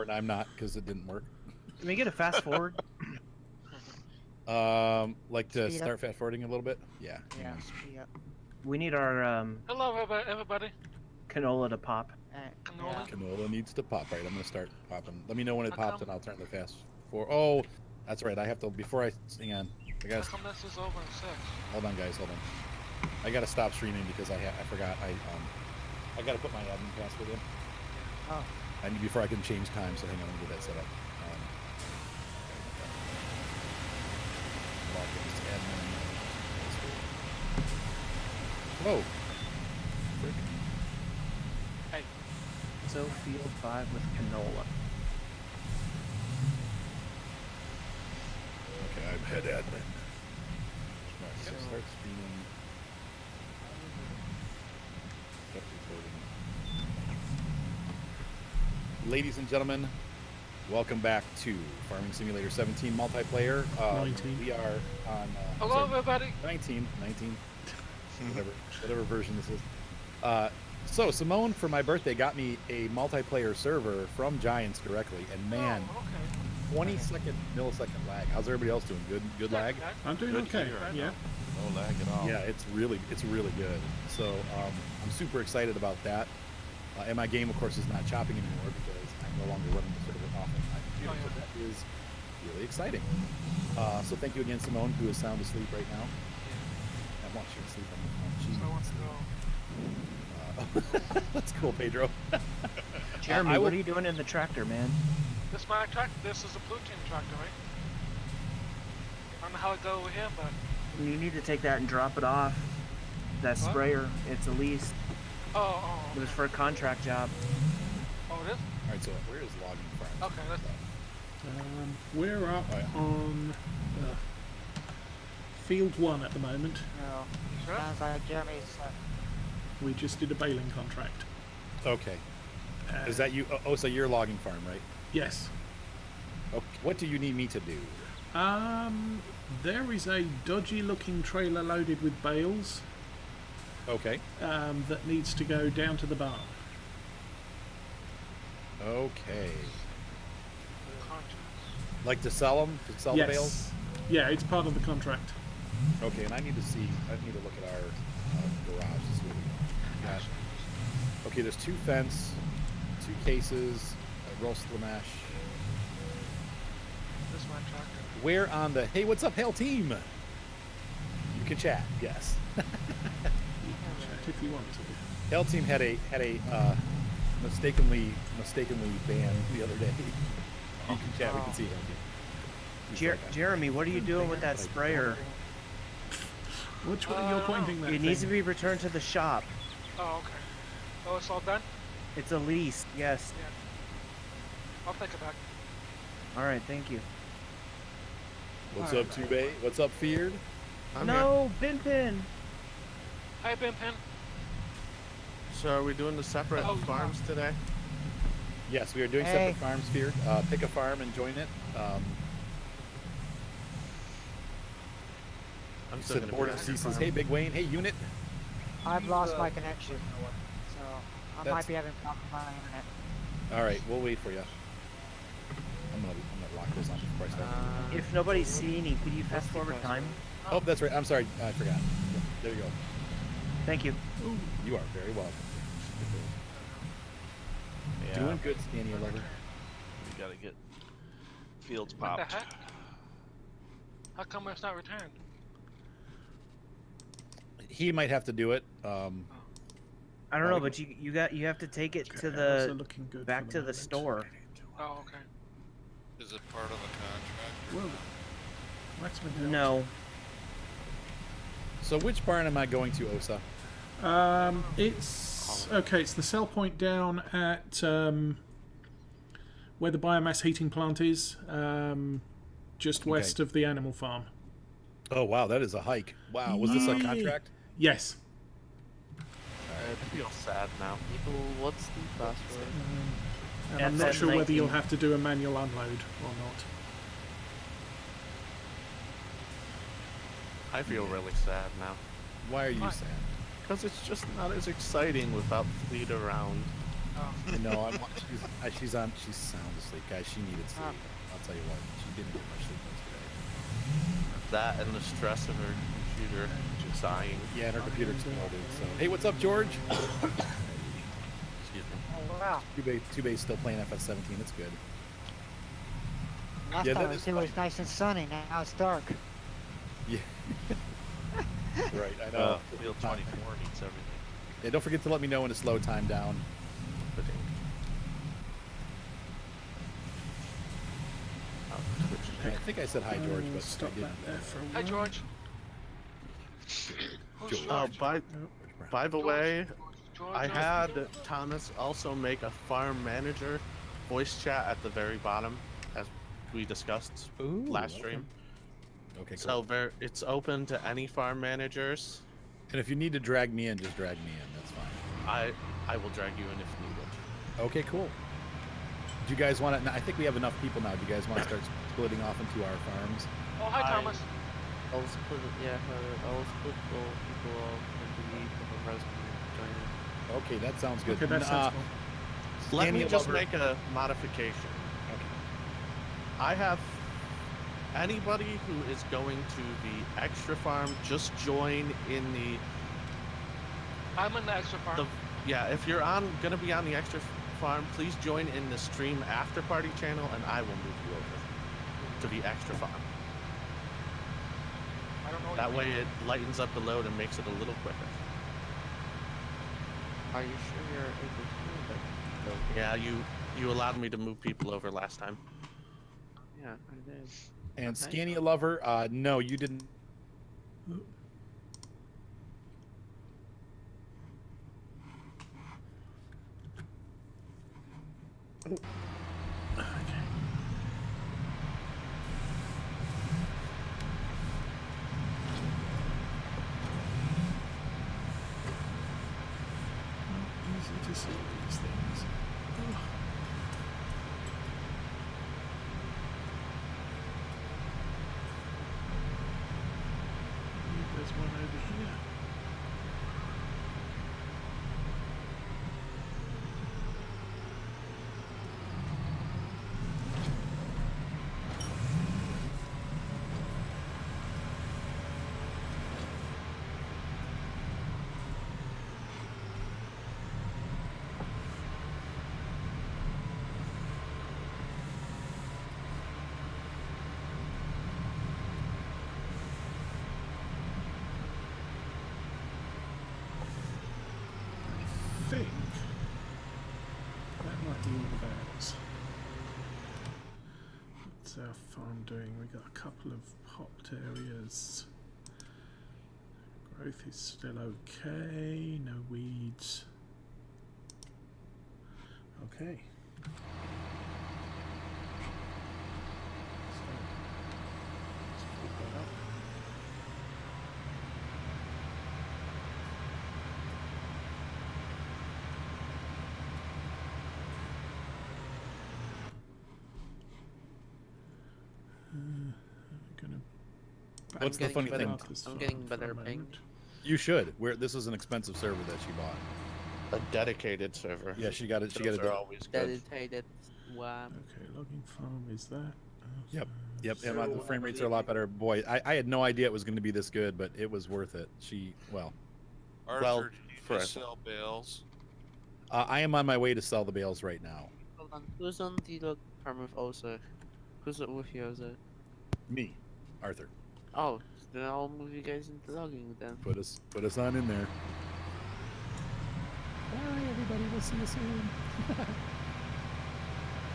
and I'm not because it didn't work. Can we get a fast forward? Like to Speed start fast forwarding a little bit. Yeah. Yeah, speed up. We need our Hello, everybody. canola to pop. Canola. Canola needs to pop. Right, I'm gonna start popping. Let me know when it How pops, come? and I'll turn the fast forward. Oh, that's right. I have to before I hang on. I How gotta come this is over in 6? hold on, guys. Hold on. I gotta stop streaming because I forgot. I gotta put my admin password in. Oh. I need before I can change time. So hang on, let me get that set up. Login to admin. Whoa. Frick. Hey. So field 5 with canola. Okay, I'm head admin. Alright, so start streaming. Start recording. Ladies and gentlemen, welcome back to Farming Simulator 17 multiplayer. 19. We are on. Hello, everybody. 19. whatever version this is. So Simone, for my birthday, got me a multiplayer server from Giants directly, and man, Oh, okay. 20-millisecond lag. How's everybody else doing? Good lag? I'm doing Good okay. here. Yeah. No lag at all. Yeah, it's really good. So I'm super excited about that. And my game, of course, is not chopping anymore because I'm no longer running the server off of my computer. Oh, yeah. So that is really exciting. So thank you again, Simone, who is sound asleep right now. I want you to sleep on the phone. So I want to go. That's cool, Pedro. Jeremy, what are you doing in the tractor, man? This is my tractor. This is a blue team tractor, right? I don't know how it go over here, but You need to take that and drop it off. That What? sprayer, it's a lease. oh, It was for a contract job. oh, it is. All right, so where is logging farm? Okay, that's We're up Oh, yeah. on field 1 at the moment. No. sure. Sounds like Jeremy's. We just did a baling contract. Okay. Is that you? Oh, so you're logging farm, right? Yes. Okay. What do you need me to do? There is a dodgy-looking trailer loaded with bales Okay. that needs to go down to the barn. Okay. Contracts. Like to sell them? To sell the bales? Yeah, it's part of the contract. Okay, and I need to look at our garage to see what we got. Okay, there's 2 fence, 2 cases, a roast Lamash. This is my tractor. Where on the, hey, what's up, Hail Team? You can chat, yes. You can chat if you want to. Hail Team had a mistakenly banned the other day. You can chat, we can see Hail Team. Jeremy, what are you doing with that sprayer? Which one are you pointing that It needs to thing? be returned to the shop. Oh, okay. Oh, it's all done? It's a lease, yes. Yeah. I'll take it back. Alright, thank you. What's up, Tube? What's up, Feared? No, Bin Pin! Hi, Ben Pin. So are we doing the separate Oh, farms today? Yes, we are doing Hey. separate farms, Feared. Pick a farm and join it. I'm still Said gonna Board be of on C your says, farm. hey, Big Wayne, hey, Unit. I've lost my connection, so I That's- might be having problems with my internet. All right, we'll wait for you. I'm gonna lock this on before I start. If nobody's seeing you, could you fast forward time? Oh, that's right. I'm sorry. I forgot. There you go. Thank you. You are very welcome. Yeah, Doing good, Scania lover. we gotta get fields What the popped. heck? How come it's not returned? He might have to do it. I don't know, but you have to take it to Arrows are the looking good back for to the moment. store. Oh, okay. Is it part of a contract? Whoa. Maximum health. No. So which barn am I going to, Osa? It's okay. It's the sell point down at where the biomass heating plant is, just west of the animal farm. Oh, wow, that is a hike. Wow, was this a Yeah. contract? Yes. I feel sad now. People, what's the password? And And I'm not then sure whether you'll 19. have to do a manual unload or not. I feel really sad now. Why are you Why? sad? Because it's just not as exciting without fleet around. Oh. No, she's sound asleep, guys. She needed sleep. I'll tell you what, she didn't get much sleep yesterday. That and the stress of her computer just dying. Yeah, and her computer exploded. So, hey, what's up, George? Excuse me. Oh, wow. Two-Bay's still playing FS17. That's good. Last Yeah, time that it is was nice and sunny. Now it's dark. Yeah. Right, I know. Field 24 needs everything. Yeah, don't forget to let me know when to slow time down. I think I said hi, George, but Stop I didn't. that there for a Hi, while. George. Who's George. George? By the way, George, I George. had Thomas also make a farm manager voice chat at the very bottom, as we discussed last stream. Okay, cool. So it's open to any farm managers. And if you need to drag me in, just drag me in. That's fine. I will drag you in if needed. Okay, cool. Do you guys want to? I think we have enough people now. Do you guys want to start splitting off into our farms? Oh, hi, Thomas. I'll split it, yeah, I'll split the people off into the from the rest and join it. Okay, that sounds good. Okay, that sounds cool. Let me Danny just Lover- make a modification. Okay. I have anybody who is going to the extra farm just join in the I'm in the extra farm. yeah. If you're gonna be on the extra farm, please join in the stream after party channel, and I will move you over to the extra farm. I don't know what That you way mean. it lightens up the load and makes it a little quicker. Are you sure you're able to do that? Yeah, you allowed me to move people over last time. Yeah, I did. And Okay. Scania Lover, no, you didn't. Easy to see these things. Oh. There's one over here. I think that might be all of ours. What's our farm doing? We got a couple of hopped areas. Growth is still okay. No weeds. Okay. So, let's put that up. Gonna What's the getting funny better- thing? park this I'm farm getting for a better ping. moment. You should. This is an expensive server that she bought. A dedicated server. Yeah, she got it. She Those got are it. always good. Dedicated. Wow. Okay, logging farm is that. Yep. Yep. And the frame rates are a lot better. Boy, I had no idea it was going to be this good, but it was worth it. Arthur, Well, do you for- just sell bales? I am on my way to sell the bales right now. Hold on. Who's on the log farm with Osa? Who's with you, Osa? Me, Arthur. Oh, then I'll move you guys into logging then. Put us on in there. Bye, everybody. We'll see you soon.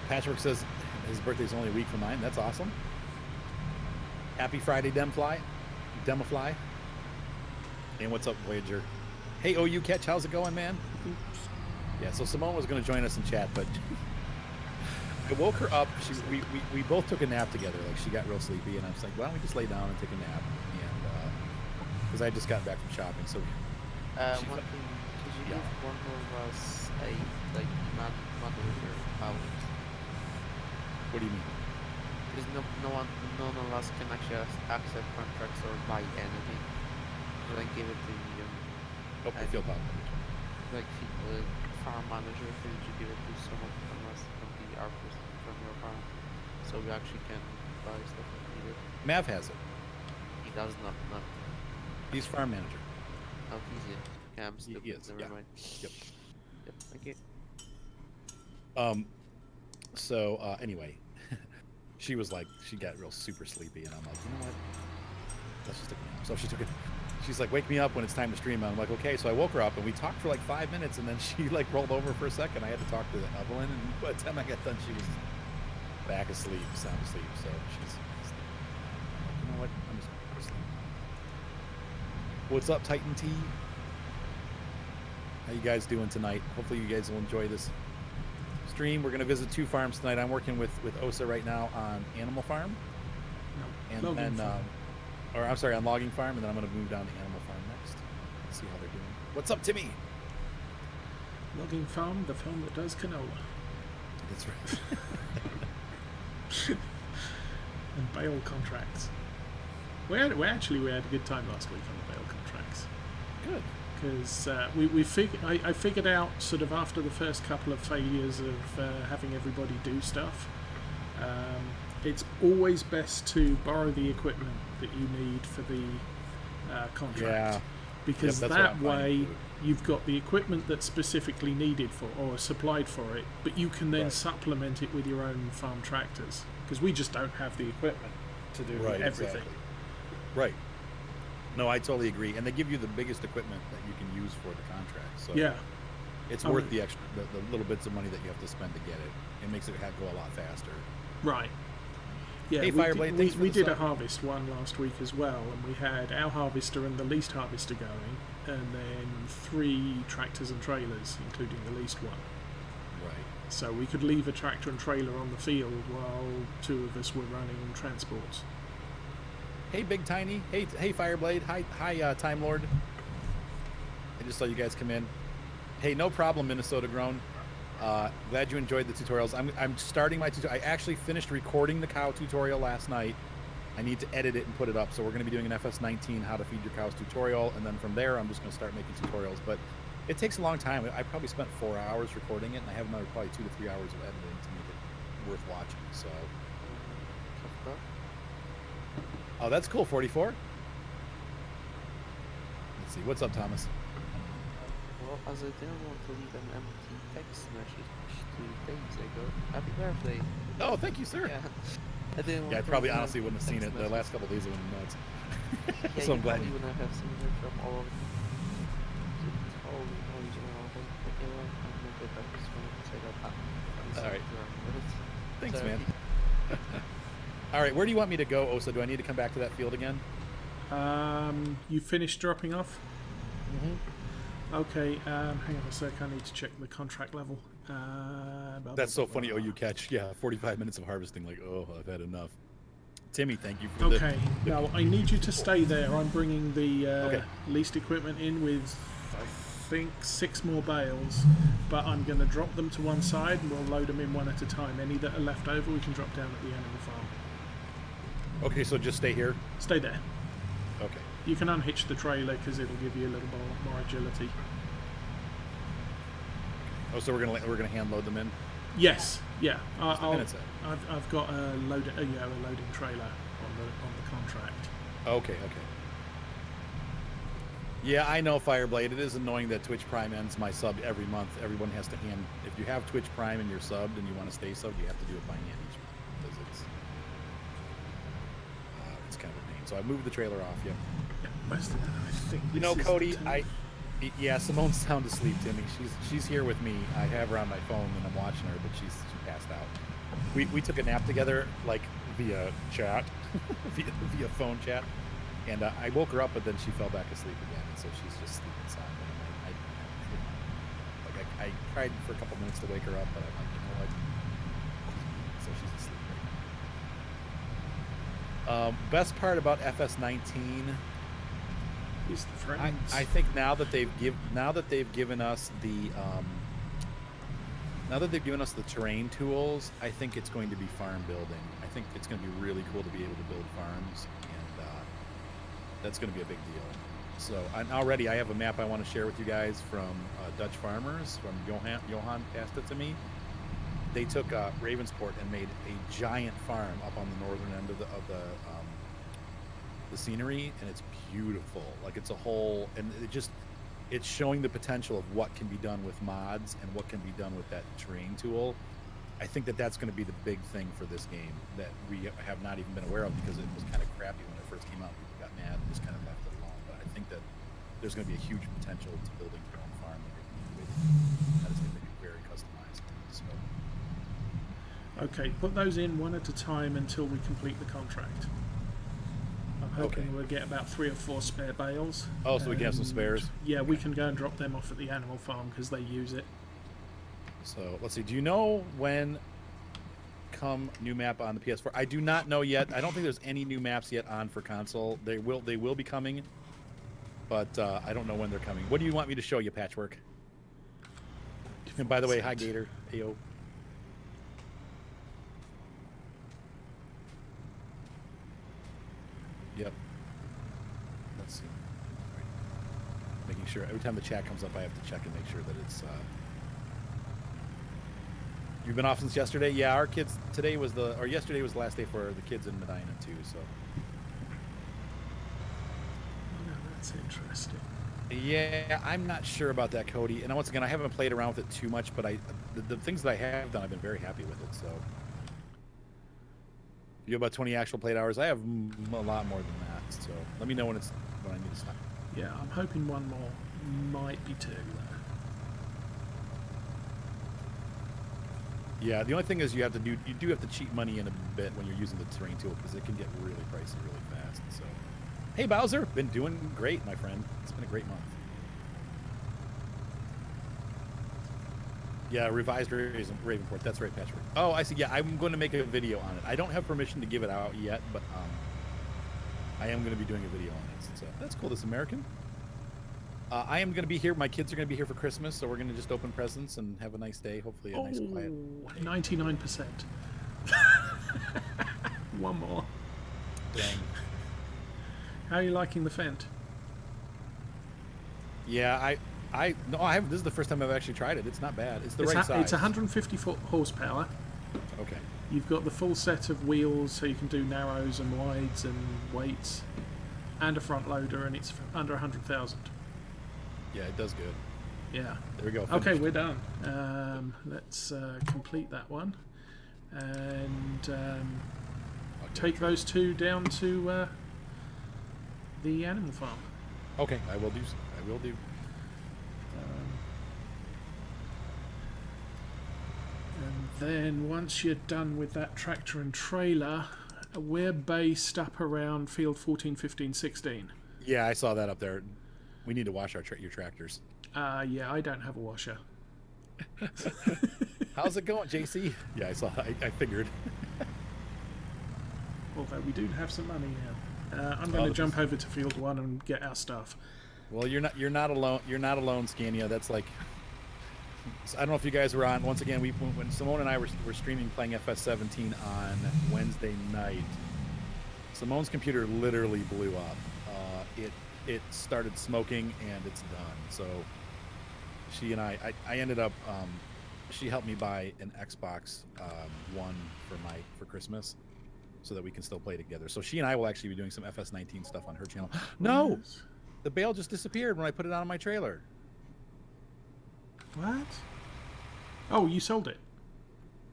Patchwork says his birthday's only a week from mine. That's awesome. Happy Friday, Demfly. And what's up, Voyager? Hey, OU Catch, how's it going, man? Oops. Yeah, so Simone was going to join us in chat, but I woke her up. We both took a nap together. Like, she got real sleepy, and I was like, why don't we just lay down and take a nap? And because I just got back from shopping, so She One fu- thing, could you yeah. give one of us a moderator powers? what do you mean? Because none of us can actually accept contracts or buy anything. So then give it to Oh, I feel bad. like farm manager, who did you give it to someone unless it can be our person from your farm? So we actually can buy stuff if needed. Mav has it. He does not. He's farm manager. Oh, he's in. Okay, I'm stupid. is, Never yeah. mind. Yep. Yep. Thank you. So anyway, she was like, she got real super sleepy, and I'm like, you know what? Let's just take a nap. So she took it. She's like, wake me up when it's time to stream. I'm like, okay. So I woke her up, and we talked for like 5 minutes, and then she like rolled over for a second. I had to talk to Evelyn, and by the time I got done, she was back asleep, sound asleep. So she's like, you know what? I'm just gonna go to sleep. What's up, Titan T? How you guys doing tonight? Hopefully you guys will enjoy this stream. We're gonna visit 2 farms tonight. I'm working with Osa right now on Animal Farm, No, and logging then, farm. or I'm sorry, on Logging Farm, and then I'm gonna move down to Animal Farm next. Let's see how they're doing. What's up, Timmy? Logging farm, the film that does canola. That's right. And bail contracts. We had a good time last week on the bail contracts. Good. Because I figured out sort of after the first couple of failures of having everybody do stuff, it's always best to borrow the equipment that you need for the contract. Yeah. Because Yep, that's what that I'm finding way too. you've got the equipment that's specifically needed for or supplied for it, but you can then Right. supplement it with your own farm tractors. Because we just don't have the equipment to do Right. everything. Exactly. Right. No, I totally agree. And they give you the biggest equipment that you can use for the contract. So Yeah. it's I worth mean- the extra, the little bits of money that you have to spend to get it. It makes it go a lot faster. Right. Yeah, Hey, Fireblade, thanks for we the did a sub. harvest one last week as well, and we had our harvester and the least harvester going, and then 3 tractors and trailers, including the least one. Right. So we could leave a tractor and trailer on the field while 2 of us were running transports. Hey, Big Tiny. Hey, Fireblade. Hi, Time Lord. I just saw you guys come in. Hey, no problem, Minnesota Grown. Glad you enjoyed the tutorials. I'm starting my tutorial. I actually finished recording the cow tutorial last night. I need to edit it and put it up. So we're going to be doing an FS19 how to feed your cows tutorial, and then from there I'm just going to start making tutorials. But it takes a long time. I probably spent 4 hours recording it, and I have another probably 2 to 3 hours of editing to make it worth watching. So, oh, that's cool. 44. Let's see. What's up, Thomas? Well, as I didn't want to leave an empty text message 2 days ago. Happy birthday. Oh, thank you, sir. Yeah. I didn't want Yeah, I to probably leave an honestly wouldn't have seen text it. The message. last couple of days it went nuts. Yeah, So I'm you glad. probably wouldn't have seen it from all of the original. Okay, well, I'm not good. I just wanted to say that. All right. Thanks, So, man. All right, where do you want me to go, Osa? Do I need to come back to that field again? You finished dropping off? Mm-hmm. Okay, hang on a sec, I need to check the contract level. That's so funny. Oh, you catch. Yeah, 45 minutes of harvesting. Like, oh, I've had enough. Timmy, thank you for Okay, now I need you to stay there. I'm bringing the Okay. leased equipment in with, I think, 6 more bales, but I'm going to drop them to one side and we'll load them in one at a time. Any that are left over we can drop down at the animal farm. Okay, so just stay here. Stay there. Okay. You can unhitch the trailer because it'll give you a little more agility. Oh, so we're gonna hand load them in. Yes, yeah. Minutes in. I've got a loading trailer on the contract. Okay. Yeah, I know, Fireblade. It is annoying that Twitch Prime ends my sub every month. Everyone has to hand. If you have Twitch Prime and you're subbed and you want to stay subbed, you have to do it by hand each month because it's kind of a pain. So I moved the trailer off. Yeah. Yeah, most of that, I think. You this know, is the Cody, time. yeah, Simone's sound asleep, Timmy. She's here with me. I have her on my phone and I'm watching her, but she passed out. We took a nap together, like via chat, via phone chat, and I woke her up, but then she fell back asleep again, and so she's just sleeping silently. I tried for a couple minutes to wake her up, but I'm like, you know what? So she's asleep. Best part about FS19. Is the friends. I think now that they've given us the terrain tools, I think it's going to be farm building. I think it's going to be really cool to be able to build farms, and that's going to be a big deal. So and already I have a map I want to share with you guys from Dutch farmers. From Johan passed it to me. They took Ravenport and made a giant farm up on the northern end of the scenery, and it's beautiful. Like it's a whole, and it's showing the potential of what can be done with mods and what can be done with that terrain tool. I think that's going to be the big thing for this game that we have not even been aware of because it was kind of crappy when it first came out. People got mad and just kind of left it alone. But I think that there's going to be a huge potential to building your own farm that is going to be very customized. So. Okay, put those in one at a time until we complete the contract. I'm hoping we'll get about 3 or 4 spare bales. Oh, so we can have some spares? Yeah, we can go and drop them off at the animal farm because they use it. So, let's see. Do you know when come new map on the PS4? I do not know yet. I don't think there's any new maps yet on for console. They will be coming, but I don't know when they're coming. What do you want me to show you, Patchwork? And by the way, hi, Gator. Ayo. Yep. Let's see. Right. Making sure every time the chat comes up, I have to check and make sure that it's. You've been off since yesterday? Yeah, our kids yesterday was the last day for the kids in Medina too. So. Oh, that's interesting. Yeah, I'm not sure about that, Cody. And once again, I haven't played around with it too much, but the things that I have done, I've been very happy with it. So. You have about 20 actual played hours. I have a lot more than that. So let me know when I need to stop. Yeah, I'm hoping one more, might be 2. Yeah, the only thing is you do have to cheat money in a bit when you're using the terrain tool because it can get really pricey really fast. So, hey Bowser, been doing great, my friend. It's been a great month. Yeah, revised Ravenport. That's right, Patrick. Oh, I see. Yeah, I'm going to make a video on it. I don't have permission to give it out yet, but I am going to be doing a video on it. So that's cool. This American. I am going to be here. My kids are going to be here for Christmas, so we're going to just open presents and have a nice day. Hopefully, a nice quiet. 99%. One more. Dang. How are you liking the Fent? Yeah, this is the first time I've actually tried it. It's not bad. It's the right size. It's 150 horsepower. Okay. You've got the full set of wheels, so you can do narrows and wides and weights, and a front loader, and it's under 100,000. Yeah, it does good. Yeah. There we go. Okay, Finished. we're done. Let's complete that one, and take those 2 down to the animal farm. Okay, I will do. I will do. And then once you're done with that tractor and trailer, we're based up around field 14, 15, 16. Yeah, I saw that up there. We need to wash your tractors. Yeah, I don't have a washer. How's it going, JC? Yeah, I saw. I figured. Although we do have some money now. I'm going to jump over to field 1 and get our stuff. Well, you're not alone. You're not alone, Scania. That's like. I don't know if you guys were on. Once again, when Simone and I were streaming playing FS17 on Wednesday night, Simone's computer literally blew up. It started smoking and it's done. So she and I ended up. She helped me buy an Xbox One for Christmas, so that we can still play together. So she and I will actually be doing some FS19 stuff on her channel. No, the bale just disappeared when I put it on my trailer. What? Oh, you sold it.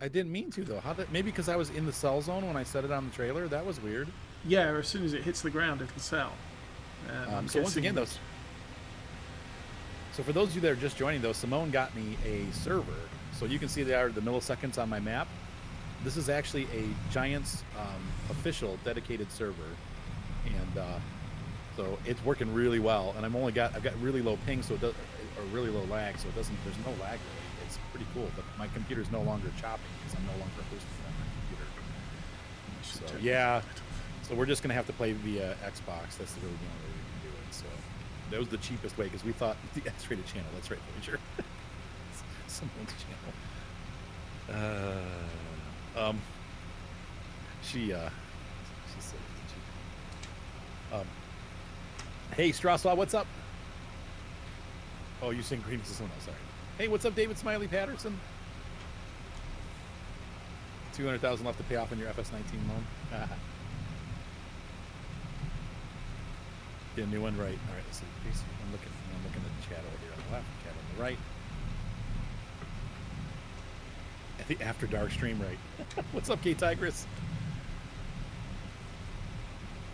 I didn't mean to though. Maybe because I was in the sell zone when I set it on the trailer. That was weird. Yeah, as soon as it hits the ground, it'll sell. So once again, so for those of you that are just joining, though, Simone got me a server. So you can see the milliseconds on my map. This is actually a Giants official dedicated server, and so it's working really well. And I've got really low ping, so it does, or really low lag, so it doesn't. There's no lag really. It's pretty cool. But my computer's no longer chopping because I'm no longer hosting on my computer. So yeah. So we're just going to have to play via Xbox. That's the really only way we can do it. So that was the cheapest way because we thought the X-rated channel. That's right, Voyager. Someone's channel. She said it's cheap. Hey, Strasslaw, what's up? Oh, you sing greetings to someone else. Sorry. Hey, what's up, David Smiley Patterson? 200,000 left to pay off on your FS19 loan. Get a new one, right? All right, let's see. I'm looking at the chat over here on the left, chat on the right. At the After Dark stream, right? What's up, K Tigress?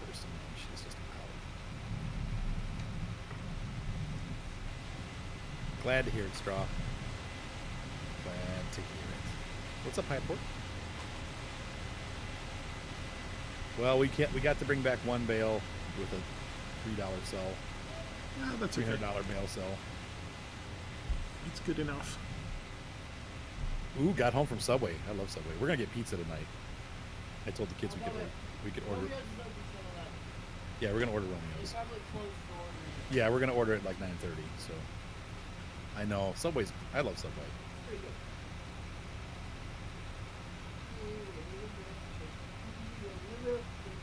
Where's Simone? She's just out. Glad to hear it, Straw. Glad to hear it. What's up, Hypeport? Well, we got to bring back one bale with a $3 sell. Yeah, that's $300 okay. bale sell. It's good enough. Ooh, got home from Subway. I love Subway. We're gonna get pizza tonight. I told the kids we could order. Yeah, we're gonna order Romeo's. Yeah, we're gonna order it like 9:30. So I know Subway's. I love Subway.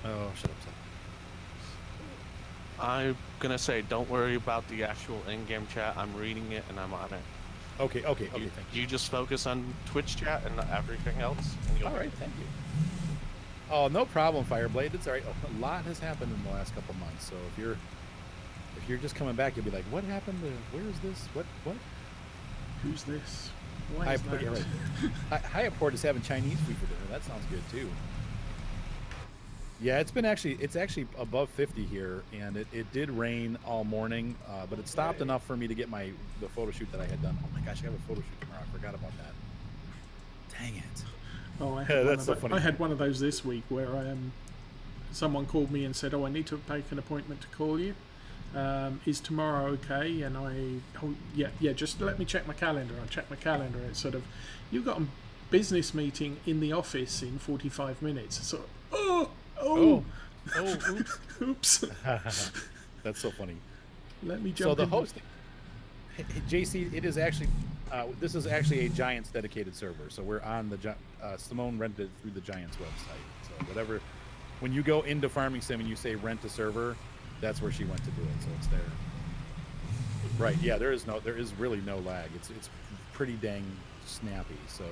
Oh, shut up, Subway. I'm gonna say, don't worry about the actual in-game chat. I'm reading it and I'm on it. Okay, thank you. You just focus on Twitch chat and everything else. And you'll All right, thank you. Oh, no problem, Fireblade. It's all right. Oh, a lot has happened in the last couple months. So if you're just coming back, you'll be like, what happened? Where is this? What? Who's this? Why is that? Yeah, right. Hypeport is having Chinese food for dinner. That sounds good too. Yeah, it's actually above 50 here, and it did rain all morning, but it stopped enough for me to get the photo shoot that I had done. Oh my gosh, I have a photo shoot tomorrow. I forgot about that. Dang it. Oh, That's so funny. I had one of those this week where someone called me and said, "Oh, I need to make an appointment to call you. Is tomorrow okay?" And yeah, just let me check my calendar. I checked my calendar. It's sort of, you've got a business meeting in the office in 45 minutes. So, oops. Oops. That's so funny. Let me jump So the in. hosting, JC, it is actually, this is actually a Giants dedicated server. So we're on the, Simone rented it through the Giants website. So whatever, when you go into Farming Sim and you say rent a server, that's where she went to do it. So it's there. Right. Yeah. There is really no lag. It's pretty dang snappy. So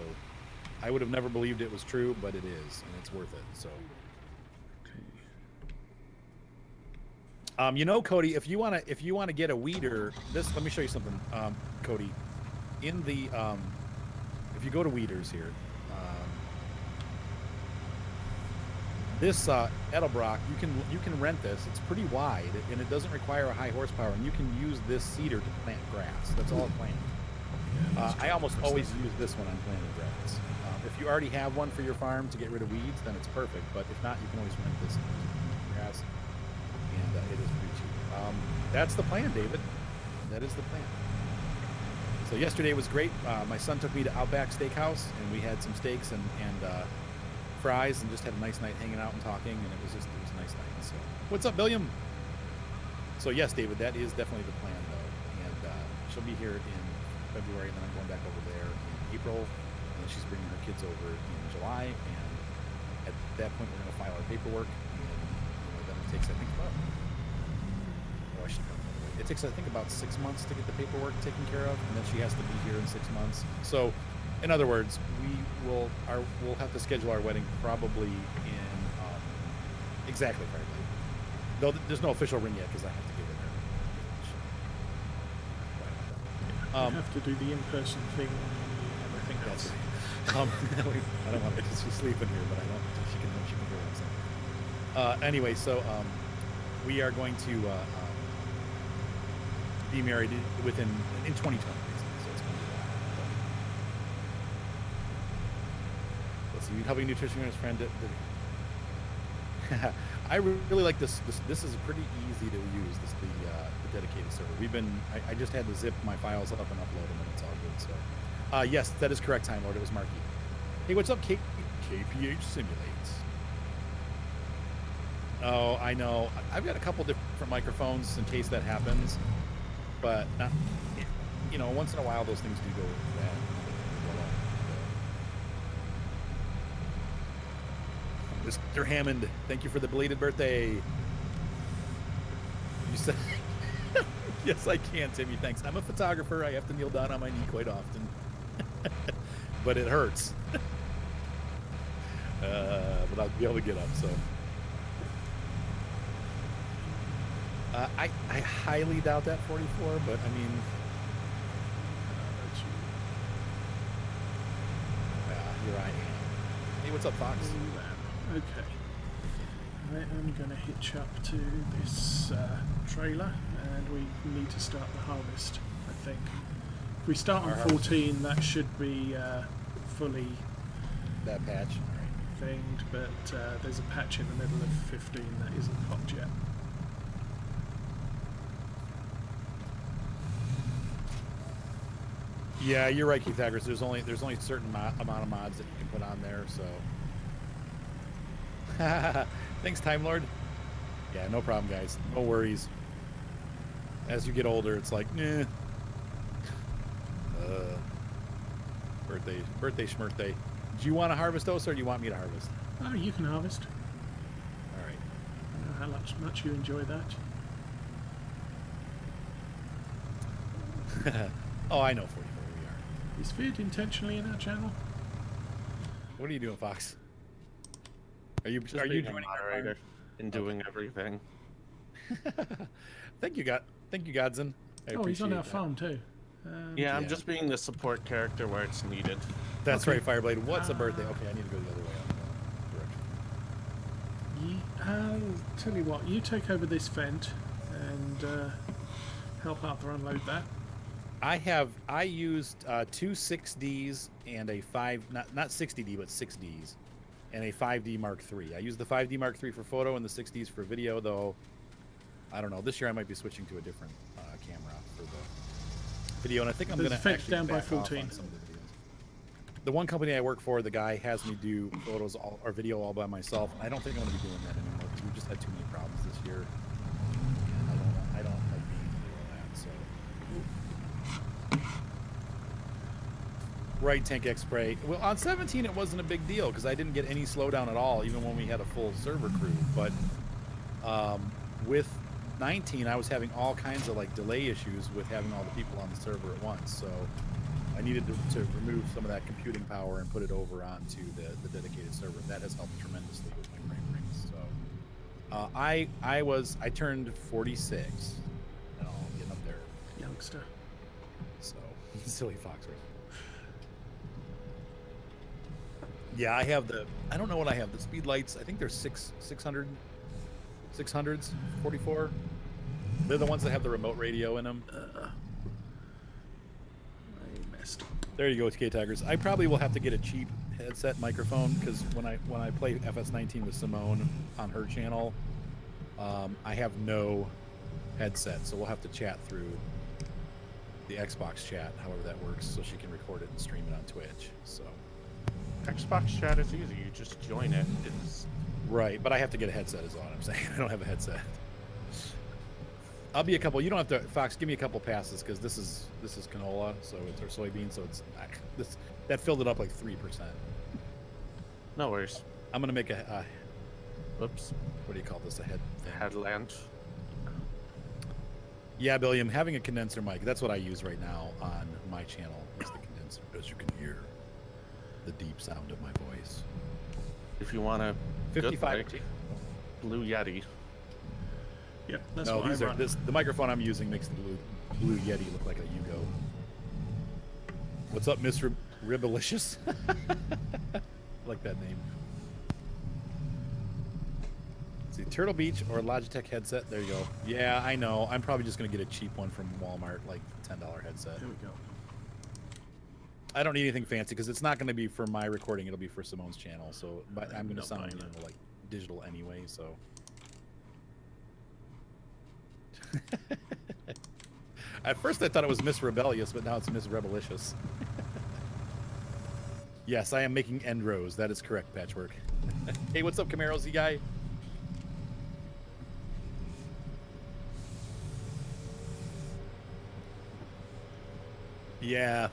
I would have never believed it was true, but it is, and it's worth it. So. Cody, if you wanna get a weeder, let me show you something, Cody. In the if you go to weeders here, this Edelbrock, you can rent this. It's pretty wide and it doesn't require a high horsepower, and you can use this seeder to plant grass. That's all I'm planting. I almost always use this when I'm planting grass. If you already have one for your farm to get rid of weeds, then it's perfect. But if not, you can always rent this and use it to plant grass. And it is pretty cheap. That's the plan, David. That is the plan. So yesterday was great. My son took me to Outback Steakhouse, and we had some steaks and fries, and just had a nice night hanging out and talking. And it was a nice night. So, what's up, William? So yes, David, that is definitely the plan, though. And she'll be here in February, and then I'm going back over there in April, and then she's bringing her kids over in July. And at that point, we're going to file our paperwork. Then it takes, I think, it takes, I think, about 6 months to get the paperwork taken care of, and then she has to be here in 6 months. So, in other words, we'll have to schedule our wedding probably in exactly Friday. Though there's no official ring yet because I have to get in there. You have to do the in-person thing and everything else. I don't want to, because she's sleeping here, but I want she can hear what I'm saying. Anyway, so we are going to be married in 2020, basically. So it's going to be let's see, helping nutritionist friend. I really like this. This is pretty easy to use. The dedicated server. I just had to zip my files up and upload them, and it's all good. So, yes, that is correct, Time Lord. It was Marky. Hey, what's up, KPH Simulates? Oh, I know. I've got a couple different microphones in case that happens, but not, once in a while those things do go bad. Mr. Hammond, thank you for the belated birthday. You said. Yes, I can, Timmy. Thanks. I'm a photographer. I have to kneel down on my knee quite often, but it hurts. But I'll be able to get up. So I highly doubt that 44, but I mean, here I am. Hey, what's up, Fox? Okay. I am going to hitch up to this trailer, and we need to start the harvest, I think. If we start on 14, that should be fully That patch. All right. thinged, but there's a patch in the middle of 15 that isn't popped yet. Yeah, you're right, Keithagris. There's only a certain amount of mods that you can put on there. So, thanks, Time Lord. Yeah, no problem, guys. No worries. As you get older, it's like, nah. Birthday, schmirthday. Do you want to harvest those, or do you want me to harvest? Oh, you can harvest. All right. I know how much you enjoy that. Oh, I know 44 we are. Is Vid intentionally in our channel? What are you doing, Fox? Are you Just joining being a our moderator and doing everything. Thank you, Godson. I Oh, he's on appreciate our that. phone too. Yeah, I'm Yeah. just being the support character where it's needed. That's Okay. right, Fireblade. What's a birthday? Okay, I need to go the other way. Direction. Tell you what, you take over this vent and help Arthur unload that. I used two 6Ds and a 5, not 60D, but 6Ds, and a 5D Mark III. I used the 5D Mark III for photo and the 6Ds for video, though. I don't know. This year I might be switching to a different camera for the video, and I think I'm There's going a to fence actually down by back off 14. on some of the videos. The one company I work for, the guy has me do photos or video all by myself. I don't think I'm going to be doing that anymore because we've just had too many problems this year. And I don't like being doing that. So. Right, Tank X Spray. Well, on 17 it wasn't a big deal because I didn't get any slowdown at all, even when we had a full server crew. But with 19, I was having all kinds of like delay issues with having all the people on the server at once. So I needed to remove some of that computing power and put it over onto the dedicated server. That has helped tremendously with my frame rates. So I turned 46. And I'm getting up there. Youngster. So silly fox, right? Yeah, I have I don't know what I have. The speed lights, I think they're 600s, 44. They're the ones that have the remote radio in them. I messed up. There you go, TK Tigers. I probably will have to get a cheap headset microphone because when I play FS19 with Simone on her channel, I have no headset, so we'll have to chat through the Xbox chat, however that works, so she can record it and stream it on Twitch. So. Xbox chat is easy. You just join it. It's Right, but I have to get a headset is all I'm saying. I don't have a headset. I'll be a couple. You don't have to, Fox. Give me a couple passes because this is canola, so it's or soybean, so it's that filled it up like 3%. no worries. I'm gonna make a Whoops. what do you call this? A head thing. Headland. Yeah, Billiam, having a condenser mic. That's what I use right now on my channel. Is the condenser, as you can hear the deep sound of my voice. If you want a 55. Blue Yeti. Yep, that's No, what these I are run. the microphone I'm using makes the blue Yeti look like a Yugo. What's up, Mr. Ribalicious? I like that name. Let's see, Turtle Beach or Logitech headset. There you go. Yeah, I know. I'm probably just gonna get a cheap one from Walmart, like $10 headset. There we go. I don't need anything fancy because it's not going to be for my recording. It'll be for Simone's channel. So, but I'm going to Not sound buying that. like digital anyway. So, at first I thought it was Miss Rebellious, but now it's Miss Rebelicious. Yes, I am making end rows. That is correct, Patchwork. Hey, what's up, Camaro Z guy? Yeah.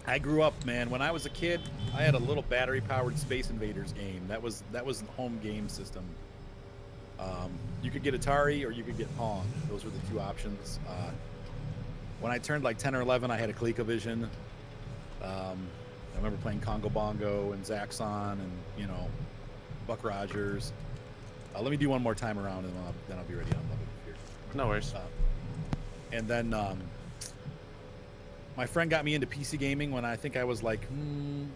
I grew up, man. When I was a kid, I had a little battery-powered Space Invaders game. That was the home game system. You could get Atari or you could get Pong. Those were the two options. When I turned like 10 or 11, I had a ColecoVision. I remember playing Congo Bongo and Zaxxon and, you know, Buck Rogers. Let me do one more time around and then I'll be ready to unload it here. No worries. And then my friend got me into PC gaming when I think I was like,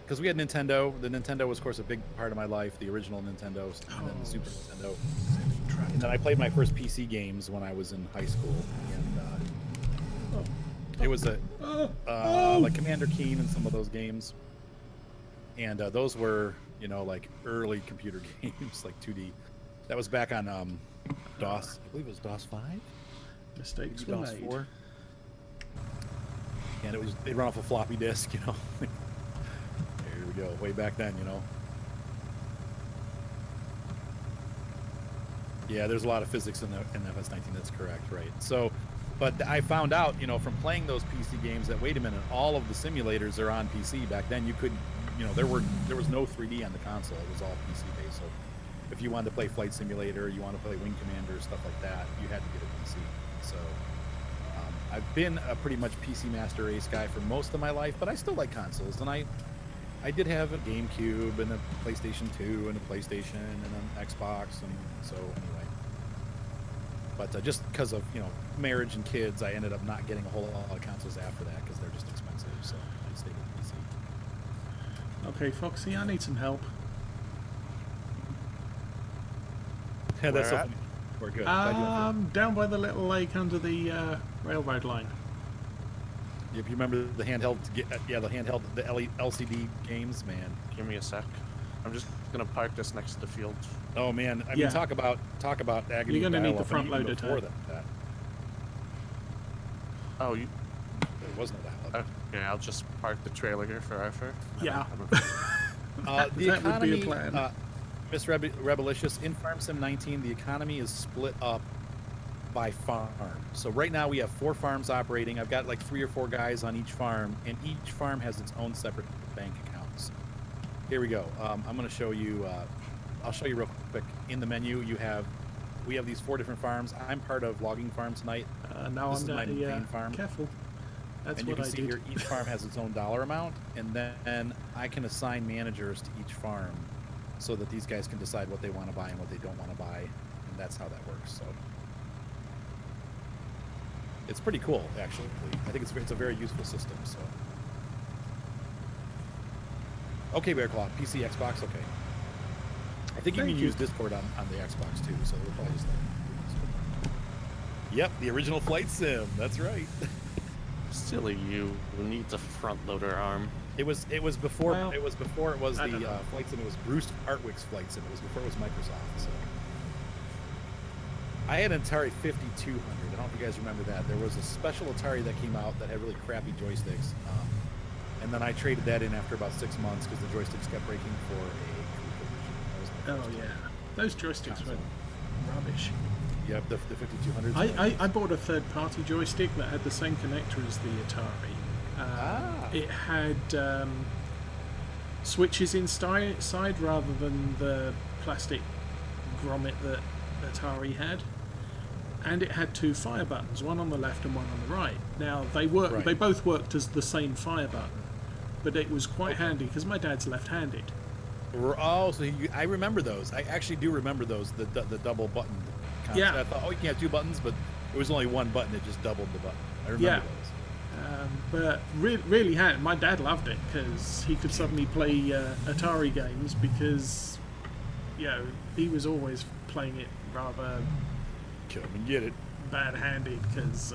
because we had Nintendo. The Nintendo was, of course, a big part of my life, the original Nintendo, and then the Super Nintendo. And then I played my first PC games when I was in high school. And it was like Commander Keen and some of those games. And those were, you know, like early computer games, like 2D. That was back on DOS. I believe it was DOS 5? Mistakes Maybe were DOS made. 4. And they'd run off a floppy disk, you know. There we go, way back then, you know. Yeah, there's a lot of physics in FS19. That's correct, right? So, but I found out, you know, from playing those PC games that wait a minute, all of the simulators are on PC. Back then, you couldn't, you know, there was no 3D on the console. It was all PC based. So, if you wanted to play Flight Simulator, you want to play Wing Commander, stuff like that, you had to get a PC. So. I've been a pretty much PC Master Race guy for most of my life, but I still like consoles, and I did have a GameCube and a PlayStation 2 and a PlayStation and an Xbox, and so anyway. But just because of, you know, marriage and kids, I ended up not getting a whole lot of consoles after that because they're just expensive, so I stayed with PC. Okay, Foxy, I need some help. Yeah, that's so Where at? funny. We're good. Glad you went Down by the little lake under the railroad line. for it. If you remember the handheld, the LCD games, man. Give me a sec. I'm just gonna park this next to the field. Oh man, I mean, Yeah. talk about agony. You're gonna need the dial-up, and front even loader before to- that. Oh, you. There was no dial-up. Okay, I'll just park the trailer here for Arthur. Yeah. The That would be a economy, plan. Miss Rebelicious, in Farm Sim 19, the economy is split up by farm. So right now we have 4 farms operating. I've got like 3 or 4 guys on each farm, and each farm has its own separate bank accounts. Here we go. I'm going to show you. I'll show you real quick. In the menu, we have these 4 different farms. I'm part of Logging Farm tonight. Now This is I'm my main farm. careful. That's And you what can I see did. here, each farm has its own dollar amount, and then I can assign managers to each farm so that these guys can decide what they want to buy and what they don't want to buy, and that's how that works. So it's pretty cool, actually. I think it's a very useful system. So okay, Bear Claw, PC, Xbox, okay. I think you Thank can you. use Discord on the Xbox too, so we'll probably just. Yep, the original flight sim. That's right. Silly you. Who needs a front loader arm? It was before Well, it was the I don't know. flight sim. It was Bruce Artwick's flight sim. It was before it was Microsoft. So I had an Atari 5200. I don't know if you guys remember that. There was a special Atari that came out that had really crappy joysticks, and then I traded that in after about 6 months because the joysticks kept breaking for a ColecoVision. That was my Oh first yeah, those joysticks were rubbish. Yep, the 5200s. I bought a third-party joystick that had the same connector as the Atari. It had switches inside rather than the plastic grommet that Atari had, and it had 2 fire buttons, one on the left and one on the right. Now they Right. They both worked as the same fire button, but it was quite handy because my dad's left-handed. Oh, so I remember those. I actually do remember those. The double button. Concept. Yeah. I thought, oh, you can have 2 buttons, but it was only 1 button. It just doubled the button. I remember Yeah. those. But really had my dad loved it because he could suddenly play Atari games because, you know, he was always playing it rather Come and get it. bad-handed because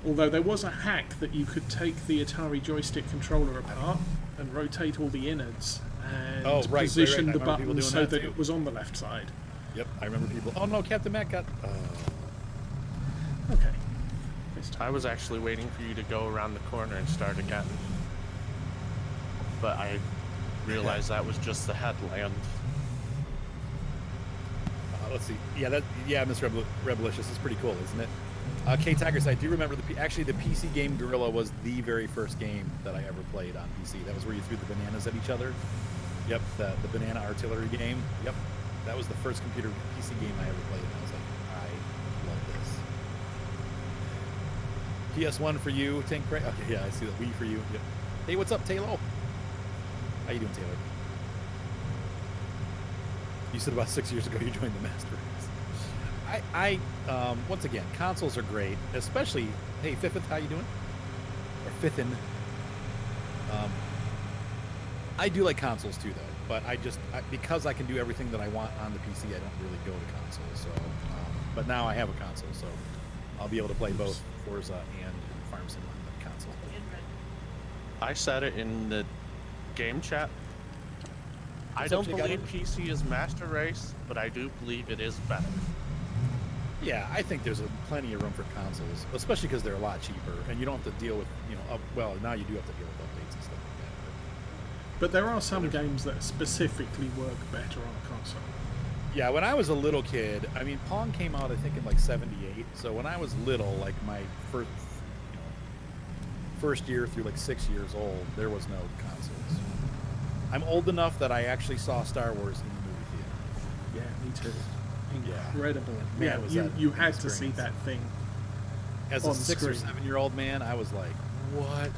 although there was a hack that you could take the Atari joystick controller apart and rotate all the innards and Oh, right, position I the remember people buttons doing so that that too. it was on the left side. Yep, I remember people. Oh no, Captain Matt got. Okay. This time. I was actually waiting for you to go around the corner and start again. But I realized that was just the headland. Let's see. Yeah, Miss Rebelicious is pretty cool, isn't it? K Tigers, I do remember actually the PC game Gorilla was the very first game that I ever played on PC. That was where you threw the bananas at each other. Yep, the banana artillery game. Yep, That was the first computer PC game I ever played, and I was like, I love this. PS1 for you, Tank Craig. Okay, yeah, I see that. Wii for you. Yep. Hey, what's up, Taylor? How you doing, Taylor? You said about 6 years ago you joined the Master Race. Once again, consoles are great, especially, hey, Fifth, how you doing? Or Fithin. I do like consoles too, though, but because I can do everything that I want on the PC, I don't really go to consoles. So, but now I have a console, so I'll be able to play both Forza and Farm Sim on the console. I said it in the game chat. I What's up, don't Jake? believe PC is Master Race, but I do believe it is better. Yeah, I think there's plenty of room for consoles, especially because they're a lot cheaper, and you don't have to deal with, well, now you do have to deal with updates and stuff like that. But there are some games that specifically work better on a console. Yeah, when I was a little kid, I mean, Pong came out, I think, in like '78. So when I was little, like my first year through like 6 years old, there was no consoles. I'm old enough that I actually saw Star Wars in the movie theater. Yeah, me too. Yeah. Incredible. Man, Yeah, was you, that you an had to see experience. that thing. As a On 6 or screen. 7-year-old man, I was like, what?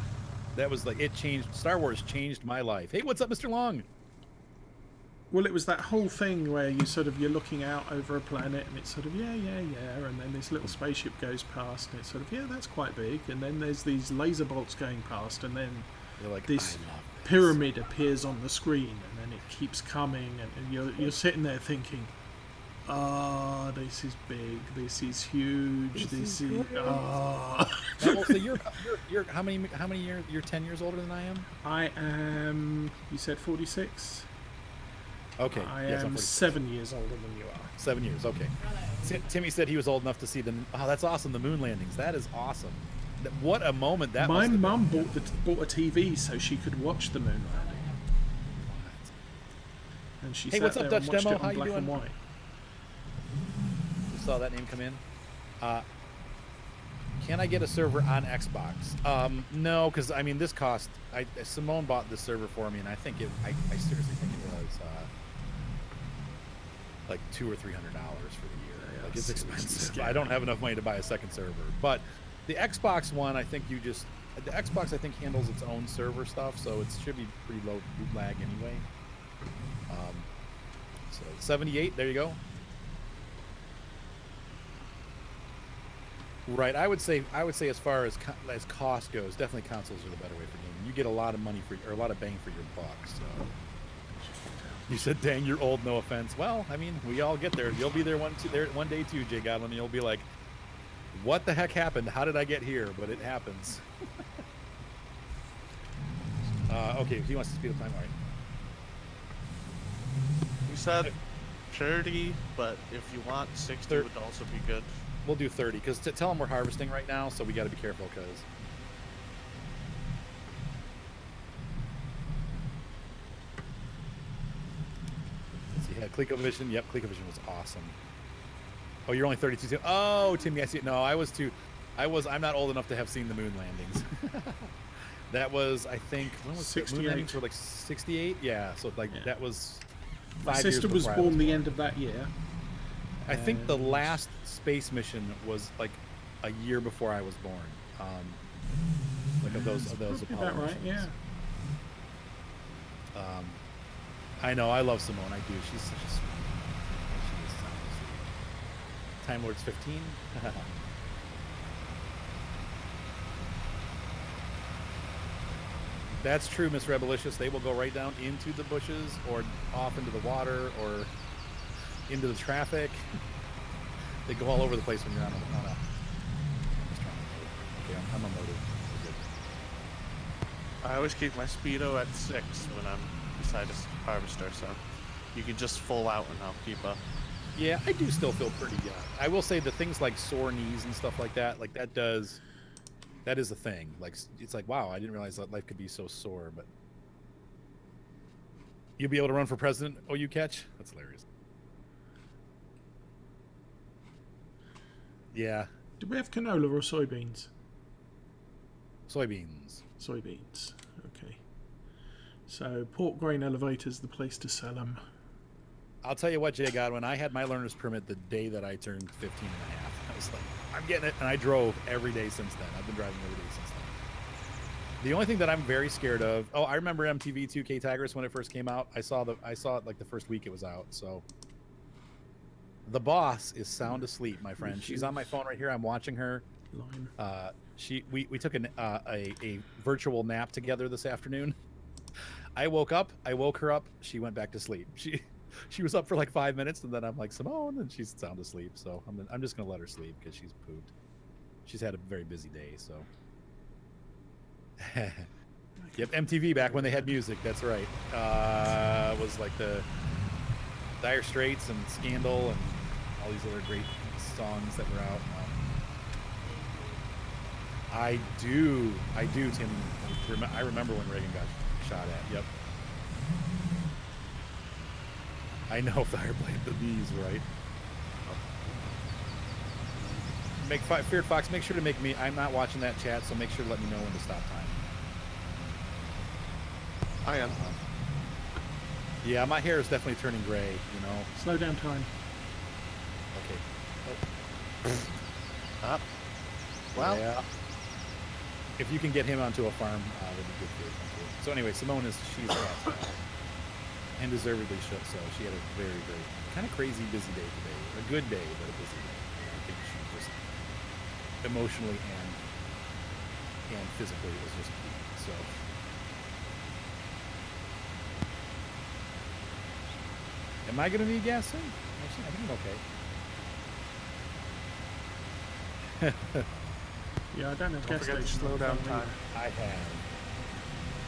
That was like, it changed. Star Wars changed my life. Hey, what's up, Mr. Long? Well, it was that whole thing where you're looking out over a planet and it's sort of, yeah, and then this little spaceship goes past and it's sort of, yeah, that's quite big, and then there's these laser bolts going past, and then You're like, this I love this. pyramid appears on the screen, and then it keeps coming, and you're sitting there thinking, this is big, this is huge, this is Well, so you're how many years? You're 10 years older than I am. I am. You said 46. Okay. I yes, I'm am 46. 7 years older than you are. 7 years. Okay. Timmy said he was old enough to see the. Oh, that's awesome. The moon landings. That is awesome. What a moment that. My must have mum been. bought a TV so she could watch the moon landing. And she Hey, sat what's up, there Dutch and watched Demo? it How on you black and doing? white. You saw that name come in. Can I get a server on Xbox? No, because I mean this cost. Simone bought this server for me, and I think I seriously think it was like $200 or $300 for the year. Like it's seriously expensive. scary. I don't have enough money to buy a second server. But the Xbox one, I think the Xbox I think handles its own server stuff, so it should be pretty low boot lag anyway. So 78. There you go. Right, I would say as far as cost goes, definitely consoles are the better way for gaming. You get a lot of money or a lot of bang for your buck. So you said, "Dang, you're old." No offense. Well, I mean, we all get there. You'll be there one day too, Jay Godwin. And you'll be like, "What the heck happened? How did I get here?" But it happens. Okay, he wants to speed up time. All right. You said 30, but if you want 60 would also be good. We'll do 30 because tell them we're harvesting right now, so we got to be careful because. Yeah, ColecoVision. Yep, ColecoVision was awesome. Oh, you're only 32. Oh, Timmy, I see it. No, I'm not old enough to have seen the moon landings. That was, I think, when was the moon 68. landings were like 68? Yeah, so like Yeah. that was. My 5 years sister was before I born the end of that year. I think the and- last space mission was like a year before I was born. Like of those Probably Apollo about right, missions. yeah. I know, I love Simone. I do. She's such a sweet. She is sound asleep. Time Lord's 15. That's true, Miss Rebelicious. They will go right down into the bushes or off into the water or into the traffic. They go all over the place when you're on a okay, I'm a motor. We're good. I always keep my speedo at 6 when I'm beside a harvester, so you can just full out and I'll keep up. Yeah, I do still feel pretty. I will say the things like sore knees and stuff like that that is a thing. Like it's like, wow, I didn't realize that life could be so sore. But you'll be able to run for president. Oh, you catch? That's hilarious. Yeah, Did we have canola or soybeans? soybeans. Soybeans. Okay. So Port Grain Elevator's the place to sell them. I'll tell you what, Jay Godwin, I had my learner's permit the day that I turned 15 and a half. I was like, I'm getting it. And I drove every day since then. I've been driving every day since then. The only thing that I'm very scared of, oh, I remember MTV 2K Tigers when it first came out. I saw it like the first week it was out. So the boss is sound asleep, my friend. She's on my phone right here. I'm watching her. Line. We took a virtual nap together this afternoon. I woke her up. She went back to sleep. She was up for like 5 minutes, and then I'm like, Simone, and she's sound asleep. So I'm just gonna let her sleep because she's pooped. She's had a very busy day. So yep, MTV back when they had music. That's right. It was like the Dire Straits and Scandal and all these other great songs that were out. I do, Tim. I remember when Reagan got shot at. Yep. I know Fireblade the knees, right? Feared Fox, make sure to make me. I'm not watching that chat, so make sure to let me know when to stop time. I am. Yeah, my hair is definitely turning gray. You know. Slow down time. Okay. Up. Well. Yeah. If you can get him onto a farm, that'd be good for you. So anyway, Simone she's at, and deservedly so. She had a very, very kind of crazy busy day today. A good day, but a busy day. I think she just emotionally and physically was just beat. So. Am I gonna need gas soon? Actually, I think I'm okay. Yeah, I don't have Don't gas forget to station. slow down time. I have.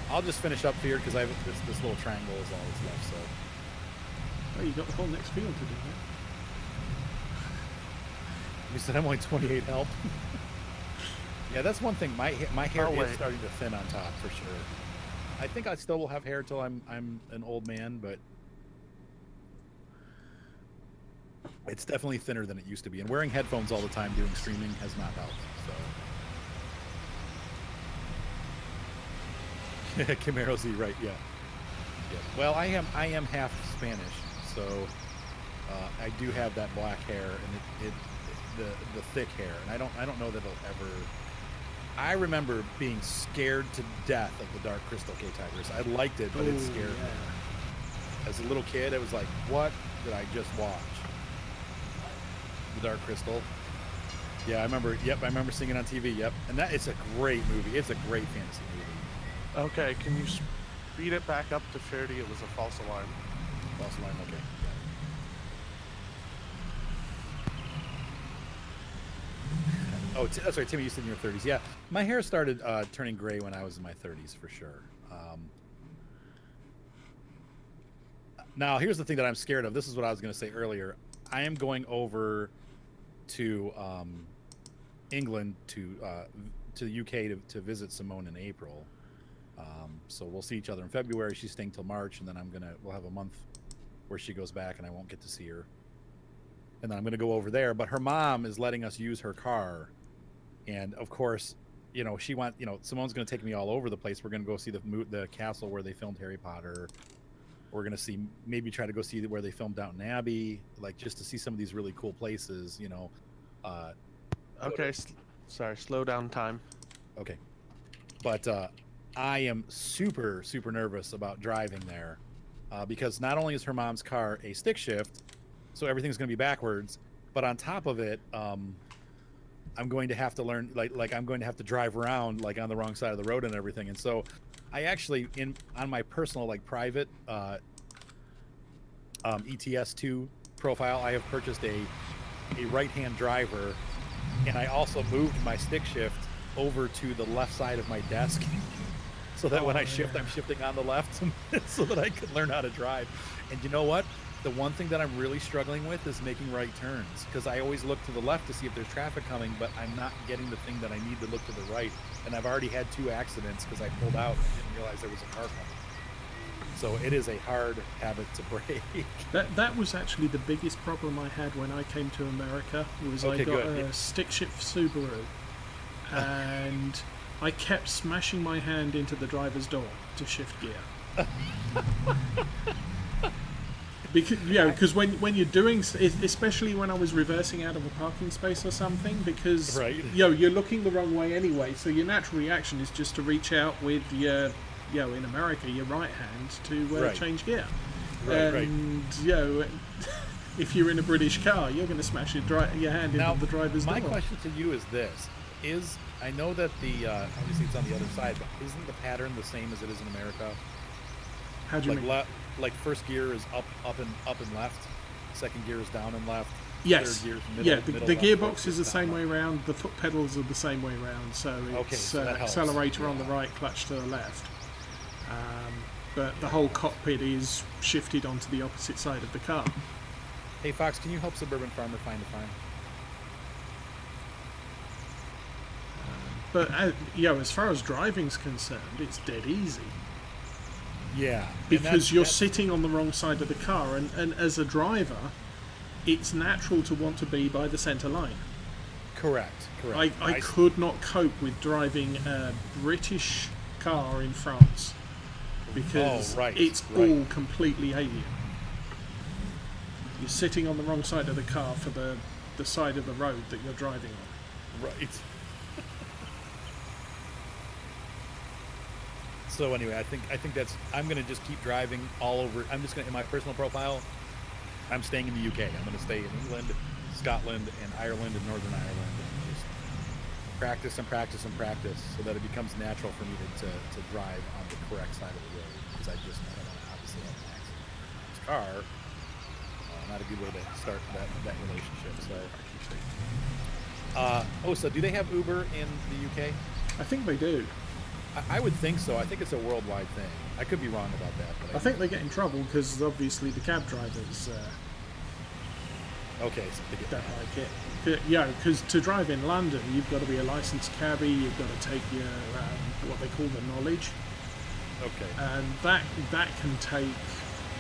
I'll just finish up here because I have this little triangle is all that's left. So. Oh, you got the whole next field to do. You said I'm only 28 health. Yeah, that's one thing. My hair Oh, is wait. starting to thin on top for sure. I think I still will have hair till I'm an old man, but it's definitely thinner than it used to be. And wearing headphones all the time doing streaming has not helped. So Camaro Z, right? Yeah. Yeah. Well, I am half Spanish, so I do have that black hair and the thick hair, and I don't know that it'll ever. I remember being scared to death of the Dark Crystal K-Tigers. I liked it, but it scared me. As a little kid, I was like, "What did I just watch?" The Dark Crystal. Yeah, I remember. Yep, I remember seeing it on TV. Yep, and it's a great movie. It's a great fantasy movie. Okay, can you speed it back up to 30? It was a false alarm. False alarm. Okay. Oh, that's right, Timmy. You said in your 30s. Yeah, my hair started turning gray when I was in my 30s for sure. Now, here's the thing that I'm scared of. This is what I was going to say earlier. I am going over to England to the UK to visit Simone in April. So we'll see each other in February. She's staying till March, and then we'll have a month where she goes back, and I won't get to see her. And then I'm going to go over there. But her mom is letting us use her car, and of course, Simone's going to take me all over the place. We're going to go see the castle where they filmed Harry Potter. We're going to try to go see where they filmed Downton Abbey, like just to see some of these really cool places. Okay, sorry, slow down time. Okay, but I am super, super nervous about driving there because not only is her mom's car a stick shift, so everything's going to be backwards, but on top of it, I'm going to have to learn, like I'm going to have to drive around like on the wrong side of the road and everything. And so I actually, on my personal, like private ETS2 profile, I have purchased a right-hand driver, and I also moved my stick shift over to the left side of my desk so that when I shift, I'm shifting on the left so that I could learn how to drive. And you know what? The one thing that I'm really struggling with is making right turns, because I always look to the left to see if there's traffic coming, but I'm not getting the thing that I need to look to the right. And I've already had 2 accidents because I pulled out and didn't realize there was a car coming. So it is a hard habit to break. That was actually the biggest problem I had when I came to America. Was I got a stick shift Subaru, and I kept smashing my hand into the driver's door to shift gear. because because when you're doing, especially when I was reversing out of a parking space or something, because Right. you're looking the wrong way anyway, so your natural reaction is just to reach out with your in America your right hand to Right. change gear, Right, right. and if you're in a British car, you're going to smash your hand Now, into the driver's my door. question to you is this: I know that the obviously it's on the other side, but isn't the pattern the same as it is in America? How do you Like mean? like first gear is up and left, second gear is down and left. Yes. Third gear is middle, Yeah, middle the left, gearbox fourth is the gear's same down way left. round. The foot pedals are the same way round. So Okay, it's so that helps. accelerator on the Yeah. right, clutch to the left. But the whole cockpit is shifted onto the opposite side of the car. Hey Fox, can you help Suburban Farmer find a farm? But as far as driving's concerned, it's dead easy Yeah, because you're sitting on the wrong side of the car, and as a driver, it's natural to want to be by the centre line. correct. I could not cope with driving a British car in France because it's all completely alien. You're sitting on the wrong side of the car for the side of the road that you're driving on. Right. So anyway, I think that's. I'm gonna just keep driving all over. I'm just gonna in my personal profile. I'm staying in the UK. I'm gonna stay in England, Scotland, and Ireland, and Northern Ireland, and just practice and practice and practice, so that it becomes natural for me to drive on the correct side of the road. Because I don't want to obviously have an accident. Car, not a good way to start that relationship. So. So do they have Uber in the UK? I think they do. I would think so. I think it's a worldwide thing. I could be wrong about that, but I think they get in trouble because obviously the cab drivers okay. So they get don't like it. Yeah, because to drive in London, you've got to be a licensed cabbie. You've got to take your what they call the knowledge, okay. and that can take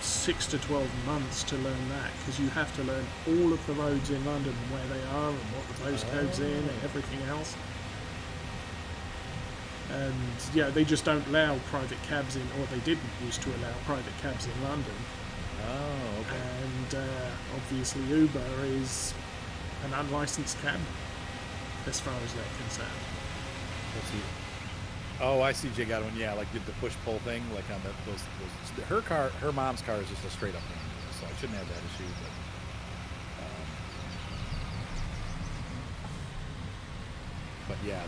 6 to 12 months to learn that because you have to learn all of the roads in London and where they are and what the postcode's in and everything else. And they just don't allow private cabs in, or they didn't used to allow private cabs in London. Oh, okay. And obviously Uber is an unlicensed cab as far as they're concerned. Let's see. Oh, I see, Jay Godwin. Yeah, like did the push-pull thing, like on those. Her mom's car is just a straight-up manual, so I shouldn't have that issue. But yeah,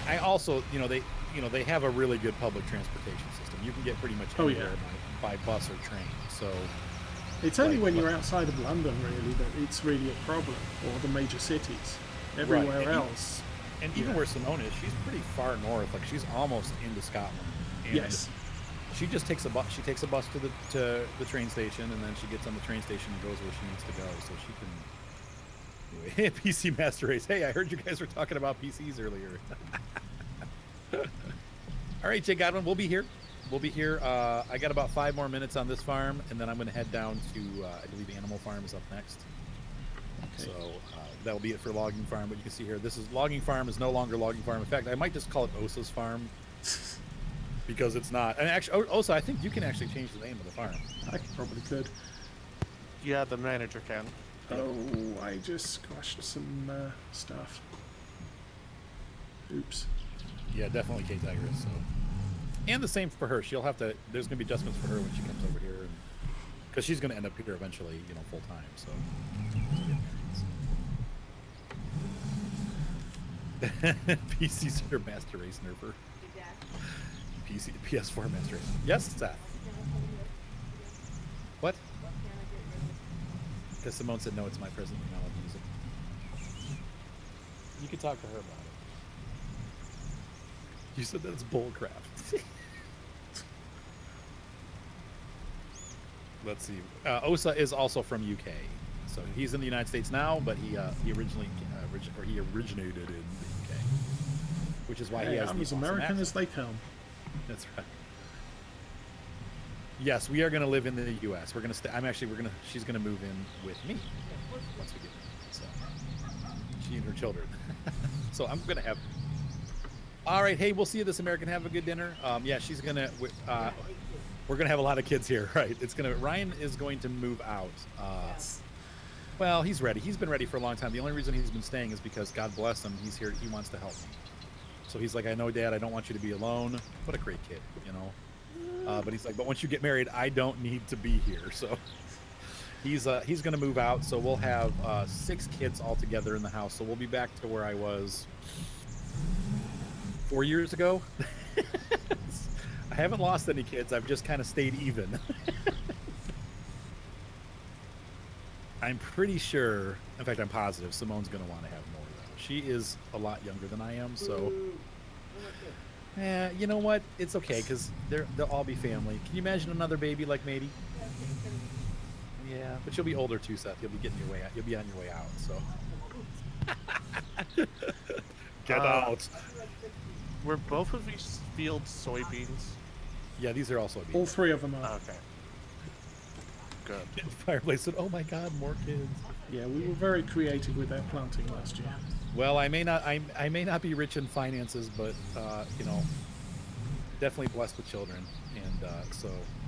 I also, they have a really good public transportation system. You can get pretty much anywhere by bus or train. So it's only when you're outside of London really that it's really a problem, or the major cities. Everywhere else. And even where Simone is, she's pretty far north. Like she's almost into Scotland. And yes. She just takes a bus. She takes a bus to the train station, and then she gets on the train station and goes where she needs to go. So she can. Anyway, PC Master Race. Hey, I heard you guys were talking about PCs earlier. All right, Jay Godwin, we'll be here. I got about 5 more minutes on this farm, and then I'm going to head down to, I believe Animal Farm is up next. Okay. So that'll be it for Logging Farm. But you can see here, Logging Farm is no longer Logging Farm. In fact, I might just call it Osa's Farm because it's not. And actually, Osa, I think you can actually change the name of the farm. I probably could. Yeah, the manager can. Oh, I just squashed some stuff. Oops. Yeah, definitely Kate Tigris. So, and the same for her. She'll have to. There's going to be adjustments for her when she comes over here, because she's going to end up here eventually, full time. So. PC's her Master Race nerfer. PS4 Master Race. Yes, Seth. What? Because Simone said no, it's my present email. I'll use it. You can talk to her about it. You said that's bullcrap. Let's see. Osa is also from UK, so he's in the United States now, but he originated in the UK, which is why he has I'm the as awesome American accent. as they come. That's right. Yes, we are going to live in the U.S. We're going to stay. She's going to move in with me once we get there. So she and her children. So I'm going to have. All right. Hey, we'll see you this American. Have a good dinner. Yeah, she's going to. We're gonna have a lot of kids here, right? Ryan is going to move out. Well, he's ready. He's been ready for a long time. The only reason he's been staying is because, God bless him, he's here. He wants to help me. So he's like, I know, Dad, I don't want you to be alone. What a great kid, you know. But he's like, but once you get married, I don't need to be here. So he's going to move out. So we'll have 6 kids all together in the house. So we'll be back to where I was 4 years ago. I haven't lost any kids. I've just kind of stayed even. I'm pretty sure, in fact, I'm positive Simone's going to want to have more, though. She is a lot younger than I am, so... you know what? It's okay, because they'll all be family. Can you imagine another baby like Mady? Yeah, but you'll be older too, Seth. You'll be getting your way out. You'll be on your way out, so... Get out! Were both of these fields soybeans? Yeah, these are all soybeans. All 3 of them are. Okay. Good. Fireplace said, "Oh my God, more kids." Yeah, we were very creative with our planting last year. Well, I may not be rich in finances, but you know, definitely blessed with children,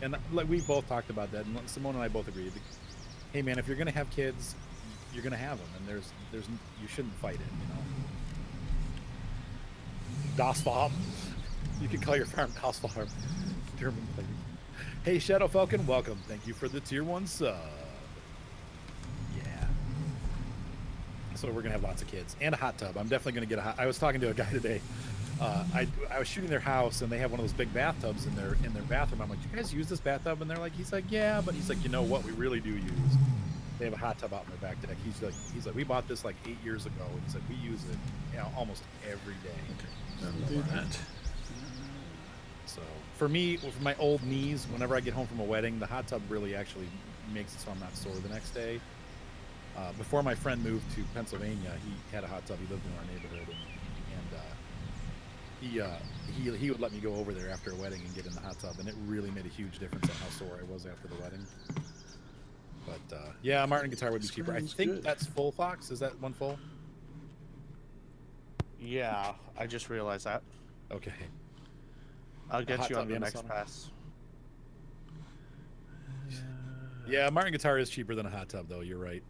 and like we both talked about that, and Simone and I both agreed. Hey, man, if you're gonna have kids, you're gonna have them, and there's you shouldn't fight it, you know. Das Farm. You can call your farm Das Farm. German lady. Hey, Shadow Falcon, welcome. Thank you for the tier 1 sub. Yeah. So we're gonna have lots of kids and a hot tub. I'm definitely gonna get a hot. I was talking to a guy today. I was shooting their house, and they have one of those big bathtubs in their bathroom. I'm like, do you guys use this bathtub? And they're like, he's like, yeah, but he's like, you know what? We really do use. They have a hot tub out in their back deck. He's like, we bought this like 8 years ago. And he's like, we use it, you know, almost every day. That'll do that. So for me, with my old knees, whenever I get home from a wedding, the hot tub really actually makes it so I'm not sore the next day. Before my friend moved to Pennsylvania, he had a hot tub. He lived in our neighborhood, and he would let me go over there after a wedding and get in the hot tub, and it really made a huge difference on how sore I was after the wedding. But yeah, Martin guitar would be cheaper. I think good. that's full, Fox. Is that one full? Yeah, I just realized that. Okay. I'll get hot you on tub the and a next sauna. pass. Yeah, Martin guitar is cheaper than a hot tub, though. You're right.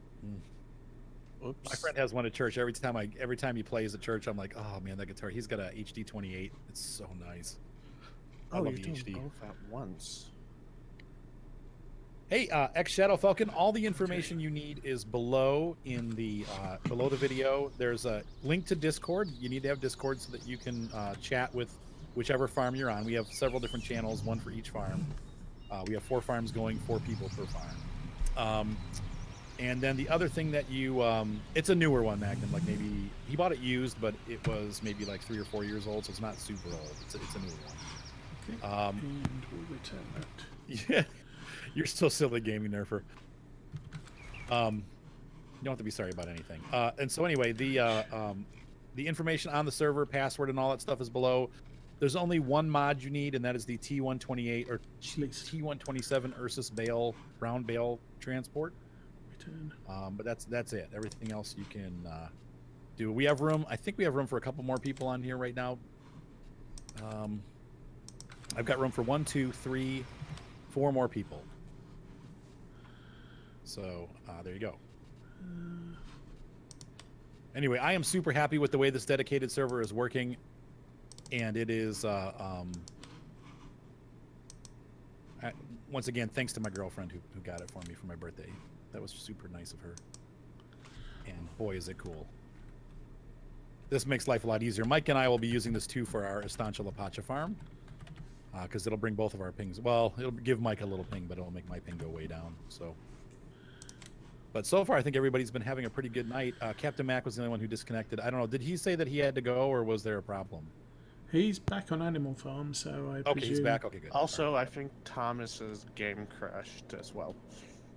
Oops. My friend has one at church. Every time he plays at church, I'm like, oh man, that guitar. He's got a HD 28. It's so nice. I Oh, love you're the doing HD. both at once. Hey, X Shadow Falcon, all the information you need is below in the below the video. There's a link to Discord. You need to have Discord so that you can chat with whichever farm you're on. We have several different channels, one for each farm. We have 4 farms going, 4 people per farm. And then the other thing that you, it's a newer one, Magnum. Like maybe he bought it used, but it was maybe like 3 or 4 years old, so it's not super old. It's a newer one. Okay. And we'll return that. Yeah, you're still silly gaming there for. You don't have to be sorry about anything. And so anyway, the information on the server, password, and all that stuff is below. There's only one mod you need, and that is the T128 or T127 Ursus bale round bale transport. Return. But that's it. Everything else you can do. We have room. I think we have room for a couple more people on here right now. I've got room for 1, 2, 3, 4 more people. So there you go. Anyway, I am super happy with the way this dedicated server is working, and it is once again thanks to my girlfriend who got it for me for my birthday. That was super nice of her, and boy is it cool. This makes life a lot easier. Mike and I will be using this too for our Estancia La Pacha farm, because it'll bring both of our pings. Well, it'll give Mike a little ping, but it'll make my ping go way down. So, but so far I think everybody's been having a pretty good night. Captain Mac was the only one who disconnected. I don't know, did he say that he had to go, or was there a problem? He's back on Animal Farm, so I Okay, presume... he's back. Okay, good. Also, I think Thomas's game crashed as well.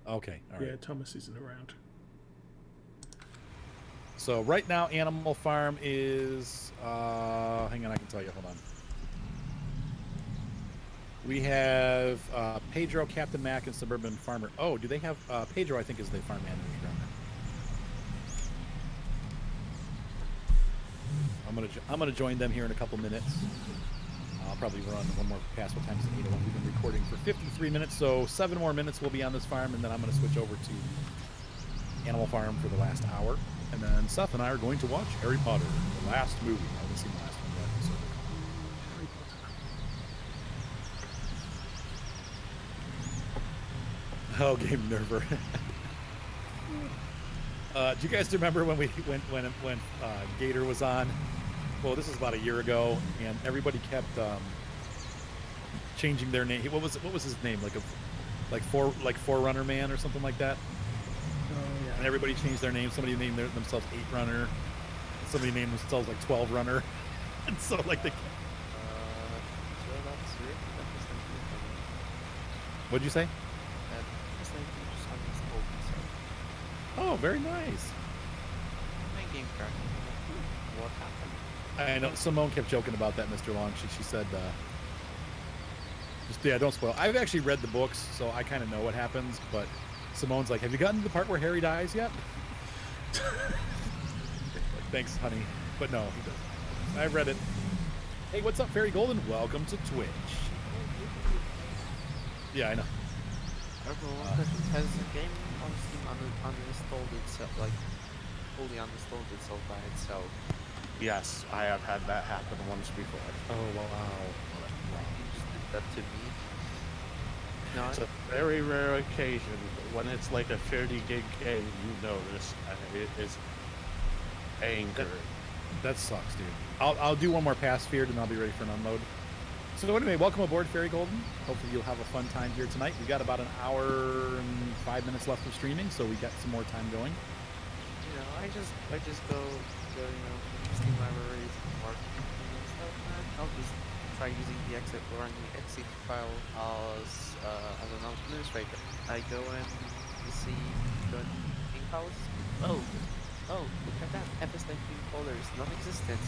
Okay, all right. Yeah, Thomas isn't around. So right now, Animal Farm is. Hang on, I can tell you. Hold on. We have Pedro, Captain Mac, and Suburban Farmer. Oh, do they have Pedro? I think is the farm manager down there. I'm gonna join them here in a couple minutes. I'll probably run one more pass. What time is it? 8:01. We've been recording for 53 minutes, so 7 more minutes we'll be on this farm, and then I'm going to switch over to Animal Farm for the last hour. And then Seth and I are going to watch Harry Potter, the last movie. I haven't seen the last one yet. So. Oh, Game Nerver. Do you guys remember when when Gator was on? Well, this was about a year ago, and everybody kept changing their name. What was his name? Like Forerunner Man or something like that. Oh yeah. And everybody changed their name. Somebody named themselves 8 Runner. Somebody named themselves like 12 Runner. And so like they. What'd you say? Oh, very nice. My game crashed. What happened? I know Simone kept joking about that, Mr. Long. She said, just don't spoil. I've actually read the books, so I kind of know what happens. But Simone's like, "Have you gotten to the part where Harry dies yet?" Like, thanks, honey. But no, he doesn't. I read it. Hey, what's up, Fairy Golden? Welcome to Twitch. Yeah, I know. One question: has the game on Steam uninstalled itself, like fully uninstalled itself by itself? Yes, I have had that happen once before. Oh wow. You just did that to me. No, It's a very rare occasion when it's like a 30 gig game, you notice, and it is anger. That sucks, dude. I'll do one more pass, Feared, and I'll be ready for an unload. So anyway, welcome aboard, Fairy Golden. Hopefully you'll have a fun time here tonight. We got about an hour and 5 minutes left of streaming, so we got some more time going. you know, I just go Steam libraries and marketing and stuff, man. I'll just try using the exit or the exit file as an administrator. I go and see the thing house. Oh, look at that. FS19 folder is non-existent.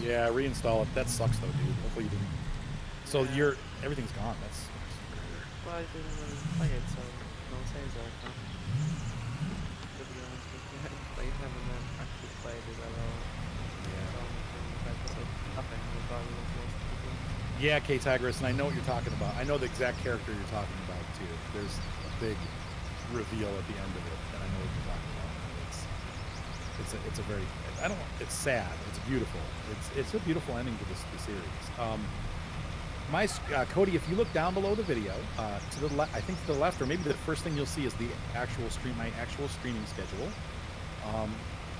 Yeah, reinstall it. That sucks though, dude. Hopefully you didn't. So Yeah. everything's gone. That's Well, I didn't really play it, so no says that. Huh? To be honest with you, I played them and then actually played it at all. yeah. So nothing regardless of what to do. Yeah, K Tigris, and I know what you're talking about. I know the exact character you're talking about too. There's a big reveal at the end of it, and I know what you're talking about. It's a very it's sad. It's beautiful. It's a beautiful ending to the series. Cody, if you look down below the video, to the left, I think to the left, or maybe the first thing you'll see is the actual my actual streaming schedule.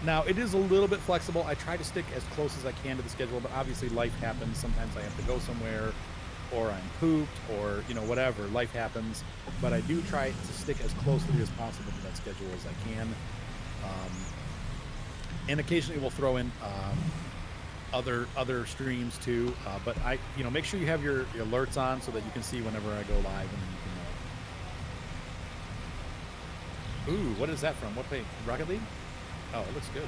Now it is a little bit flexible. I try to stick as close as I can to the schedule, but obviously life happens. Sometimes I have to go somewhere, or I'm pooped, or whatever. Life happens, but I do try to stick as closely as possible to that schedule as I can. And occasionally we'll throw in other streams too, but I make sure you have your alerts on so that you can see whenever I go live, and then you can know. Ooh, what is that from? What page? Rocket League? Oh, it looks good.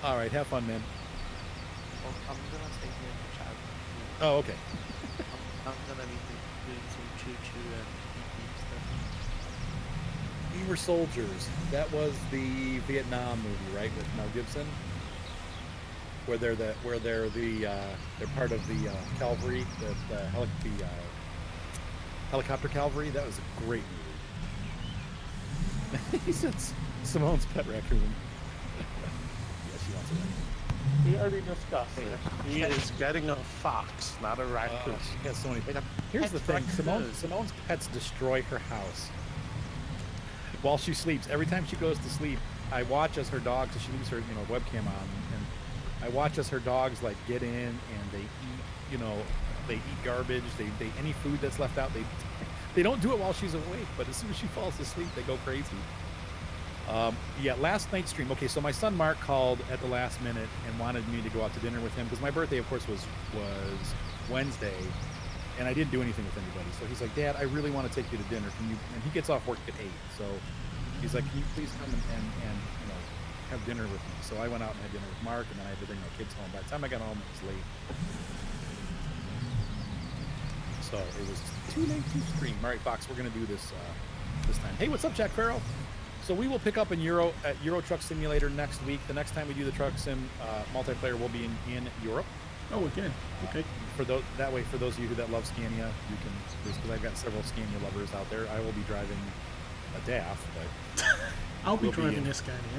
All right, have fun, man. Well, I'm gonna stay here in the chat. Oh, okay. I'm gonna be doing some choo-choo and beep stuff. We Were Soldiers. That was the Vietnam movie, right, with Mel Gibson, where they're part of the cavalry, the helicopter cavalry. That was a great movie. He said Simone's pet raccoon. Yeah, she wants a raccoon. We already discussed it. He is getting a fox, not a raccoon. She has so many. Wait, a Here's the pet thing: raccoon. Simone's pets destroy her house while she sleeps. Every time she goes to sleep, I watch as her dogs. So she leaves her, webcam on, and I watch as her dogs like get in and they eat. They eat garbage. They any food that's left out. They don't do it while she's awake, but as soon as she falls asleep, they go crazy. Yeah, last night's stream. Okay, so my son Mark called at the last minute and wanted me to go out to dinner with him because my birthday, of course, was Wednesday, and I didn't do anything with anybody. So he's like, "Dad, I really want to take you to dinner. Can you?" And he gets off work at 8, so he's like, "Can you please come and have dinner with me?" So I went out and had dinner with Mark, and then I had to bring my kids home. By the time I got home, it was late. So it was too late to stream. All right, Fox, we're gonna do this this time. Hey, what's up, Jack Farrow? So we will pick up in Euro Truck Simulator next week. The next time we do the Truck Sim multiplayer will be in Europe. Oh, again. Okay. For those for those of you that love Scania, you can because I've got several Scania lovers out there. I will be driving a DAF, but I'll be We'll be driving in- a Scania.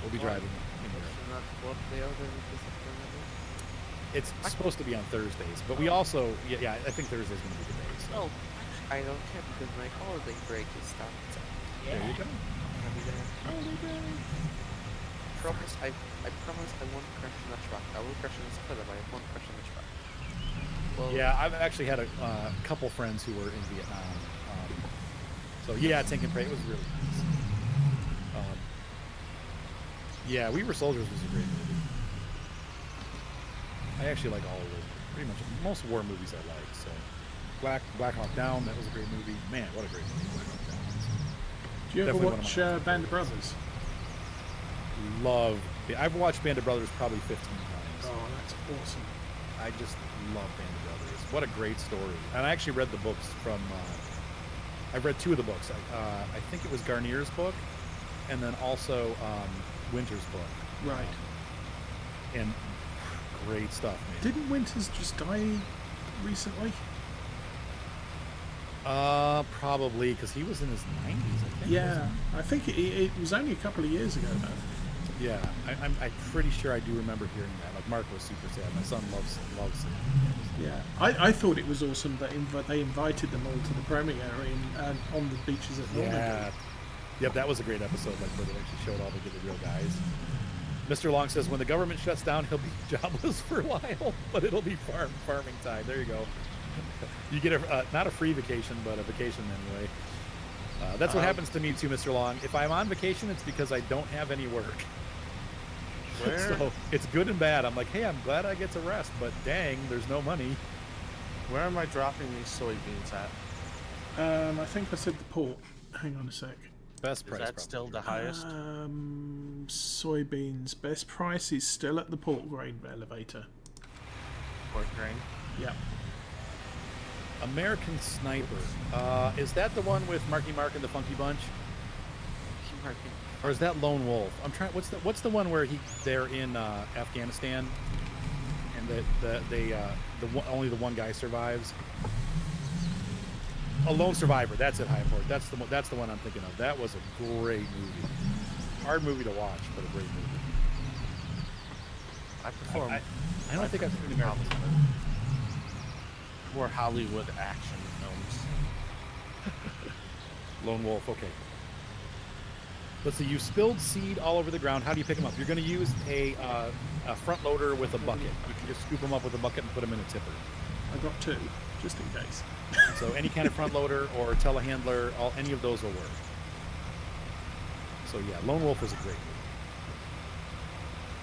we'll be driving in Europe. Not what they are going to It's supposed to be on Thursdays, but we also yeah I think Thursday's going to be the day. So Oh, I don't care because my holiday break is starting. there you go. I'll be there. Promise, I promise I won't crash in a truck. I will crash in a scooter, but I won't crash in a truck. Well, Yeah, I've actually had a couple friends who were in Vietnam. So yeah, Tank and Pray, it was really nice. Yeah, We Were Soldiers was a great movie. I actually like all of those. Pretty much most war movies I like. So Black Hawk Down, that was a great movie. Man, what a great movie Black Hawk Down is. Do you ever Definitely one of watch my Band of Brothers? Love. I've watched Band of Brothers probably 15 times. Oh, that's awesome. I just love Band of Brothers. What a great story. And I actually read the books from. I've read two of the books. I think it was Garnier's book, and then also Winter's book. Right. And great stuff, man. Didn't Winters just die recently? Probably because he was in his 90s. I think. Yeah, I think it was only a couple of years ago though. Yeah, I'm pretty sure I do remember hearing that. Like Mark was super sad. My son loves it. Yeah, I thought it was awesome that they invited them all to the premiere on the beaches at Normandy. Yeah. Yep, that was a great episode, like where they actually showed all the real guys. Mr. Long says, when the government shuts down, he'll be jobless for a while, but it'll be farming time. There you go. You get not a free vacation, but a vacation anyway. That's what happens to me too, Mr. Long. If I'm on vacation, it's because I don't have any work. Where? So it's good and bad. I'm like, hey, I'm glad I get to rest, but dang, there's no money. Where am I dropping these soybeans at? I think I said the port. Hang on a sec. Best Is price. that probably. still the highest? Soybeans. Best price is still at the port grain elevator. Port grain? Yeah. American Sniper. Is that the one with Marky Mark and the Funky Bunch? Or is that Lone Wolf? I'm trying. What's the one where they're in Afghanistan, and only the one guy survives? A Lone Survivor. That's at Ravenport. That's the one I'm thinking of. That was a great movie. Hard movie to watch, but a great movie. I prefer I don't think I've seen American Sniper. more Hollywood action films. Lone Wolf. Okay. Let's see. You spilled seed all over the ground. How do you pick them up? You're going to use a front loader with a bucket. You can just scoop them up with a bucket and put them in a tipper. I got two, just in case. So any kind of front loader or telehandler, any of those will work. So yeah, Lone Wolf was a great movie.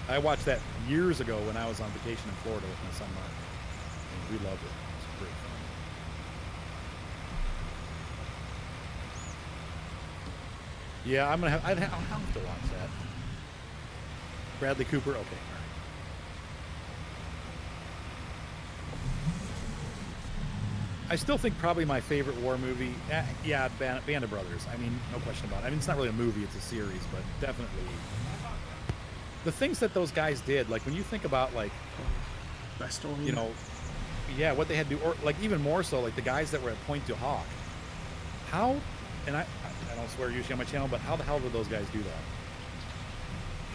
I watched that years ago when I was on vacation in Florida with my son Mark. And we loved it. It was great fun. Yeah, I'll have to watch that. Bradley Cooper. Okay, all right. I still think probably my favorite war movie, yeah, Band of Brothers. I mean, no question about it. I mean, it's not really a movie, it's a series, but definitely. The things that those guys did, like when you think about, like, Best on you know, yeah, what they had to do, or like even more so, like the guys that were at Point du Hoc. How, and I don't swear usually on my channel, but how the hell did those guys do that?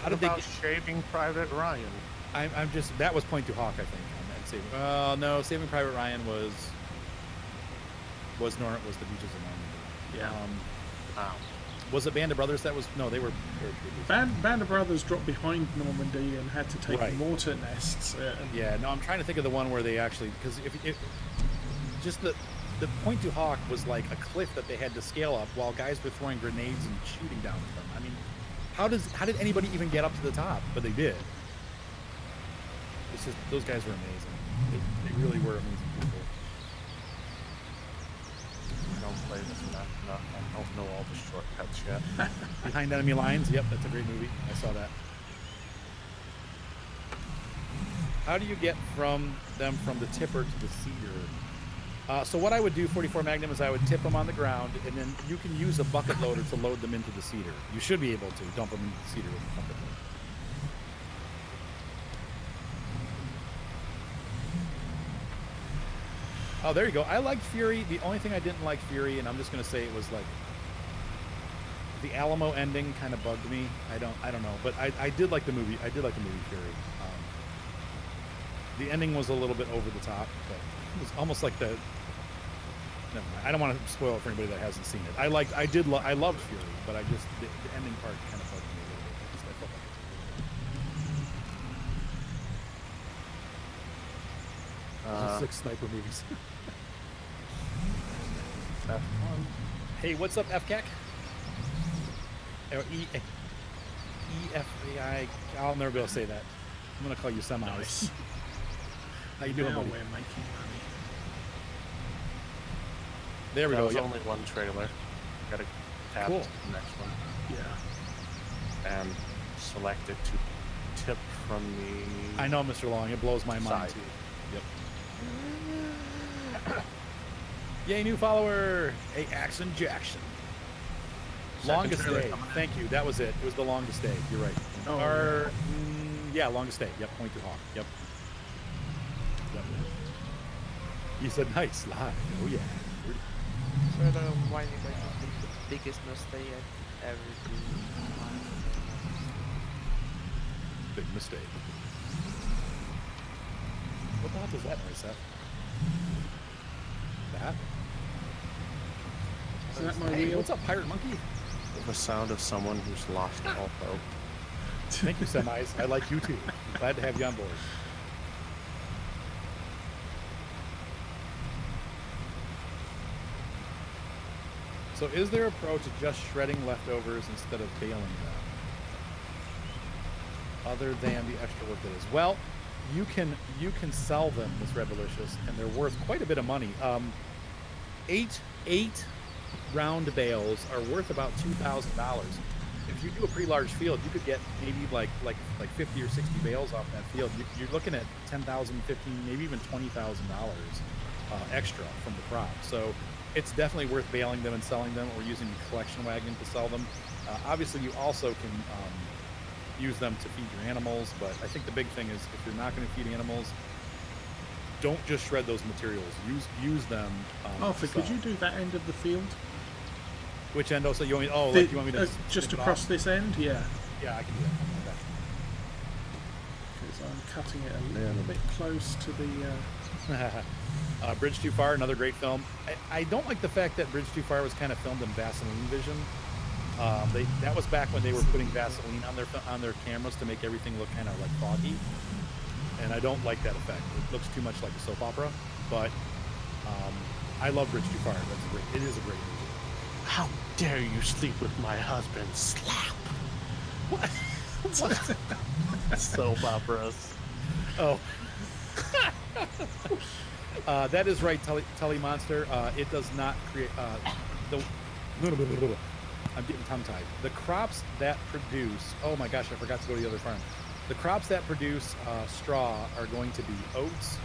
How did they about get, Shaving Private Ryan? I'm just, that was Point du Hoc, I think. No, Saving Private Ryan was the Beaches of Normandy. Yeah. Was it Band of Brothers that was? No, they were Band of Brothers dropped behind Normandy and had to take Right. mortar nests. Yeah, no, I'm trying to think of the one where they actually, because if just the Point du Hoc was like a cliff that they had to scale up while guys were throwing grenades and shooting down at them. I mean, how did anybody even get up to the top? But they did. It's just, those guys were amazing. They really were amazing people. I don't play this enough. I don't know all the shortcuts yet. Behind Enemy Lines. Yep, that's a great movie. I saw that. How do you get from the tipper to the cedar? So what I would do, 44 Magnum, is I would tip them on the ground, and then you can use a bucket loader to load them into the seeder. You should be able to dump them into the seeder with a bucket loader. Oh, there you go. I liked Fury. The only thing I didn't like Fury, and I'm just gonna say it was like the Alamo ending kind of bugged me. I don't know, but I did like the movie. I did like the movie Fury. The ending was a little bit over the top, but it was almost like the. Never mind. I don't want to spoil it for anybody that hasn't seen it. I loved Fury, but I just the ending part kind of bugged me a little bit. At least I felt like it. 6 sniper movies. Hey, what's up, FCAC? Or EFAI. I'll never be able to say that. I'm gonna call you Semis. Nice. How you doing, Now buddy? we're making money. There we That go. was Yep. only one trailer. Gotta tap Cool. to the next one. Yeah. And select it to tip from the. I know, Mr. Long. It blows my mind Side. too. Yep. Yay, new follower. Hey, Axon Jackson. Longest trailer day. coming in. Thank you. That was it. It was the longest day. You're right. Oh, Or, yeah, longest day. Yep. Point to Hawk. Yep. Yep. You said nice live. Oh yeah. So the whining like the biggest mistake I've ever do. Big mistake. What the hell is that noise, Seth? That? Is that my Hey, wheel? what's up, Pirate Monkey? The sound of someone who's lost all hope. Thank you, Semis. I like you too. I'm glad to have you on board. So is there an approach to just shredding leftovers instead of baling them? Other than the extra work that is. Well, you can sell them, Miss Revolicious, and they're worth quite a bit of money. Eight round bales are worth about $2,000. If you do a pretty large field, you could get maybe like 50 or 60 bales off that field. You're looking at $10,000, $15,000, maybe even $20,000 extra from the crop. So it's definitely worth baling them and selling them, or using the collection wagon to sell them. Obviously, you also can use them to feed your animals, but I think the big thing is if you're not going to feed animals, don't just shred those materials. Use them. Arthur, to could sell. you do that end of the field? Which end? Also, you want me? Oh, like you want me to just snip it across off? this end? Yeah. Yeah, I can do that. Because I'm cutting it a little bit close to the. Okay. Bridge Too Far, another great film. I don't like the fact that Bridge Too Far was kind of filmed in Vaseline vision. That was back when they were putting Vaseline on their cameras to make everything look kind of like foggy, and I don't like that effect. It looks too much like a soap opera. But I love Bridge Too Far. It is a great movie. How dare you sleep with my husband? Slap! What? Soap operas. Oh. That is right, Telly Monster. It does not create the. I'm getting tongue-tied. The crops that produce. Oh my gosh, I forgot to go to the other farm. The crops that produce straw are going to be oats,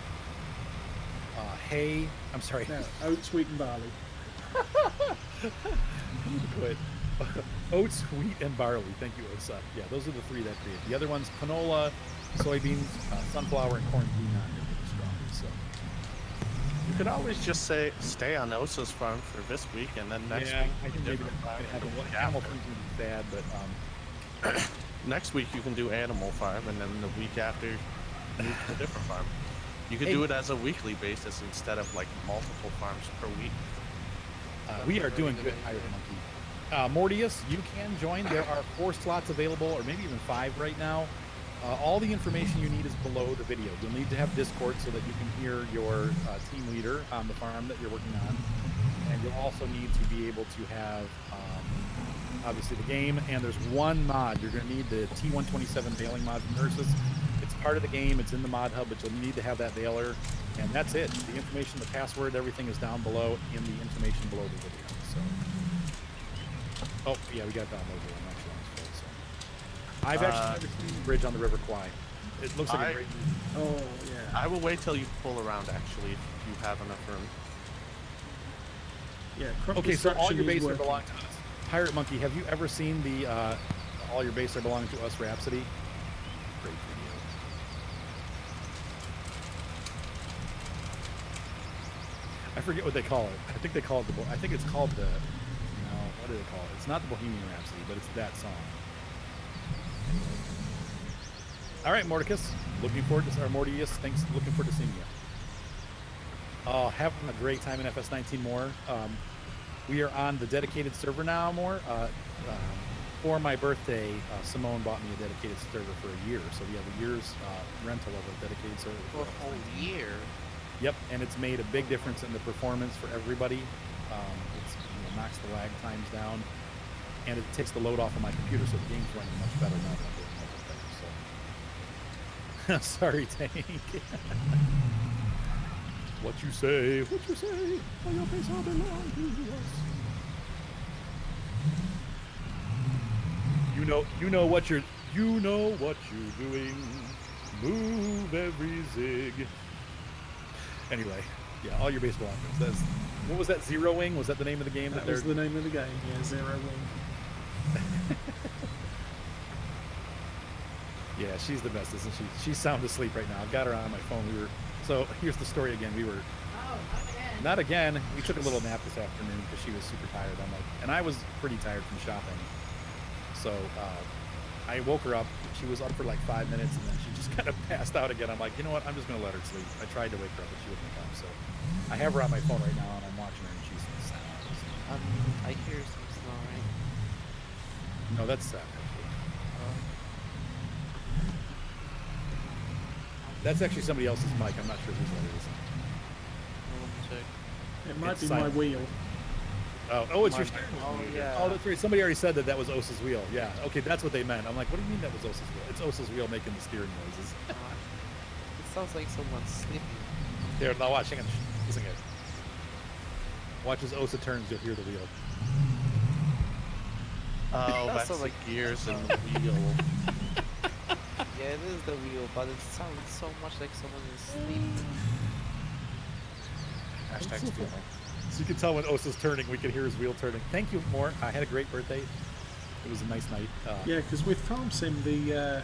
hay. I'm sorry. No, oats, wheat, and barley. Quit. Oats, wheat, and barley. Thank you, Osa. Yeah, those are the three that create. The other ones: canola, soybeans, sunflower, and corn do not make the straw. So. You could always just say, stay on Osa's farm for this week, and then next Yeah, week. I think maybe that's going to happen. Well, Hamilton's going to be bad, but Next week you can do Animal Farm, and then the week after, move to a different farm. You could Hey. do it as a weekly basis instead of like multiple farms per week. we are doing good, Pirate Monkey. Mortius, you can join. There are 4 slots available, or maybe even 5 right now. All the information you need is below the video. You'll need to have Discord so that you can hear your team leader on the farm that you're working on. And you'll also need to be able to have, obviously, the game. And there's one mod. You're going to need the T127 baling mod from Ursus. It's part of the game. It's in the mod hub, but you'll need to have that baler. And that's it. The information, the password, everything is down below in the information below the video. So, oh, yeah, we got downloaded. I'm actually on this phone, so. I've actually never seen the bridge on the River Kwai. It looks like a great movie. Oh, yeah. I will wait till you pull around, actually, if you have enough room. Yeah, crop Okay, so all destruction your is base are working. belong to us. Pirate Monkey, have you ever seen the all your base are belong to us Rhapsody? Great video. I forget what they call it. I think they call it the. I think it's called the. No, what do they call it? It's not the Bohemian Rhapsody, but it's that song. All right, Mordicus. Looking forward to Mortius. Thanks. Looking forward to seeing you. Having a great time in FS19 more. We are on the dedicated server now more. For my birthday, Simone bought me a dedicated server for a year, so we have a year's rental of a dedicated server. For a whole year. Yep, and it's made a big difference in the performance for everybody. It's knocks the lag times down, and it takes the load off of my computer, so the game's running much better now than I'm doing my birthday. So, sorry, Tank. What you say? What you say? All your base all belong to us. You know what you're doing. Move every zig. Anyway, yeah, all your base belong to us. What was that? Zero Wing? Was that the name of the game? That was the name of the game. Yeah, Zero Wing. Yeah, she's the best, isn't she? She's sound asleep right now. I've got her on my phone. So here's the story again. Not again. We took a little nap this afternoon because she was super tired. And I was pretty tired from shopping. So I woke her up. She was up for like 5 minutes, and then she just kind of passed out again. I'm like, you know what? I'm just gonna let her sleep. I tried to wake her up, but she wouldn't come. So I have her on my phone right now, and I'm watching her, and she's sound. I hear some snoring. No, that's sad. That's actually somebody else's mic. I'm not sure whose that is. Let me check. It might It's be silent. my wheel. Oh, it's your steering wheel. Oh, yeah. Oh, that's right. Somebody already said that was Osa's wheel. Yeah. Okay, that's what they meant. I'm like, what do you mean that was Osa's wheel? It's Osa's wheel making the steering noises. It sounds like someone's sleeping. There, now watch. Hang on. Listen, guys. Watch as Osa turns, you'll hear the wheel. Oh, That that's sounds like like- gears and the wheel. Yeah, it is the wheel, but it sounds so much like someone is sleeping. Hashtag steal. So you can tell when Osa's turning, we can hear his wheel turning. Thank you, Moore. I had a great birthday. It was a nice night. Yeah, because with Farm Sim, the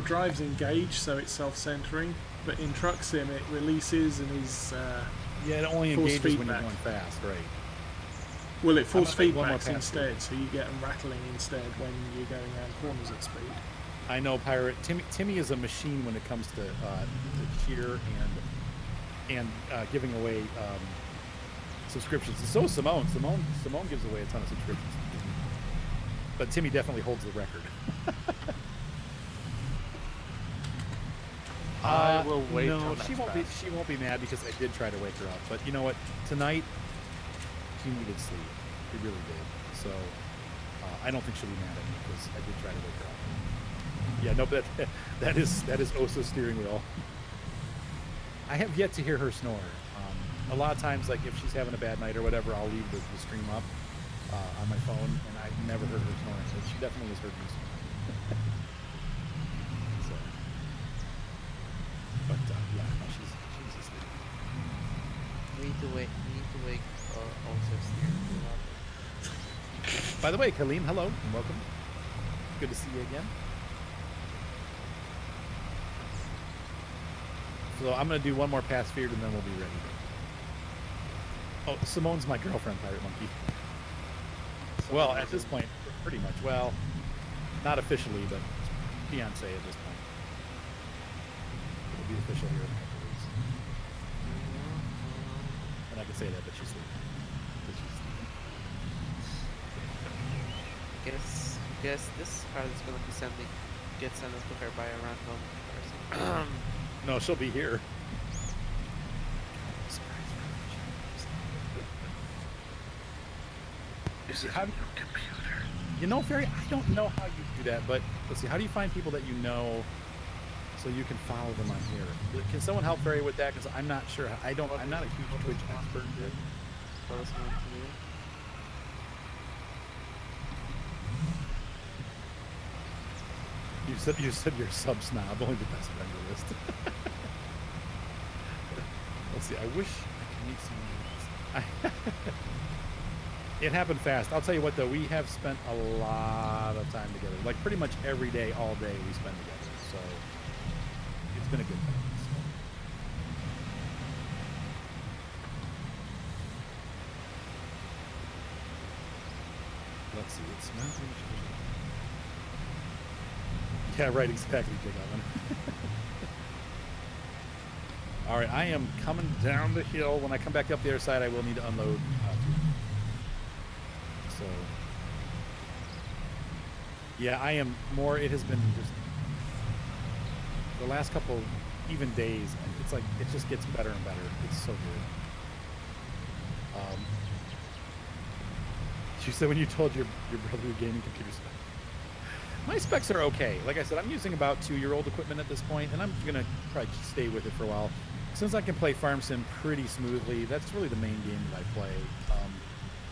drive's engaged, so it's self-centering. But in Truck Sim, it releases and is yeah, it only force engages when you're feedback. going fast, right? Well, it force I'm gonna make one more feedbacks pass instead, so you get them rattling instead when you're going around corners at speed. I know, Pirate. Timmy is a machine when it comes to cheer and giving away subscriptions. And so is Simone. Simone gives away a ton of subscriptions. But Timmy definitely holds the record. I will wait No, till she next won't be. pass. She won't be mad because I did try to wake her up. But you know what? Tonight, she needed sleep. She really did. So I don't think she'll be mad at me because I did try to wake her up. Yeah, no, but that is Osa's steering wheel. I have yet to hear her snore. A lot of times, like if she's having a bad night or whatever, I'll leave the stream up on my phone, and I've never heard her snoring. So she definitely has heard me snore. So, but yeah, no, she's asleep. We need to wake also steering wheel up. By the way, Kaleem, hello and welcome. Good to see you again. So I'm gonna do one more pass feared and then we'll be ready. Oh, Simone's my girlfriend, Pirate Monkey. Well, at this point, pretty much. Well, not officially, but fiance at this point. It'll be official here in a couple weeks. And I can say that, but she's sleeping. Guess this card is gonna be sent to her by a random person. No, she'll be here. How do you know, Fairy? I don't know how you do that, but let's see. How do you find people that you know so you can follow them on here? Can someone help Fairy with that? Because I'm not sure. I'm not a huge Twitch expert. Close one to me. You said you're sub snob, only the best friend list. Let's see. I wish I could meet someone else. It happened fast. I'll tell you what, though, we have spent a lot of time together. Like, pretty much every day, all day, we spend together. So, it's been a good thing. So. Let's see. It's mountain. Yeah, right, exactly, Jake Oven. All right, I am coming down the hill. When I come back up the other side, I will need to unload. So, yeah, I am more. It has been just the last couple, even days. It's like it just gets better and better. It's so good. You said when you told your brother your gaming computer spec. My specs are okay. Like I said, I'm using about 2-year-old equipment at this point, and I'm gonna probably stay with it for a while. Since I can play Farm Sim pretty smoothly, that's really the main game that I play.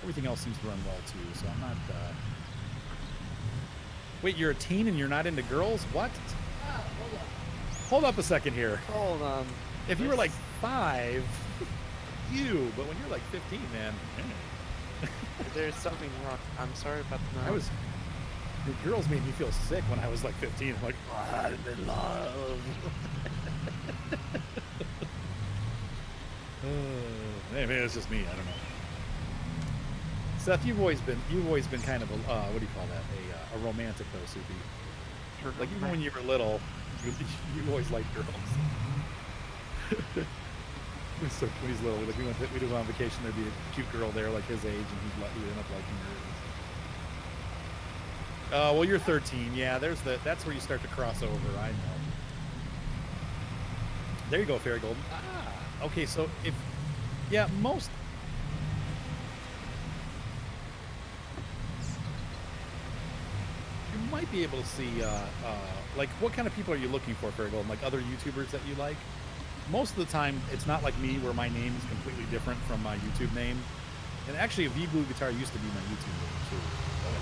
Everything else seems to run well too, so I'm not. Wait, you're a teen and you're not into girls? What? Hold up a second here. Hold on. If you were like 5, you. But when you're like 15, man. There's something wrong. I'm sorry about that. The girls made me feel sick when I was like 15. I'm like, oh, I'm in love. Maybe it's just me. I don't know. Seth, you've always been kind of a what do you call that? A romantic though, Soupy. Like even when you were little, you always liked girls. When he's little, like we'd go on vacation, there'd be a cute girl there like his age, and he'd end up liking her. Well, you're 13. Yeah, that's where you start to cross over. I know. There you go, Fairy Golden. Ah, okay. So most. You might be able to see, like, what kind of people are you looking for, Fairy Golden? Like other YouTubers that you like? Most of the time, it's not like me where my name is completely different from my YouTube name. And actually, V-Blue Guitar used to be my YouTube name, too. But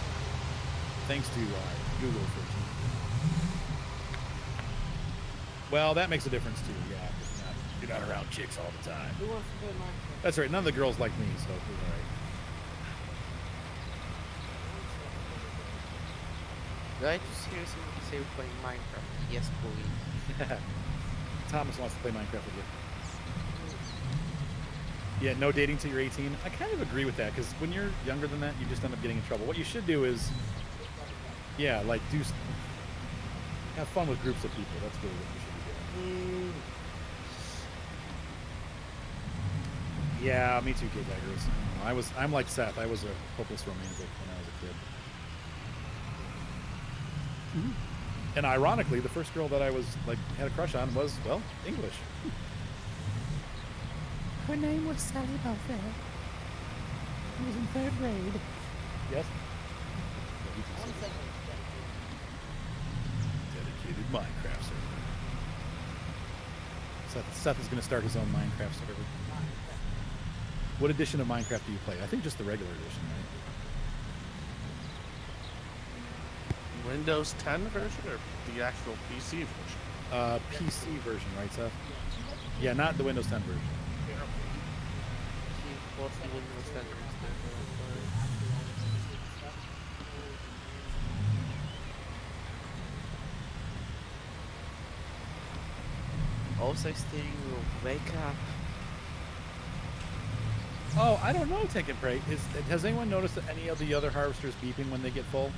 thanks to Google for it. Well, that makes a difference, too, yeah. You're not around chicks all the time. Who wants to play Minecraft? That's right. None of the girls like me, so it's all right. Did I just hear somebody say we're playing Minecraft? Yes, please. Thomas wants to play Minecraft with you. Yeah, no dating till you're 18. I kind of agree with that, because when you're younger than that, you just end up getting in trouble. What you should do is, yeah, like have fun with groups of people. That's really what you should be doing. Yeah, me too, Kid Tigers. I'm like Seth. I was a hopeless romantic when I was a kid. And ironically, the first girl that I was had a crush on was, well, English. Her name was Sally Belfair. She was in 3rd grade. Yes? Dedicated Minecraft server. Seth is going to start his own Minecraft server. What edition of Minecraft do you play? I think just the regular edition, right? Windows 10 version or the actual PC version? PC version, right, Seth? Yeah, not the Windows 10 version. What's the Windows 10 Also, steering wheel, wake up. Oh, I don't know, Tank and Pray. Has anyone noticed that any of the other harvesters beeping when they get full?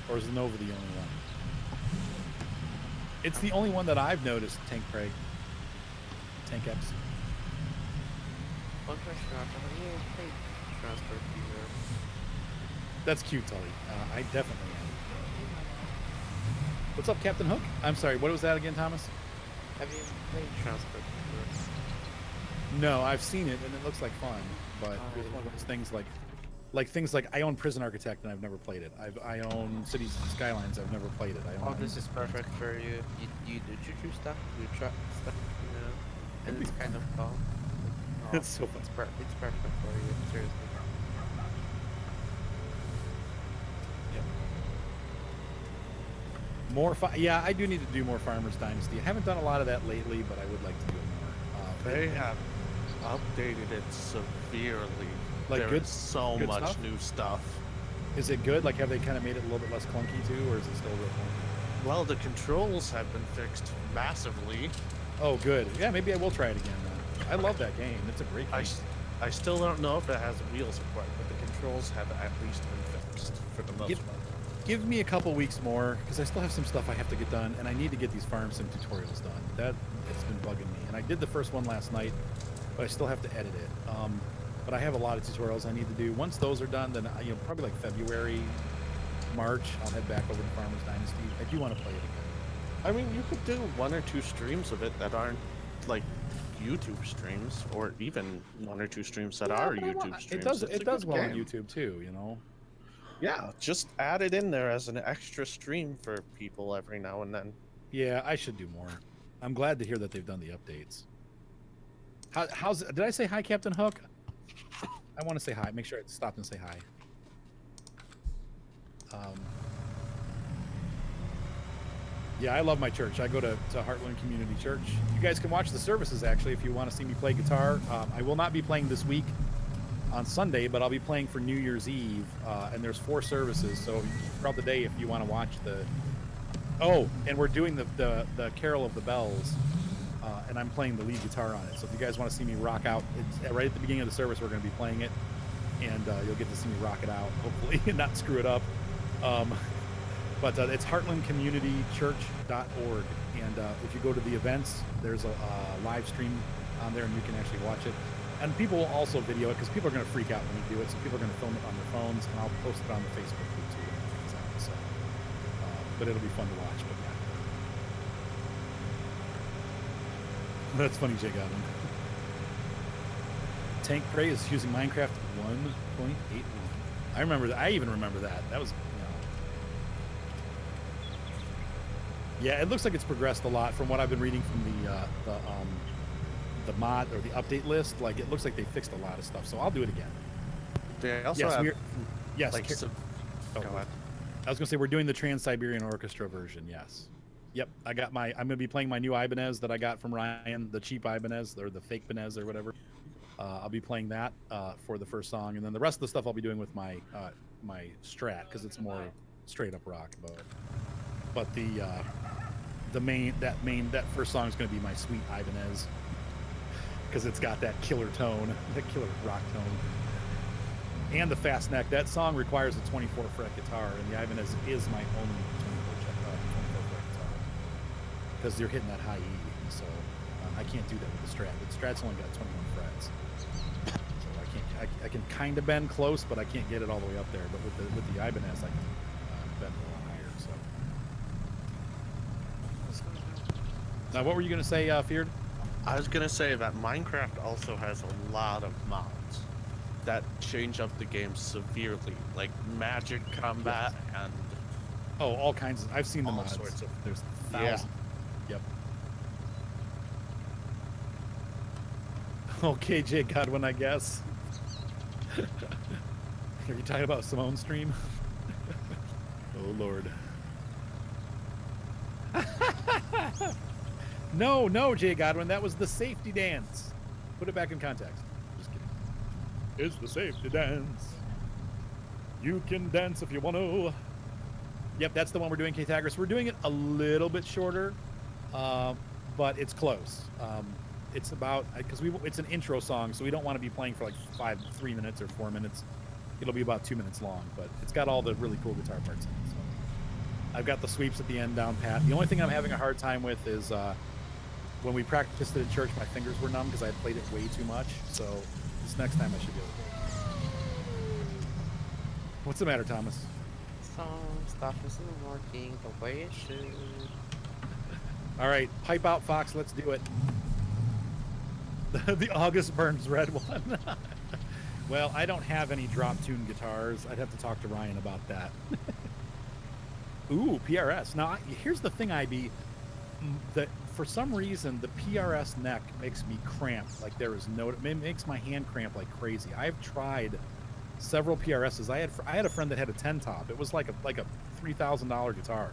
Or is Nova the only one? It's the only one that I've noticed, Tank Pray. Tank X. One question after you pay transfer fee there. That's cute, Tully. I definitely am. What's up, Captain Hook? I'm sorry, what was that again, Thomas? Have you played transfer fee? No, I've seen it and it looks like fun, but it's one of those things like things like I own Prison Architect and I've never played it. I own Cities Skylines. I've never played it. Oh, this is perfect for you. You do choo-choo stuff, you truck stuff, and it's kind of calm. Oh, It's so fun. It's perfect for you, seriously. Yeah, I do need to do more Farmers Dynasty. I haven't done a lot of that lately, but I would like to do it more. They have updated it severely. Like There good- is so good much stuff? new stuff. Is it good? Like, have they kind of made it a little bit less clunky too, or is it still real clunky? Well, the controls have been fixed massively. Oh, good. Yeah, maybe I will try it again then. I love that game. It's a great game. I still don't know if it has wheel support, but the controls have at least been fixed for the most part. Give me a couple weeks more, because I still have some stuff I have to get done, and I need to get these farm sim tutorials done. That has been bugging me, and I did the first one last night, but I still have to edit it. But I have a lot of tutorials I need to do. Once those are done, then probably like February, March, I'll head back over to Farmers Dynasty. I do want to play it again. I mean, you could do 1 or 2 streams of it that aren't like YouTube streams, or even 1 or 2 streams that are YouTube streams. It does well on YouTube too, you know. Yeah, just add it in there as an extra stream for people every now and then. Yeah, I should do more. I'm glad to hear that they've done the updates. How's did I say hi, Captain Hook? I want to say hi. Make sure I stop and say hi. Yeah, I love my church. I go to Heartland Community Church. You guys can watch the services, actually, if you want to see me play guitar. I will not be playing this week on Sunday, but I'll be playing for New Year's Eve, and there's 4 services, so throughout the day, if you want to watch the... Oh, and we're doing the Carol of the Bells, and I'm playing the lead guitar on it, so if you guys want to see me rock out, it's right at the beginning of the service, we're going to be playing it, and you'll get to see me rock it out, hopefully, and not screw it up. But it's heartlandcommunitychurch.org, and if you go to the events, there's a live stream on there, and you can actually watch it. And people will also video it, because people are going to freak out when we do it, so people are going to film it on their phones, and I'll post it on the Facebook group too when it comes out. So, but it'll be fun to watch. But yeah, that's funny, Jay Godwin. Tank Prey is using Minecraft 1.81. I remember that. I even remember that. That was. Yeah, it looks like it's progressed a lot from what I've been reading from the mod or the update list. Like, it looks like they fixed a lot of stuff, so I'll do it again. They also Yes, have yes. like Go ahead. I was gonna say we're doing the Trans-Siberian Orchestra version. Yes. Yep. I'm gonna be playing my new Ibanez that I got from Ryan, the cheap Ibanez or the fake Ibanez or whatever. I'll be playing that for the first song, and then the rest of the stuff I'll be doing with my my Strat, because it's more straight up rock. But that first song is going to be my sweet Ibanez, because it's got that killer tone, that killer rock tone, and the fast neck. That song requires a 24 fret guitar, and the Ibanez is my only 24 fret guitar, because you're hitting that high E. So I can't do that with the Strat. The Strat's only got 21 frets, so I can kind of bend close, but I can't get it all the way up there. But with the Ibanez, I can bend a little higher. So. Now, what were you going to say, Feared? I was gonna say that Minecraft also has a lot of mods that change up the game severely, like magic combat and all kinds of. I've seen the all mods. sorts of. There's Yeah. thousands. Yep. Okay, Jay Godwin, I guess. Are you talking about Simone's stream? Oh Lord. No, Jay Godwin, that was the safety dance. Put it back in context. Just kidding. It's the safety dance. You can dance if you want to. Yep, that's the one we're doing, K-Tagris. We're doing it a little bit shorter, but it's close. It's about, because it's an intro song, so we don't want to be playing for like 3 minutes or 4 minutes. It'll be about 2 minutes long, but it's got all the really cool guitar parts in it. So I've got the sweeps at the end down pat. The only thing I'm having a hard time with is when we practiced it in church, my fingers were numb because I had played it way too much. So this next time I should be able to do it. What's the matter, Thomas? Some stuff isn't working the way it should. All right, pipe out, Fox. Let's do it. The August Burns red one. Well, I don't have any drop tune guitars. I'd have to talk to Ryan about that. Ooh, PRS. Now, here's the thing, IB. That for some reason the PRS neck makes me cramp. Like there is no. It makes my hand cramp like crazy. I've tried several PRSs. I had a friend that had a 10 top. It was like a $3,000 guitar.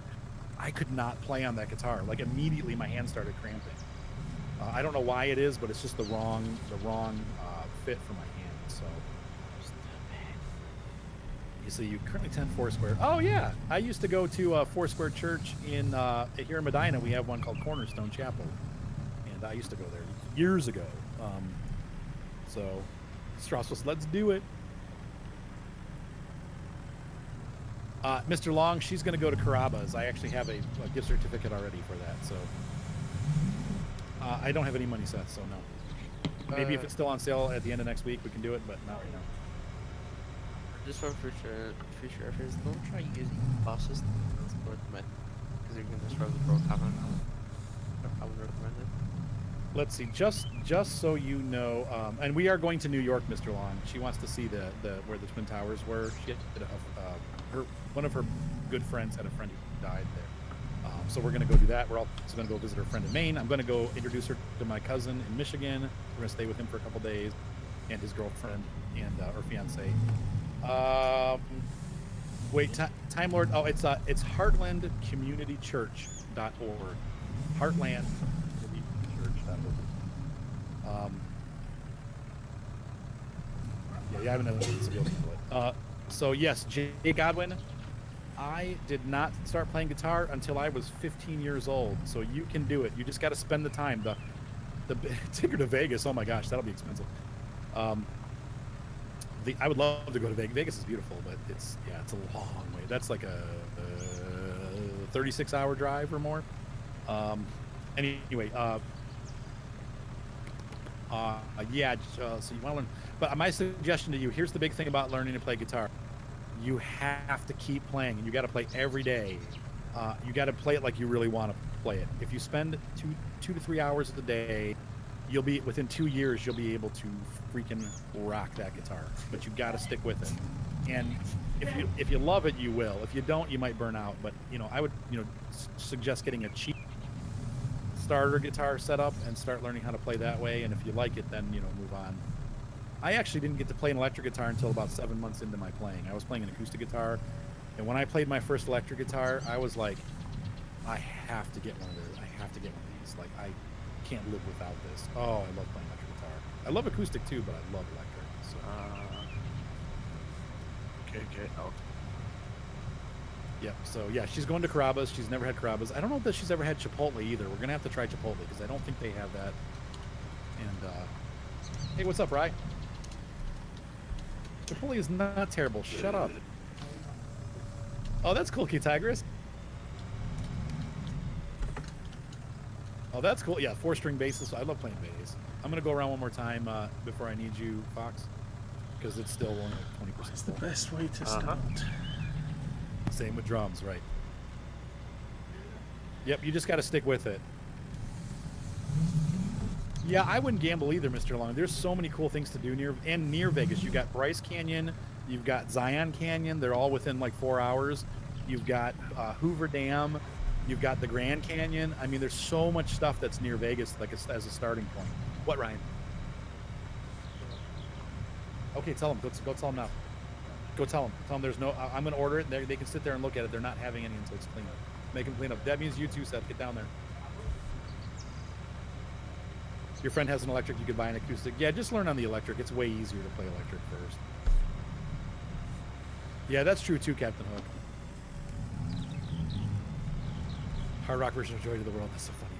I could not play on that guitar. Like immediately my hand started cramping. I don't know why it is, but it's just the wrong fit for my hand. So you see, you currently attend Foursquare. Oh yeah, I used to go to Foursquare Church in here in Medina. We have one called Cornerstone Chapel, and I used to go there years ago. So Strauss was, let's do it. Mr. Long, she's going to go to Carrabba's. I actually have a gift certificate already for that, so I don't have any money set, so no. Maybe if it's still on sale at the end of next week, we can do it, but not right now. Just for future reference, don't try using bosses to transport men, because you're gonna struggle for half an hour. I would recommend it. Let's see, just so you know, and we are going to New York, Mr. Long. She wants to see the where the Twin Towers were. She had one of her good friends had a friend who died there. So we're going to go do that. We're also going to go visit her friend in Maine. I'm going to go introduce her to my cousin in Michigan. We're going to stay with him for a couple days, and his girlfriend and or fiance. Wait, Time Lord. Oh, it's heartlandcommunitychurch.org. Heartlandcommunitychurch.org. Yeah, I haven't had to be able to do it. So yes, Jay Godwin. I did not start playing guitar until I was 15 years old. So you can do it. You just got to spend the time. The ticket to Vegas. Oh my gosh, that'll be expensive. I would love to go to Vegas. Vegas is beautiful, but it's a long way. That's like a 36-hour drive or more. Anyway, yeah. So you want to learn, but my suggestion to you: here's the big thing about learning to play guitar. You have to keep playing, and you got to play every day. You got to play it like you really want to play it. If you spend two to 3 hours a day, you'll be within 2 years you'll be able to freaking rock that guitar. But you got to stick with it. And if you love it, you will. If you don't, you might burn out. But I would suggest getting a cheap starter guitar set up and start learning how to play that way. And if you like it, then move on. I actually didn't get to play an electric guitar until about 7 months into my playing. I was playing an acoustic guitar, and when I played my first electric guitar, I was like, I have to get one of those. I have to get one of these. Like, I can't live without this. Oh, I love playing electric guitar. I love acoustic too, but I love electric. So. Okay. Oh. Yep. So yeah, she's going to Carrabba's. She's never had Carrabba's. I don't know that she's ever had Chipotle either. We're gonna have to try Chipotle because I don't think they have that. And hey, what's up, Rye? Chipotle is not terrible. Shut up. Oh, that's cool, Key Tigress. Oh, that's cool. Yeah, 4-string basses. I love playing bass. I'm gonna go around one more time before I need you, Fox, because it's still only like 20%. It's the best way to start. Same with drums, right? Yep, you just got to stick with it. Yeah, I wouldn't gamble either, Mr. Long. There's so many cool things to do near Vegas. You got Bryce Canyon, you've got Zion Canyon. They're all within like 4 hours. You've got Hoover Dam. You've got the Grand Canyon. I mean, there's so much stuff that's near Vegas, like as a starting point. What, Ryan? Okay, tell them. Go tell them now. Go tell them. Tell them there's no. I'm gonna order it. They can sit there and look at it. They're not having any until it's clean up. Make them clean up. That means you too, Seth. Get down there. Your friend has an electric. You could buy an acoustic. Yeah, just learn on the electric. It's way easier to play electric first. Yeah, that's true too, Captain Hook. Hard rock version of Joy to the World. That's so funny.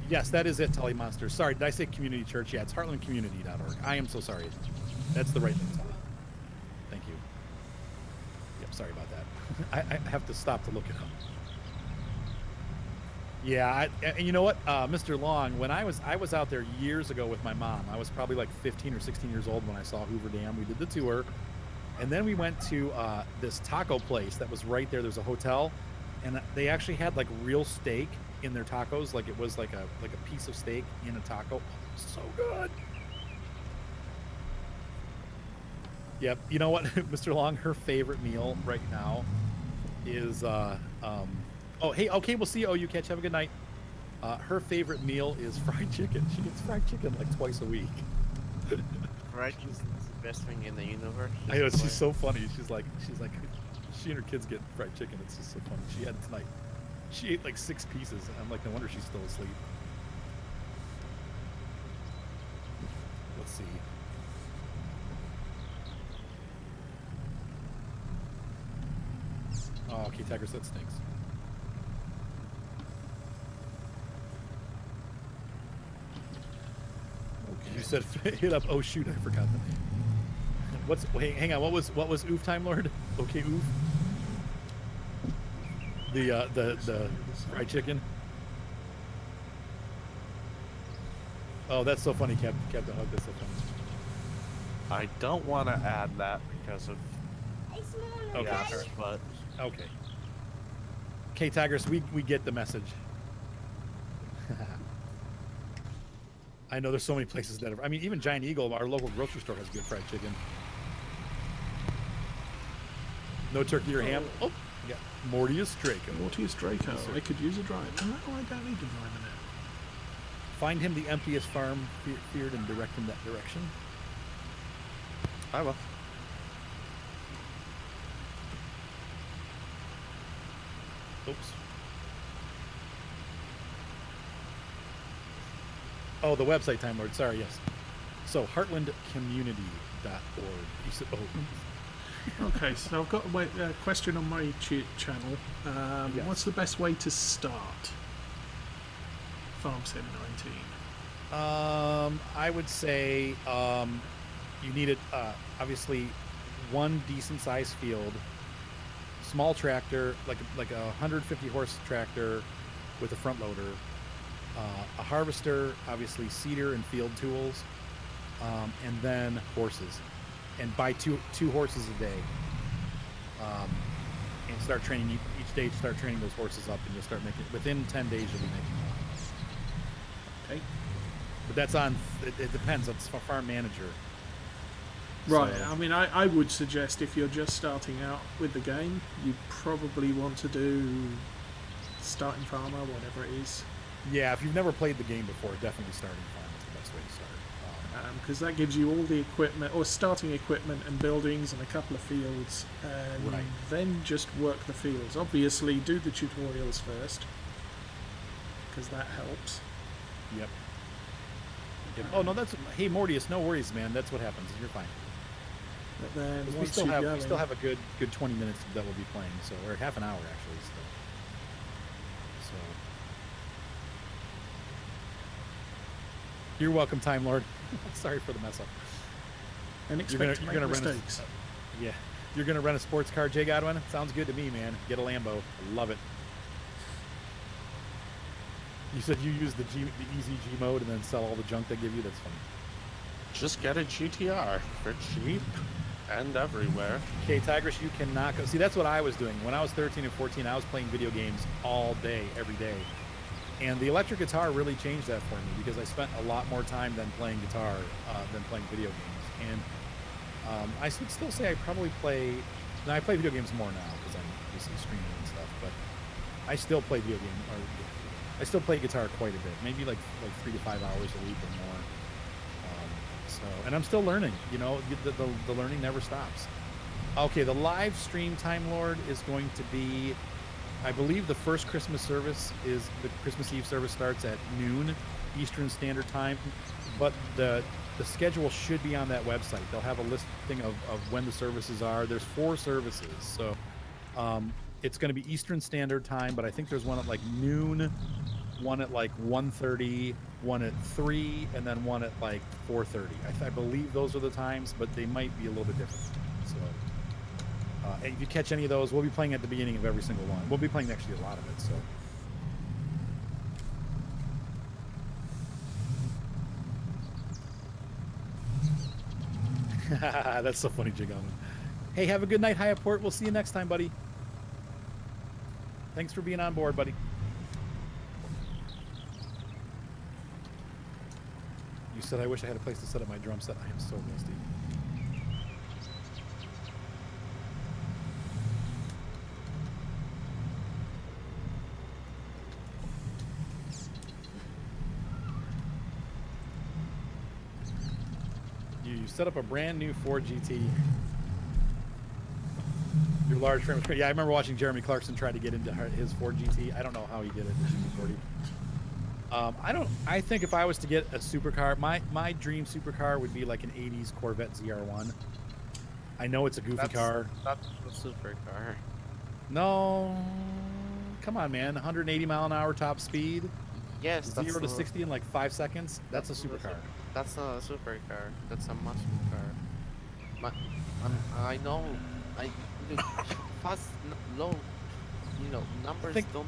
Yes, that is it, Tully Monster. Sorry, did I say community church? Yeah, it's heartlandcommunity.org. I am so sorry. That's the right thing, Tully. Thank you. Yep, sorry about that. I have to stop to look it up. Yeah, and you know what, Mr. Long, when I was out there years ago with my mom. I was probably like 15 or 16 years old when I saw Hoover Dam. We did the tour, and then we went to this taco place that was right there. There's a hotel, and they actually had like real steak in their tacos. Like it was like a piece of steak in a taco. So good. Yep. You know what, Mr. Long, her favorite meal right now is oh, hey, okay, we'll see you. Oh, you catch. Have a good night. Her favorite meal is fried chicken. She gets fried chicken like twice a week. Fried chicken is the best thing in the universe. I know, she's so funny. She's like, She and her kids get fried chicken. It's just so funny. She had it tonight. She ate like 6 pieces. I'm like, no wonder she's still asleep. Let's see. Oh, okay, Tigers, that stinks. You said hit up. Oh shoot, I forgot the name. What's? Wait, hang on. What was Oof Time Lord? Okay, Oof. The fried chicken. Oh, that's so funny, Captain Hug. That's so funny. I don't want to add that because of Okay, yes, alright. but Okay. Okay, Tigers, we get the message. I know there's so many places that are. I mean, even Giant Eagle, our local grocery store, has good fried chicken. No turkey or ham. Oh, yeah. Mortius Draco. Mortius Draco. Yes, sir. I could use a drive. No, I don't need to drive in it. Find him the emptiest farm, feared, and direct him that direction. I will. Oops. Oh, the website, Time Lord. Sorry, yes. So, heartlandcommunity.org. You said, oh. Okay, so I've got a question on my channel. Yes. What's the best way to start Farm Sim 19? I would say you need it, obviously, one decent-sized field, small tractor, like a 150 horse tractor with a front loader, a harvester, obviously seeder and field tools, and then horses, and buy two horses a day, and start training each day. Start training those horses up, and you'll start making. Within 10 days, you'll be making money. Okay. But that's on. It depends. It's a farm manager. Right, So- I mean, I would suggest if you're just starting out with the game, you probably want to do starting farmer, whatever it is, Yeah, if you've never played the game before, definitely starting farm is the best way to start. because that gives you all the equipment, or starting equipment and buildings and a couple of fields, and Right. then just work the fields. Obviously, do the tutorials first, because that helps. Yep. Oh no, that's hey Mortius. No worries, man. That's what happens. You're fine. But then 'Cause once you we still have a good 20 minutes that we'll be playing. So, or half an hour actually. So. You're welcome, Time Lord. Sorry for the mess up. and expect to make rent mistakes. Yeah, you're gonna rent a sports car, Jay Godwin. Sounds good to me, man. Get a Lambo. I love it. You said you use the easy G mode and then sell all the junk they give you. That's funny. Just get a GTR for cheap and everywhere. Okay, Tigris, you cannot go. See, that's what I was doing. When I was 13 and 14, I was playing video games all day, every day. And the electric guitar really changed that for me because I spent a lot more time than playing guitar than playing video games. And I would still say I probably play... Now, I play video games more now because I'm obviously streaming and stuff, but I still play video games. I still play guitar quite a bit, maybe like 3 to 5 hours a week or more. And I'm still learning. You know, the learning never stops. Okay, the live stream, Time Lord, is going to be, I believe, the first Christmas service is the Christmas Eve service starts at noon Eastern Standard Time, but the schedule should be on that website. They'll have a listing of when the services are. There's 4 services, so it's going to be Eastern Standard Time, but I think there's one at like noon, one at like 1:30, one at 3, and then one at like 4:30. I believe those are the times, but they might be a little bit different. So and if you catch any of those, we'll be playing at the beginning of every single one. We'll be playing actually a lot of it, so. That's so funny, Jigon. Hey, have a good night, Hyaport. We'll see you next time, buddy. Thanks for being on board, buddy. You said I wish I had a place to set up my drum set. I am so rusty. You set up a brand new Ford GT. Your large frame. Yeah, I remember watching Jeremy Clarkson try to get into his Ford GT. I don't know how he did it. The GT40. I think if I was to get a supercar, my dream supercar would be like an '80s Corvette ZR1. I know it's a goofy car. That's a supercar. No, come on, man. 180 mile an hour top speed. Yes, that's 0 to 60 in like 5 seconds. That's a supercar. That's not a supercar. That's a muscle car. I know. Fast, low. You know, numbers don't.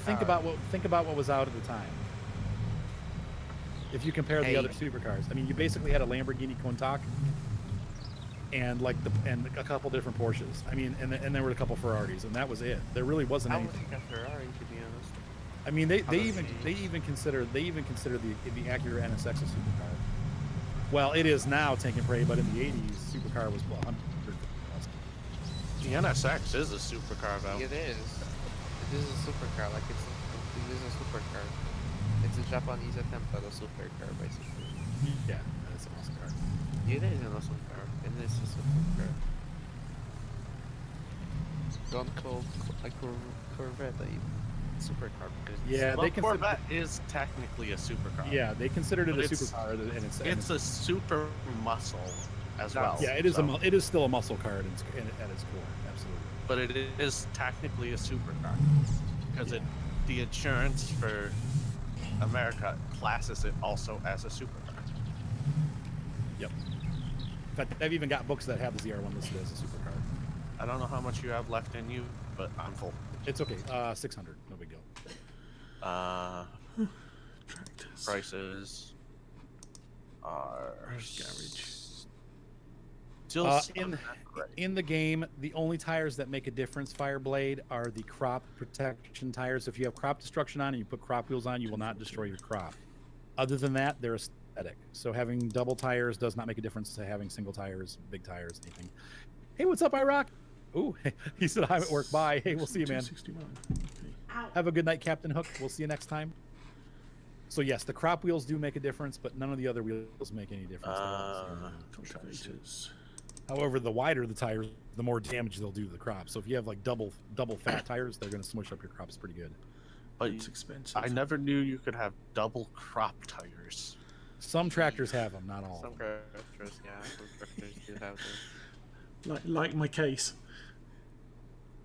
Think about what was out at the time. If you compare the other supercars, I mean, you basically had a Lamborghini Countach and and a couple different Porsches. I mean, and there were a couple Ferraris, and that was it. There really wasn't I would anything. think a Ferrari, to be honest. I mean, they even consider the Acura NSX a supercar. Well, it is now taking prey, but in the '80s, supercar was 100. The NSX is a supercar, though. It is. It is a supercar. Like it is a supercar. It's a Japanese attempt at a supercar, basically. Yeah, that's an awesome car. It is an awesome car. It is a supercar. Don't call a Corvette a supercar because Yeah, Well, they consider. Corvette is technically a supercar. Yeah, they considered it But a it's- supercar, and It's a super muscle as well. yeah, it is so- it is still a muscle car at its core, absolutely. But it is technically a supercar because the insurance for America classes it also as a supercar. Yep. In fact, I've even got books that have the ZR1 listed as a supercar. I don't know how much you have left in you, but I'm full. It's okay. 600, no big deal. Tractors. Prices are Garage. still In the game, the only tires that make a difference, Fireblade, are the crop protection tires. If you have crop destruction on and you put crop wheels on, you will not destroy your crop. Other than that, they're aesthetic. So having double tires does not make a difference to having single tires, big tires, anything. Hey, what's up, IROC? Ooh, he said I'm at work. Bye. Hey, we'll see you, man. 261. Okay. Have a good night, Captain Hook. We'll see you next time. So yes, the crop wheels do make a difference, but none of the other wheels make any difference. Cultivators. However, the wider the tires, the more damage they'll do to the crop. So if you have like double fat tires, they're going to smush up your crops pretty good. But It's expensive. I never knew you could have double crop tires. Some tractors have them, not all. some tractors, yeah, some tractors do have this. Like my case.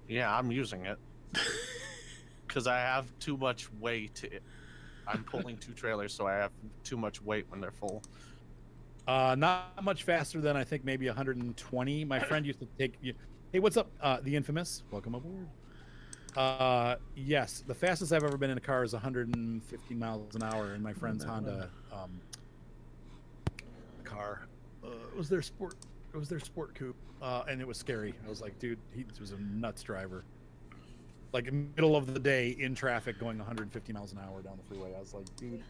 Yeah, I'm using it because I have too much weight. I'm pulling 2 trailers, so I have too much weight when they're full. Not much faster than I think maybe 120. My friend used to take. Hey, what's up? The infamous. Welcome aboard. Yes, the fastest I've ever been in a car is 150 miles an hour in my friend's Honda car. It was their sport coupe, and it was scary. I was like, dude, he was a nuts driver. Like middle of the day in traffic, going 150 miles an hour down the freeway. I was like, dude,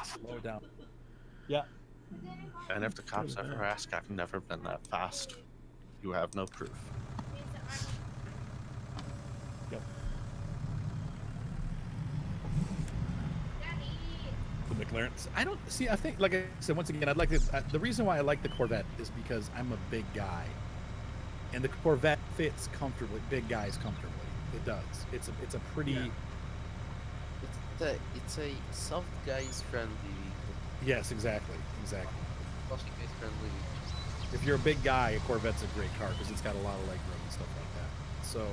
slow it down. Yeah. And if the cops ever ask, I've never been that fast. You have no proof. Yep. The McLaren. I don't see. I think, like I said, once again, I'd like to. The reason why I like the Corvette is because I'm a big guy, and the Corvette fits comfortably. Big guys comfortably. It does. It's a pretty. Yeah. It's a soft guys friendly vehicle. Yes, exactly. Soft guys friendly. If you're a big guy, a Corvette's a great car because it's got a lot of leg room and stuff like that. So,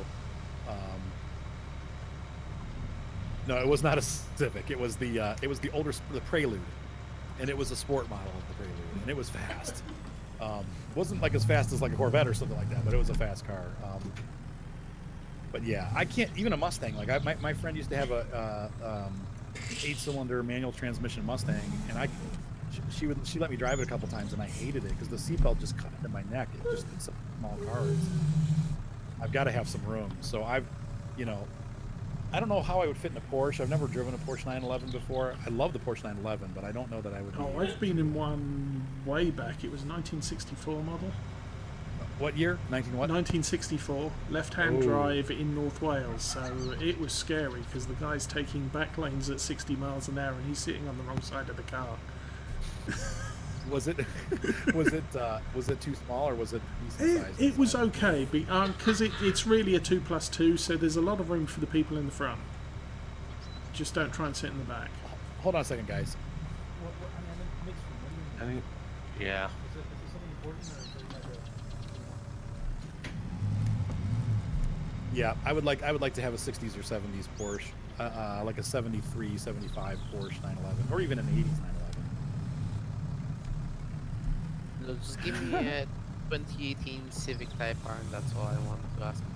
no, it was not a Civic. It was the Prelude, and it was a sport model of the Prelude, and it was fast. Wasn't like as fast as like a Corvette or something like that, but it was a fast car. But yeah, I can't even a Mustang. Like my friend used to have a 8-cylinder manual transmission Mustang, and she let me drive it a couple times, and I hated it because the seatbelt just cut into my neck. It's a small car. I've got to have some room. So I don't know how I would fit in a Porsche. I've never driven a Porsche 911 before. I love the Porsche 911, but I don't know that I would. Oh, I've been in one way back. It was a 1964 model. What year? 1964, left-hand Oh. drive in North Wales. So it was scary because the guy's taking back lanes at 60 miles an hour and he's sitting on the wrong side of the car. Was it was it too small or was it decent size? It was okay, because it's really a 2+2, so there's a lot of room for the people in the front. Just don't try and sit in the back. Hold on a second, guys. I think, yeah. Yeah, I would like to have a 60s or 70s Porsche, like a 73, 75 Porsche 911, or even an 80s 911. No, just give me a 2018 Civic Type R, and that's all I want to ask for.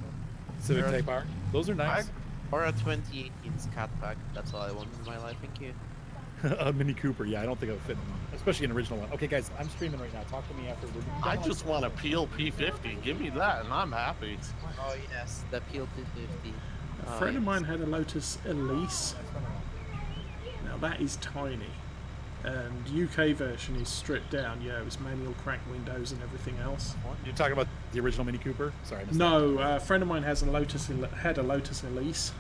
Civic Or a- Type R. Those are nice. Or a 2018 Scat Pack. That's all I want in my life. Thank you. A Mini Cooper. Yeah, I don't think it would fit, especially an original one. Okay, guys, I'm streaming right now. Talk to me after. I just want a Peel P50. Give me that, and I'm happy. Oh yes, the Peel 250. A friend of mine had a Lotus Elise. Now that is tiny. And UK version is stripped down. Yeah, it was manual crank windows and everything else. You're talking about the original Mini Cooper? Sorry, I missed No, a friend of mine had a Lotus Elise,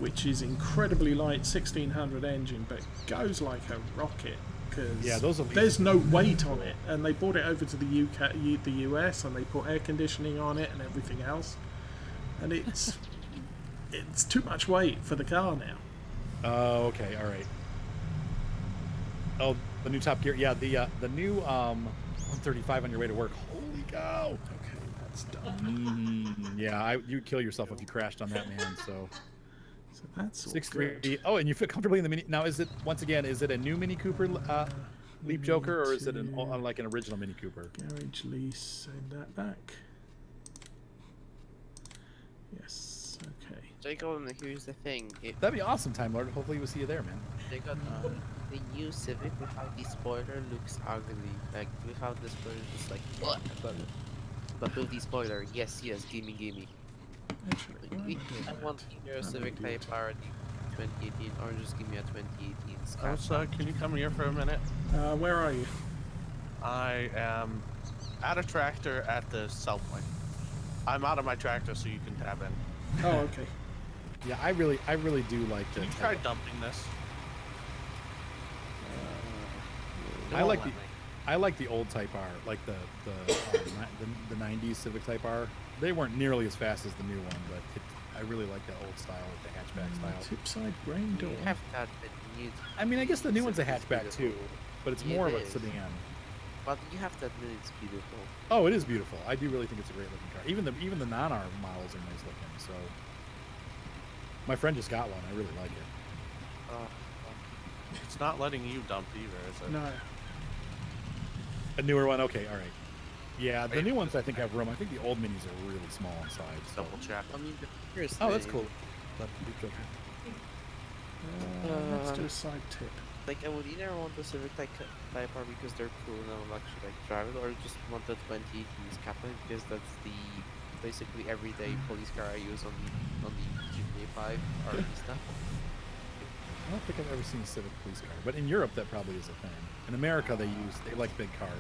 which is incredibly light, 1600 engine, but goes like a rocket. Because Yeah, those Elises there's no weight on it, and they brought it over to the the US, and they put air conditioning on it and everything else, and it's it's too much weight for the car now. Oh, okay, all right. Oh, the new Top Gear. Yeah, the new 135 on your way to work. Holy cow! Okay, that's done. Yeah, you'd kill yourself if you crashed on that, man. So So that's all 6.3. good. Oh, and you fit comfortably in the Mini. Now, is it once again? Is it a new Mini Cooper Leap Joker, or is it like an original Mini Cooper? Garage lease, send that back. Yes, okay. Jacob, here's the thing. That'd be awesome, Time Lord. Hopefully, we'll see you there, man. Jacob, the new Civic without the spoiler looks ugly. Like without the spoiler, just like what? But with the spoiler, yes, gimme. Actually, why am I doing I that? want either a I'm an Civic idiot. Type R 2018 or just give me a 2018 Scat. Elsa, can you come here for a minute? Where are you? I am at a tractor at the south point. I'm out of my tractor, so you can tab in. Oh, okay. Yeah, I really do like the. Can you try dumping this? I like the. I like the old Type R, like the 90s Civic Type R. They weren't nearly as fast as the new one, but I really like that old style, the hatchback style. Tipside brain door. You have that, but you. I mean, I guess the new one's a Civic is hatchback too, beautiful. but it's Yeah, more of it a is. sedan. But you have to admit it's beautiful. Oh, it is beautiful. I do really think it's a great looking car. Even the non-R models are nice looking. So, my friend just got one. I really like it. It's not letting you dump either, is it? No. A newer one. Okay, all right. Yeah, the new ones I think have room. I think the old minis are really small inside. So. Double check. I mean, the first Oh, that's thing, cool. That's Leap Joker. Let's do a side tip. Like, I would either want the Civic Type R because they're cool and I would actually like drive it, or just want the 2018 Scat Pack because that's the basically everyday police car I use on the GTA 5 or stuff. I don't think I've ever seen a Civic police car, but in Europe that probably is a thing. In America, they like big cars.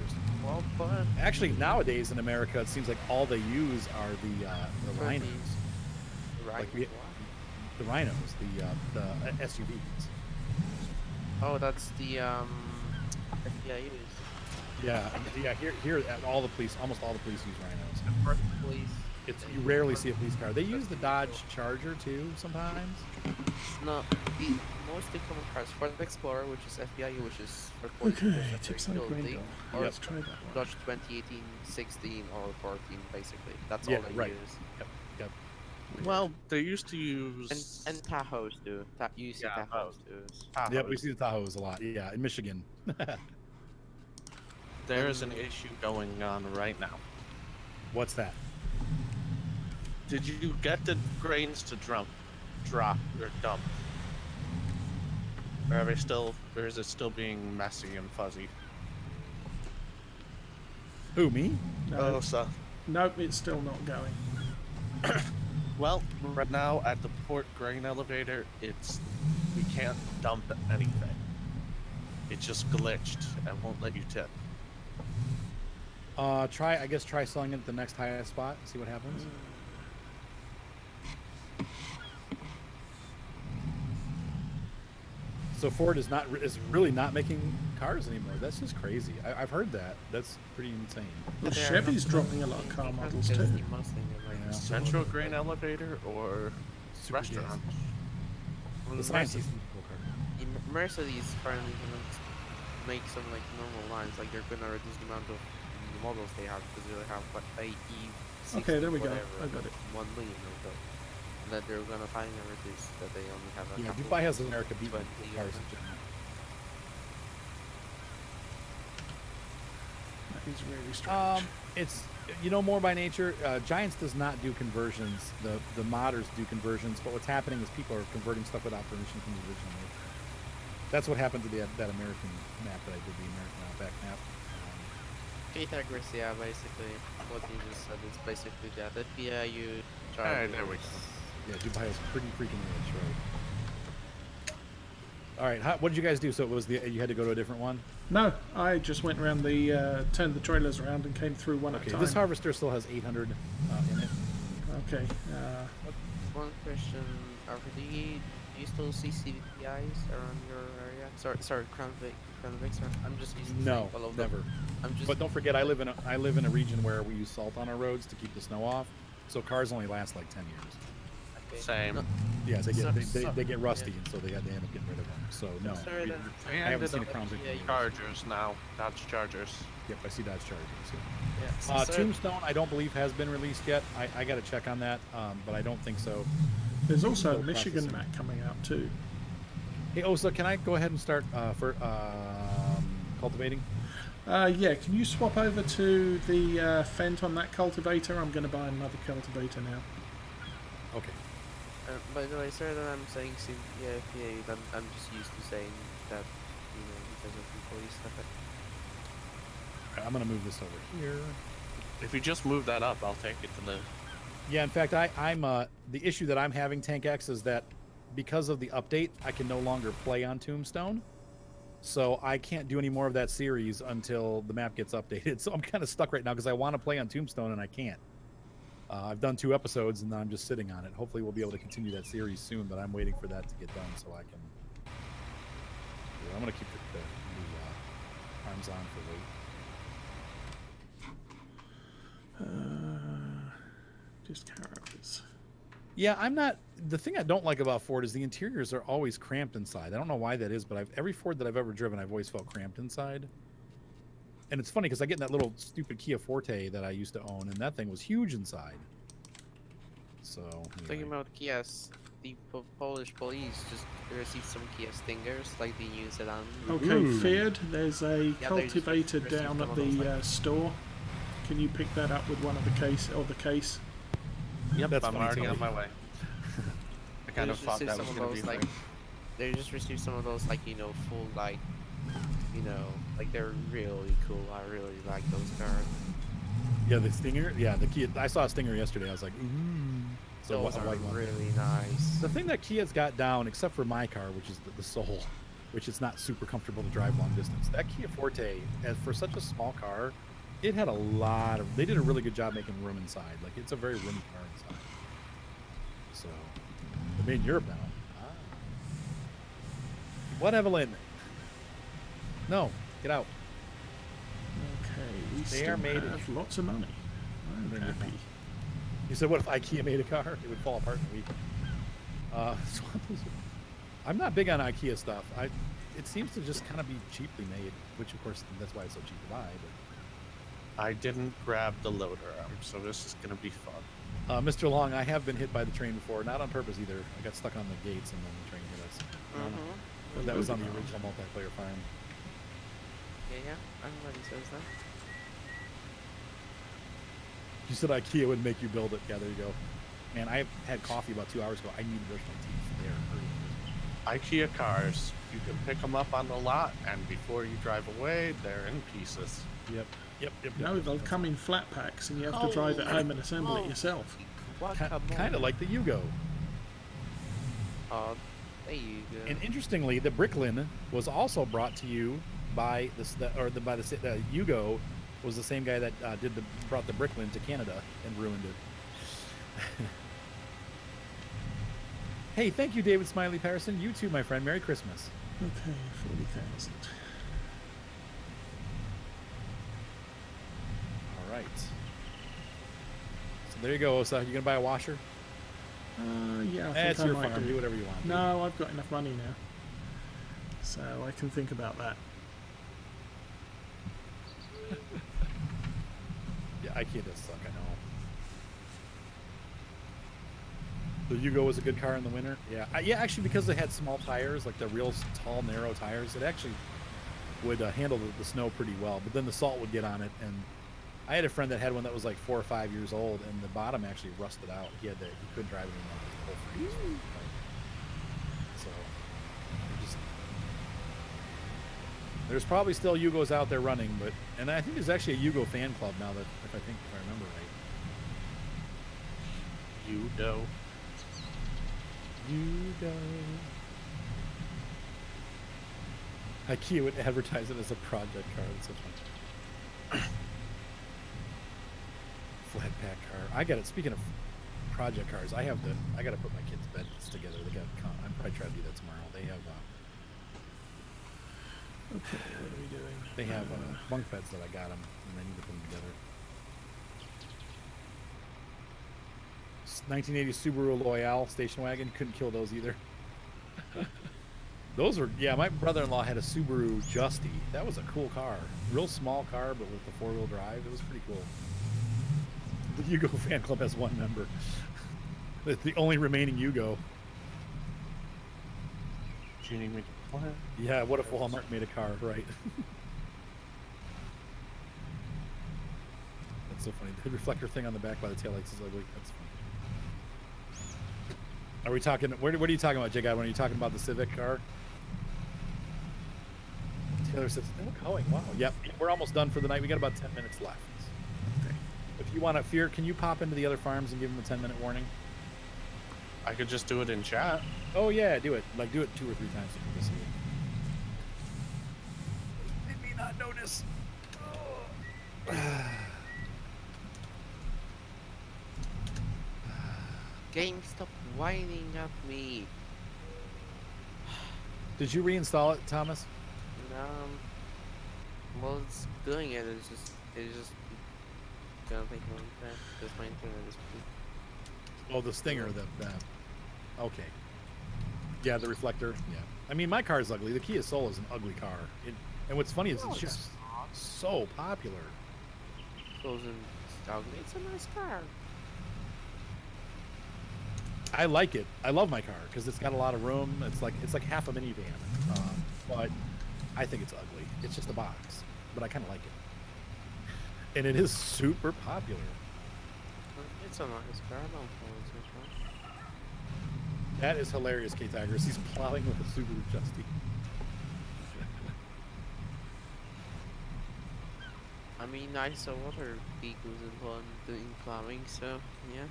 Well, but Actually, nowadays in America, it seems like all they use are the Rhinos, right. Like the Rhinos, the SUVs. Oh, that's the FBIUs. Yeah, here almost all the police use Rhinos. The first police. You rarely see a police car. They use the Dodge Charger too sometimes. No, the mostly common cars. Ford Explorer, which is FBIU, which is for Okay, tipside brain door. or Let's try that one. Dodge 2018, 16, or 14, basically. That's Yeah, all they right. use. Yep. Well, they used to use. And Tahoes do. You see Yeah, Tahoes too. Yep, we see the Tahoes a lot. Yeah, in Michigan. There's an issue going on right now. What's that? Did you get the grains to drop, or dump? Or are they still, or is it still being messy and fuzzy? Who, me? No, Oh, so. nope, it's still not going. Well, right now at the port grain elevator, we can't dump anything. It just glitched and won't let you tip. Try selling it at the next highest spot. See what happens. So Ford is really not making cars anymore. That's just crazy. I've heard that. That's pretty insane. Well, They are Chevy's not dropping a lot of car making models just too. the Mustang, like, Yeah. Central grain elevator or Super restaurant? well, The scientists need cool cars. Mercedes currently gonna make some like normal lines, like they're gonna reduce the amount of models they have because they have what AE. Okay, there we go. whatever, I got it. 1 million or so. That they're gonna finally reduce. That they only have a Yeah, couple. Dubai has America beat with 20 cars of in them. general. That is really strange. It's more by nature. Giants does not do conversions. The modders do conversions, but what's happening is people are converting stuff without permission from the original maker. That's what happened to that American map that I did, the American Outback map. Pythagoras, yeah, basically what you just said is basically that. That you Alright, there we go. Yeah, Dubai is pretty freaking rich, right? All right, what did you guys do? So it was you had to go to a different one. No, I just went around turned the trailers around and came through one at a Okay, time. this harvester still has 800 in it. Okay. One question, Alfred, do you still see CVPIs around your area? Sorry, Crown Vics. I'm just used to No, saying all of them. never. I'm just. But don't forget, I live in a region where we use salt on our roads to keep the snow off, so cars only last like 10 years. Okay. Same. No, Yeah, they So- get rusty, and so they end up getting rid of them. So no, sorry then. I haven't seen a Crown Vic. Yeah, you- Chargers now. Dodge Chargers. Yep, I see Dodge Chargers. Yeah, so sorry. Tombstone, I don't believe has been released yet. I got to check on that, but I don't think so. There's also a Still Michigan processing. map coming out too. Hey, Osa, can I go ahead and start for cultivating? Yeah, can you swap over to the Fendt on that cultivator? I'm going to buy another cultivator now. Okay. By the way, sir, that I'm saying CVPA, I'm just used to saying that, because of people use stuff. I'm gonna move this over here. If you just move that up, I'll take it to the. Yeah, in fact, I'm the issue that I'm having, Tank X, is that because of the update, I can no longer play on Tombstone. So I can't do any more of that series until the map gets updated. So I'm kind of stuck right now because I want to play on Tombstone and I can't. I've done 2 episodes and I'm just sitting on it. Hopefully we'll be able to continue that series soon, but I'm waiting for that to get done so I can. Yeah, I'm gonna keep the arms on for weight. Just characters. Yeah, I'm not. The thing I don't like about Ford is the interiors are always cramped inside. I don't know why that is, but every Ford that I've ever driven, I've always felt cramped inside. And it's funny because I get in that little stupid Kia Forte that I used to own, and that thing was huge inside. So. Talking Anyway. about Kias, the Polish police just received some Kia Stingers, like the new sedan. Okay, Ooh. Feared, there's a they just cultivator received down some at of those, the like- store. Can you pick that up with one of the case or the case? Yep, That's I'm funny, already Tony. on my way. I kind They of just thought received that was some going of to be those, a like, thing. they just received some of those, like, full, like, like they're really cool. I really like those cars. Yeah, the Stinger. Yeah, the Kia. I saw a Stinger yesterday. I was like, ooh. So Those a are white one. really nice. The thing that Kia's got down, except for my car, which is the Soul, which is not super comfortable to drive long distance. That Kia Forte, for such a small car, it had a lot of. They did a really good job making room inside. Like it's a very roomy car inside. So, they're made in Europe now. What, Evelyn? No, get out. Okay, we They still are made in- have lots of money. I'm They're happy. You said, what if IKEA made a car? It would fall apart in a week. I'm not big on IKEA stuff. It seems to just kind of be cheaply made, which of course that's why it's so cheap to buy. I didn't grab the loader arm, so this is going to be fun. But Mr. Long, I have been hit by the train before, not on purpose either. I got stuck on the gates and then the train hit us. That was on the original multiplayer farm. Yeah, everybody says that. You said IKEA would make you build it. Yeah, there you go. Man, I had coffee about 2 hours ago. I need to brush my teeth. They're hurting. IKEA cars, you can pick them up on the lot, and before you drive away, they're in pieces. Yep. No, they'll come in flat packs and you have to drive it home and assemble it yourself. Kind of like the Yugo. Oh, there you go. And interestingly, the Bricklin was also brought to you by the Yugo was the same guy that brought the Bricklin to Canada and ruined it. Hey, thank you, David Smiley Patterson. You too, my friend. Merry Christmas. Okay, 40,000. All right. So there you go, Osa. You gonna buy a washer? Yeah, I It's think I your might farm. do. Do whatever you want. No, I've got enough money now, so I can think about that. Yeah, IKEA does suck. I know. The Yugo was a good car in the winter. Yeah, yeah. Actually, because they had small tires, like the real tall, narrow tires, it actually would handle the snow pretty well. But then the salt would get on it, and I had a friend that had one that was like 4 or 5 years old, and the bottom actually rusted out. He couldn't drive it anymore because the whole frame was right. So there's probably still Yugos out there running, and I think there's actually a Yugo fan club now that if I remember right. Yudo. Yugo. IKEA would advertise it as a project car. That's so funny. Flat pack car. I got it. Speaking of project cars, I got to put my kids' beds together. I'm probably trying to do that tomorrow. They have Okay, what are we doing? they have bunk beds that I got them, and I need to put them together. 1980 Subaru Loyale station wagon. Couldn't kill those either. Those were, yeah, my brother-in-law had a Subaru Justy. That was a cool car. Real small car, but with the 4-wheel drive. It was pretty cool. The Yugo fan club has one member. It's the only remaining Yugo. Do you need me to what? Yeah, what if Walmart made a car, right? That's so funny. The reflector thing on the back by the taillights is ugly. That's funny. Are we talking, what are you talking about, J-God? When are you talking about the Civic car? Taylor says, still going. Wow. Yep. We're almost done for the night. We got about 10 minutes left. Okay. If you want to fear, can you pop into the other farms and give them a 10-minute warning? I could just do it in chat. Oh yeah, do it. Like do it 2 or 3 times so people see it. They may not notice. Game, stop whining at me. Did you reinstall it, Thomas? Well, it's doing it. It's just gonna take a long time because my internet is pretty. Oh, the Stinger. Okay. Yeah, the reflector. Yeah. I mean, my car's ugly. The Kia Soul is an ugly car. And what's funny is it's just so popular. Frozen ugly. It's a nice car. I like it. I love my car because it's got a lot of room. It's like half a minivan. But I think it's ugly. It's just a box, but I kind of like it. And it is super popular. It's a nice car. I don't know it's so far. That is hilarious, K Tigers. He's plowing with a Subaru Justy. I mean, I saw other vehicles doing plowing, so yeah.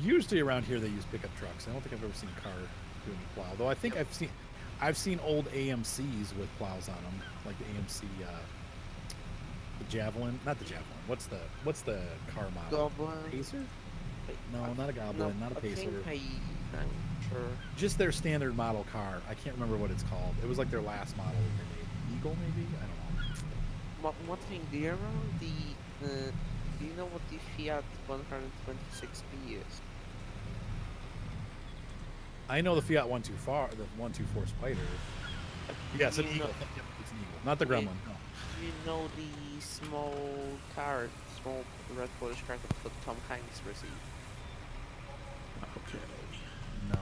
Usually around here they use pickup trucks. I don't think I've ever seen a car doing a plow. Though I think I've seen old AMCs with plows on them, like the AMC, the Javelin, not the Javelin. What's the car model? Goblin. Pacer? No, not a Goblin, not a Pacer. I'm sure. Just their standard model car. I can't remember what it's called. It was like their last model that they made. Eagle, maybe? I don't know. One thing, do you know what the Fiat 126B is? I know the Fiat 124 Spider. Yes, an Eagle. Yep, it's an Eagle, not the Okay. Gremlin. No. Do you know the small red Polish car that Tom Hanks received? Okay. No.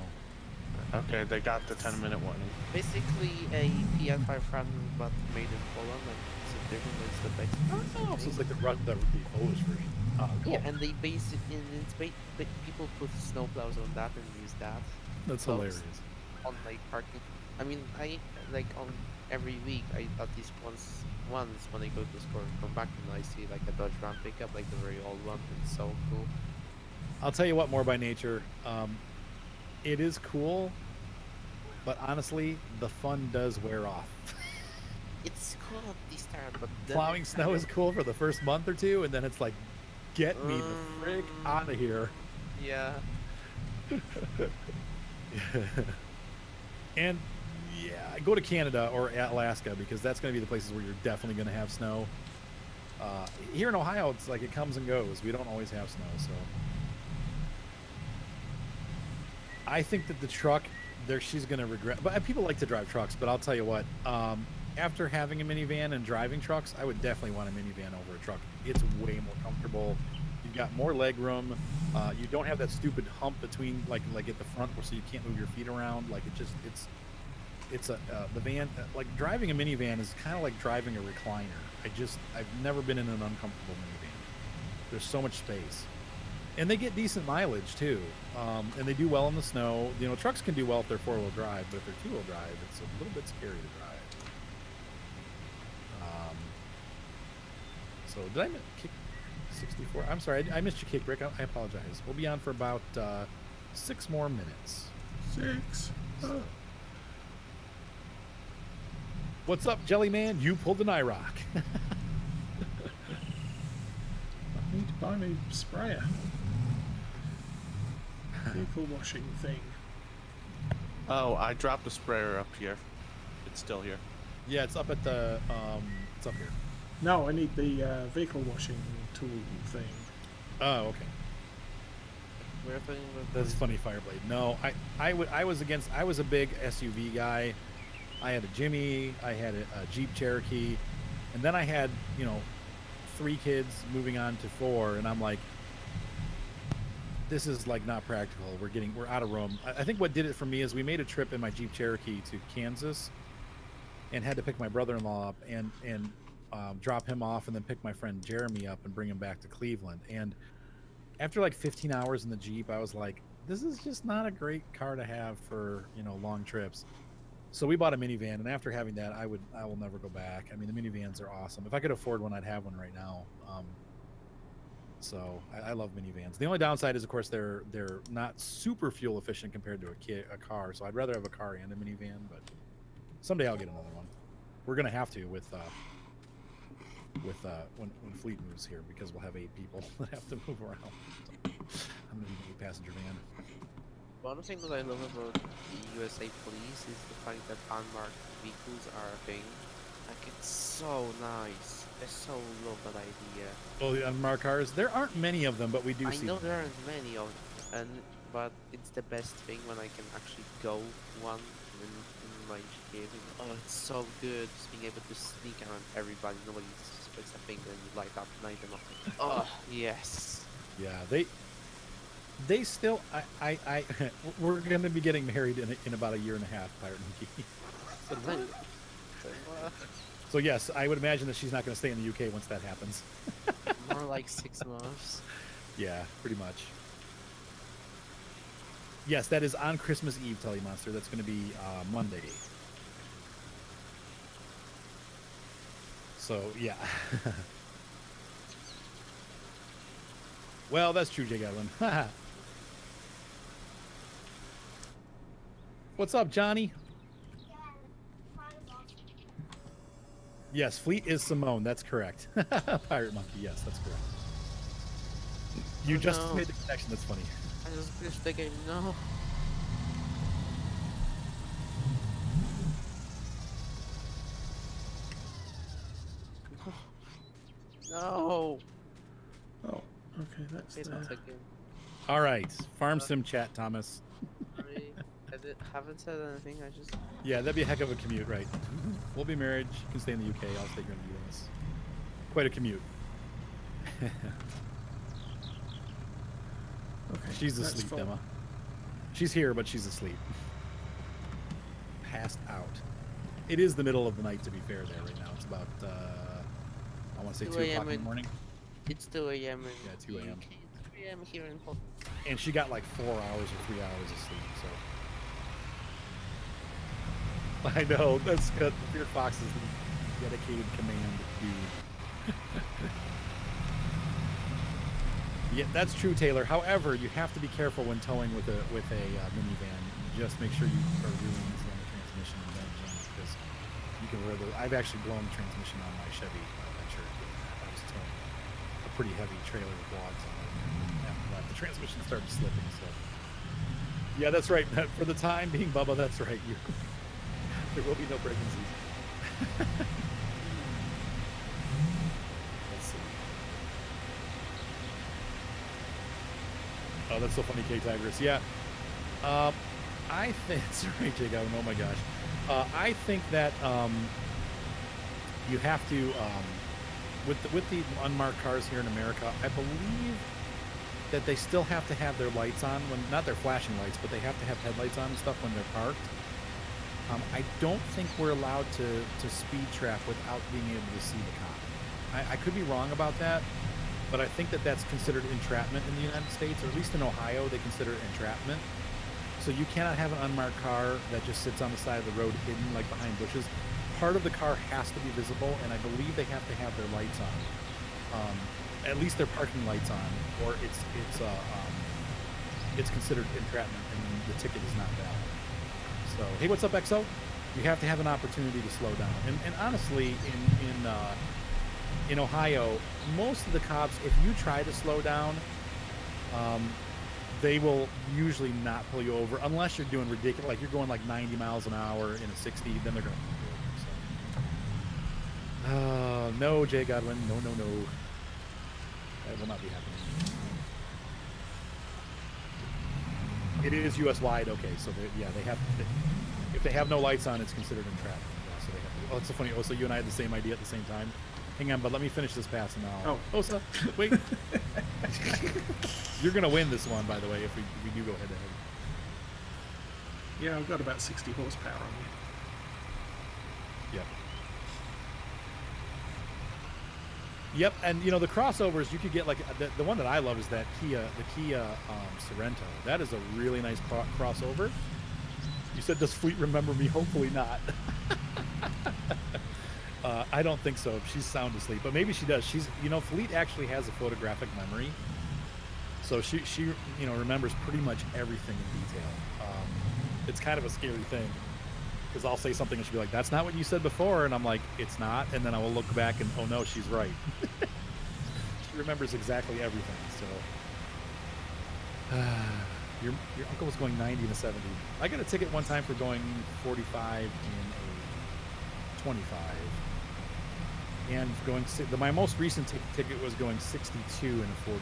Okay, they got the 10-minute warning. Basically a Fiat 500 but made in Poland, and it's a different, it's the basic. Oh, so it's like the Polish version. Cool. Yeah, and they base it in, people put snowplows on that and use that. That's Plows hilarious. on like parking. I mean, I like on every week, I at least once when I go to the store and come back and I see like a Dodge Ram pickup, like the very old one. It's so cool. I'll tell you what, more by nature. It is cool, but honestly, the fun does wear off. It's cool at the start, but then Plowing it's snow kind is cool for the first month or two, and then it's like, get me the frick out of here. Yeah. And Yeah, go to Canada or Alaska because that's going to be the places where you're definitely going to have snow. Here in Ohio, it's like it comes and goes. We don't always have snow, so I think that the truck there, she's going to regret. But people like to drive trucks, but I'll tell you what. After having a minivan and driving trucks, I would definitely want a minivan over a truck. It's way more comfortable. You've got more leg room. You don't have that stupid hump between like at the front, where so you can't move your feet around. Like it's the van. Like driving a minivan is kind of like driving a recliner. I've never been in an uncomfortable minivan. There's so much space, and they get decent mileage too. And they do well in the snow. You know, trucks can do well if they're 4-wheel drive, but if they're 2-wheel drive, it's a little bit scary to drive. So did I kick 64? I'm sorry, I missed your kick, Rick. I apologize. We'll be on for about 6 more minutes. 6. Oh. What's up, Jelly Man? You pulled an IROC. I need to buy me a sprayer. Vehicle washing thing. Oh, I dropped a sprayer up here. It's still here. Yeah, it's up at the it's up here. No, I need the vehicle washing tool thing. Oh, okay. We're playing with That's funny, Fireblade. No, I was a big SUV guy. I had a Jimmy, I had a Jeep Cherokee, and then I had, 3 kids moving on to 4, and I'm like, this is like not practical. We're out of room. I think what did it for me is we made a trip in my Jeep Cherokee to Kansas, and had to pick my brother-in-law up and drop him off, and then pick my friend Jeremy up and bring him back to Cleveland. And after like 15 hours in the Jeep, I was like, this is just not a great car to have for long trips. So we bought a minivan, and after having that, I will never go back. I mean, the minivans are awesome. If I could afford one, I'd have one right now. So I love minivans. The only downside is, of course, they're not super fuel efficient compared to a car. So I'd rather have a car and a minivan, but someday I'll get another one. We're gonna have to with when Fleet moves here, because we'll have 8 people that have to move around. So I'm gonna need a passenger van. One thing that I love about the USA Police is the fact that unmarked vehicles are a thing. Like, it's so nice. I so love that idea. Oh, the unmarked cars. There aren't many of them, but we do I see know them. there aren't many of them, but it's the best thing when I can actually go one in my GTA. Oh, it's so good just being able to sneak around everybody. Nobody suspects a thing, and you light up night and nothing. Oh, yes. Yeah, they still. We're going to be getting married in about a year and a half, Pirate Monkey. So yes, I would imagine that she's not going to stay in the UK once that happens. More like 6 months. Yeah, pretty much. Yes, that is on Christmas Eve, Telly Monster. That's going to be Monday. So yeah. Well, that's true, Jay Godwin. What's up, Johnny? Yes, Fleet is Simone. That's correct. Pirate Monkey. Yes, that's correct. You Oh, just no. made the connection. That's funny. I just finished the game. No. No. Oh, okay, that's Wait there. a second. All right, Farm Sim chat, Thomas. Sorry. Haven't said anything. I just. Yeah, that'd be a heck of a commute, right? We'll be married. You can stay in the UK. I'll stay here in the US. Quite a commute. Okay, She's that's asleep, fine. Emma. She's here, but she's asleep. Passed out. It is the middle of the night, to be fair, there right now. It's about, I want to say 2 o'clock in the morning. It's 2 a.m. Yeah, 2 a.m. 3 a.m. here in Portland. And she got like 4 hours or 3 hours of sleep, so. I know, that's good. Fear Fox is the dedicated command dude. Yeah, that's true, Taylor. However, you have to be careful when towing with a minivan. Just make sure you are really easy on the transmission and don't jam, because you can really. I've actually blown the transmission on my Chevy Adventure. I was towing a pretty heavy trailer with logs on it. And after that, the transmission started slipping. So, yeah, that's right. For the time being, Bubba, that's right. There will be no breaking season. Let's see. Oh, that's so funny, K-Tigris. Yeah. I think... Sorry, Jacob. Oh, my gosh. I think that you have to... with the unmarked cars here in America, I believe that they still have to have their lights on when, not their flashing lights, but they have to have headlights on and stuff when they're parked. I don't think we're allowed to speed trap without being able to see the cop. I could be wrong about that, but I think that that's considered entrapment in the United States, or at least in Ohio, they consider it entrapment. So you cannot have an unmarked car that just sits on the side of the road hidden like behind bushes. Part of the car has to be visible, and I believe they have to have their lights on. At least their parking lights on, or it's considered entrapment, and then the ticket is not valid. So, hey, what's up, XO? You have to have an opportunity to slow down. And honestly, in Ohio, most of the cops, if you try to slow down, they will usually not pull you over unless you're doing ridiculous, like you're going like 90 miles an hour in a 60, then they're going to pull you over. So. No, Jay Godwin. No. That will not be happening. It is U.S. wide, okay. So they have. If they have no lights on, it's considered entrapment. Yeah, so they have to. Oh, it's so funny. Oh, so you and I had the same idea at the same time. Hang on, but let me finish this pass and I'll. Oh, Osa, wait. You're gonna win this one, by the way, if we do go head to head. Yeah, I've got about 60 horsepower on me. Yep. Yep, and you know the crossovers you could get like the one that I love is the Kia Sorento. That is a really nice crossover. You said, does Fleet remember me? Hopefully not. I don't think so. She's sound asleep, but maybe she does. Fleet actually has a photographic memory, so she remembers pretty much everything in detail. It's kind of a scary thing. Because I'll say something and she'll be like, that's not what you said before, and I'm like, it's not, and then I will look back and, oh no, she's right. She remembers exactly everything, so. Your uncle was going 90 and a 70. I got a ticket one time for going 45 in a 25. And my most recent ticket was going 62 in a 45.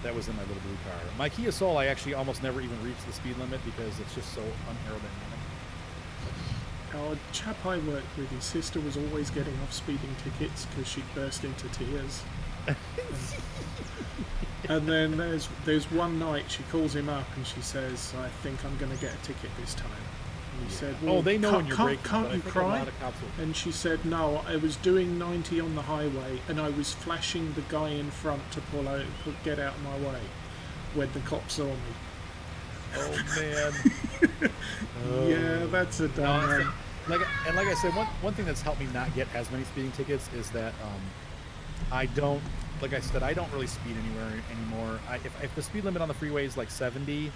That was in my little blue car. My Kia Soul, I actually almost never even reached the speed limit because it's just so unaerodynamic. A chap I worked with, his sister was always getting off speeding tickets because she'd burst into tears. And then there's one night she calls him up and she says, I think I'm going to get a ticket this time. And he said, well, they know when you're breaking, can't you cry? And she said, no, I was doing 90 on the highway and I was flashing the guy in front to get out of my way when the cops saw me. Oh man. Yeah, that's a dumb one. Like I said, one thing that's helped me not get as many speeding tickets is that I don't really speed anywhere anymore. If the speed limit on the freeway is like 70,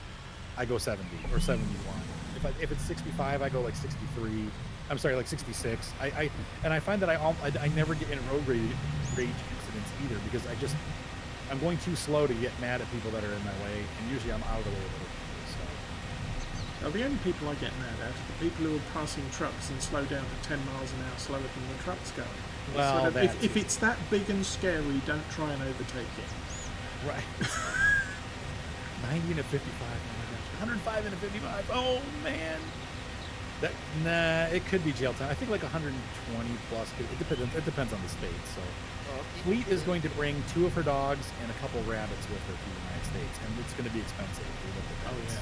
I go 70 or 71. If it's 65, I go like 63. I'm sorry, like 66. I find that I never get in road rage incidents either because I'm going too slow to get mad at people that are in my way, and usually I'm out of the way of other people. Now, the only people I get mad at are the people who are passing trucks and slow down to 10 miles an hour slower than the truck's going. Well, sort of, if it's that big and scary, don't try and overtake it. Right. 90 and a 55. Oh my gosh. 105 and a 55. Oh man. It could be jail time. I think like 120 plus. It depends on the state. So, Fleet is going to bring 2 of her dogs and a couple rabbits with her to the United States, and it's going to be expensive. Oh yeah.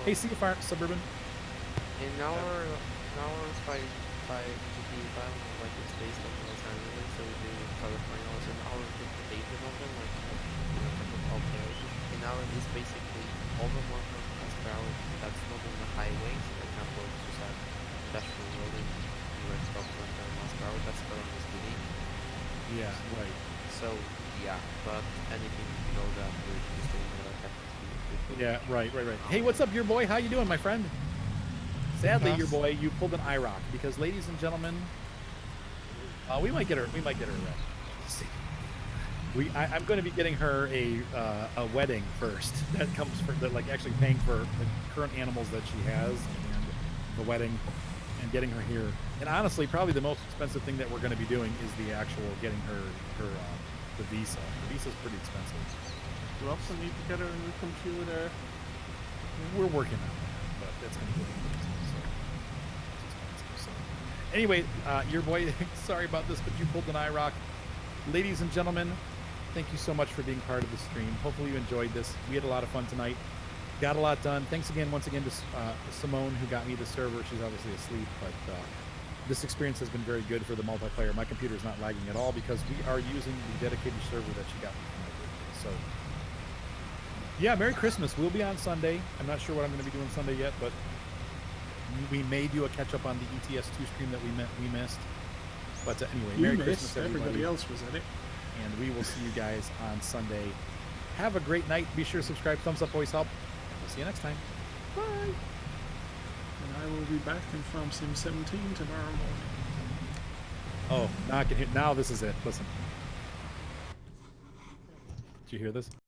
Hey, see you, Suburban. In our 5 GP5, like it's based on Los Angeles, so we do California also in our interpretation of them, like alteration. In our is basically over 100 miles per hour. That's not on the highways. For example, it's just a pedestrian road in US stop 100 miles per hour. That's for on the speeding. Yeah, right. So yeah, but anything below that, we're just doing yeah, right. Hey, what's up, your boy? How you doing, my friend? Sadly, your boy, you pulled an IROC because, ladies and gentlemen, we might get her. We might get her right. I'm going to be getting her a wedding first. That comes for like actually paying for the current animals that she has and the wedding and getting her here. And honestly, probably the most expensive thing that we're going to be doing is the actual getting her the visa. The visa's pretty expensive. You also need to get her a new computer. We're working on that, but that's going to get expensive. So it's expensive. So anyway, your boy, sorry about this, but you pulled an IROC. Ladies and gentlemen, thank you so much for being part of the stream. Hopefully you enjoyed this. We had a lot of fun tonight. Got a lot done. Thanks again, once again, to Simone, who got me the server. She's obviously asleep, but this experience has been very good for the multiplayer. My computer is not lagging at all because we are using the dedicated server that she got me for my birthday. So, yeah, Merry Christmas. We'll be on Sunday. I'm not sure what I'm going to be doing Sunday yet, but we may do a catch-up on the ETS2 stream that we missed. But anyway, Merry Christmas, everybody. Everybody else was in it. And we will see you guys on Sunday. Have a great night. Be sure to subscribe. Thumbs up always help. We'll see you next time. Bye. And I will be back in Farm Sim 17 tomorrow morning. Oh, now I can hear. Now this is it. Listen. Did you hear this?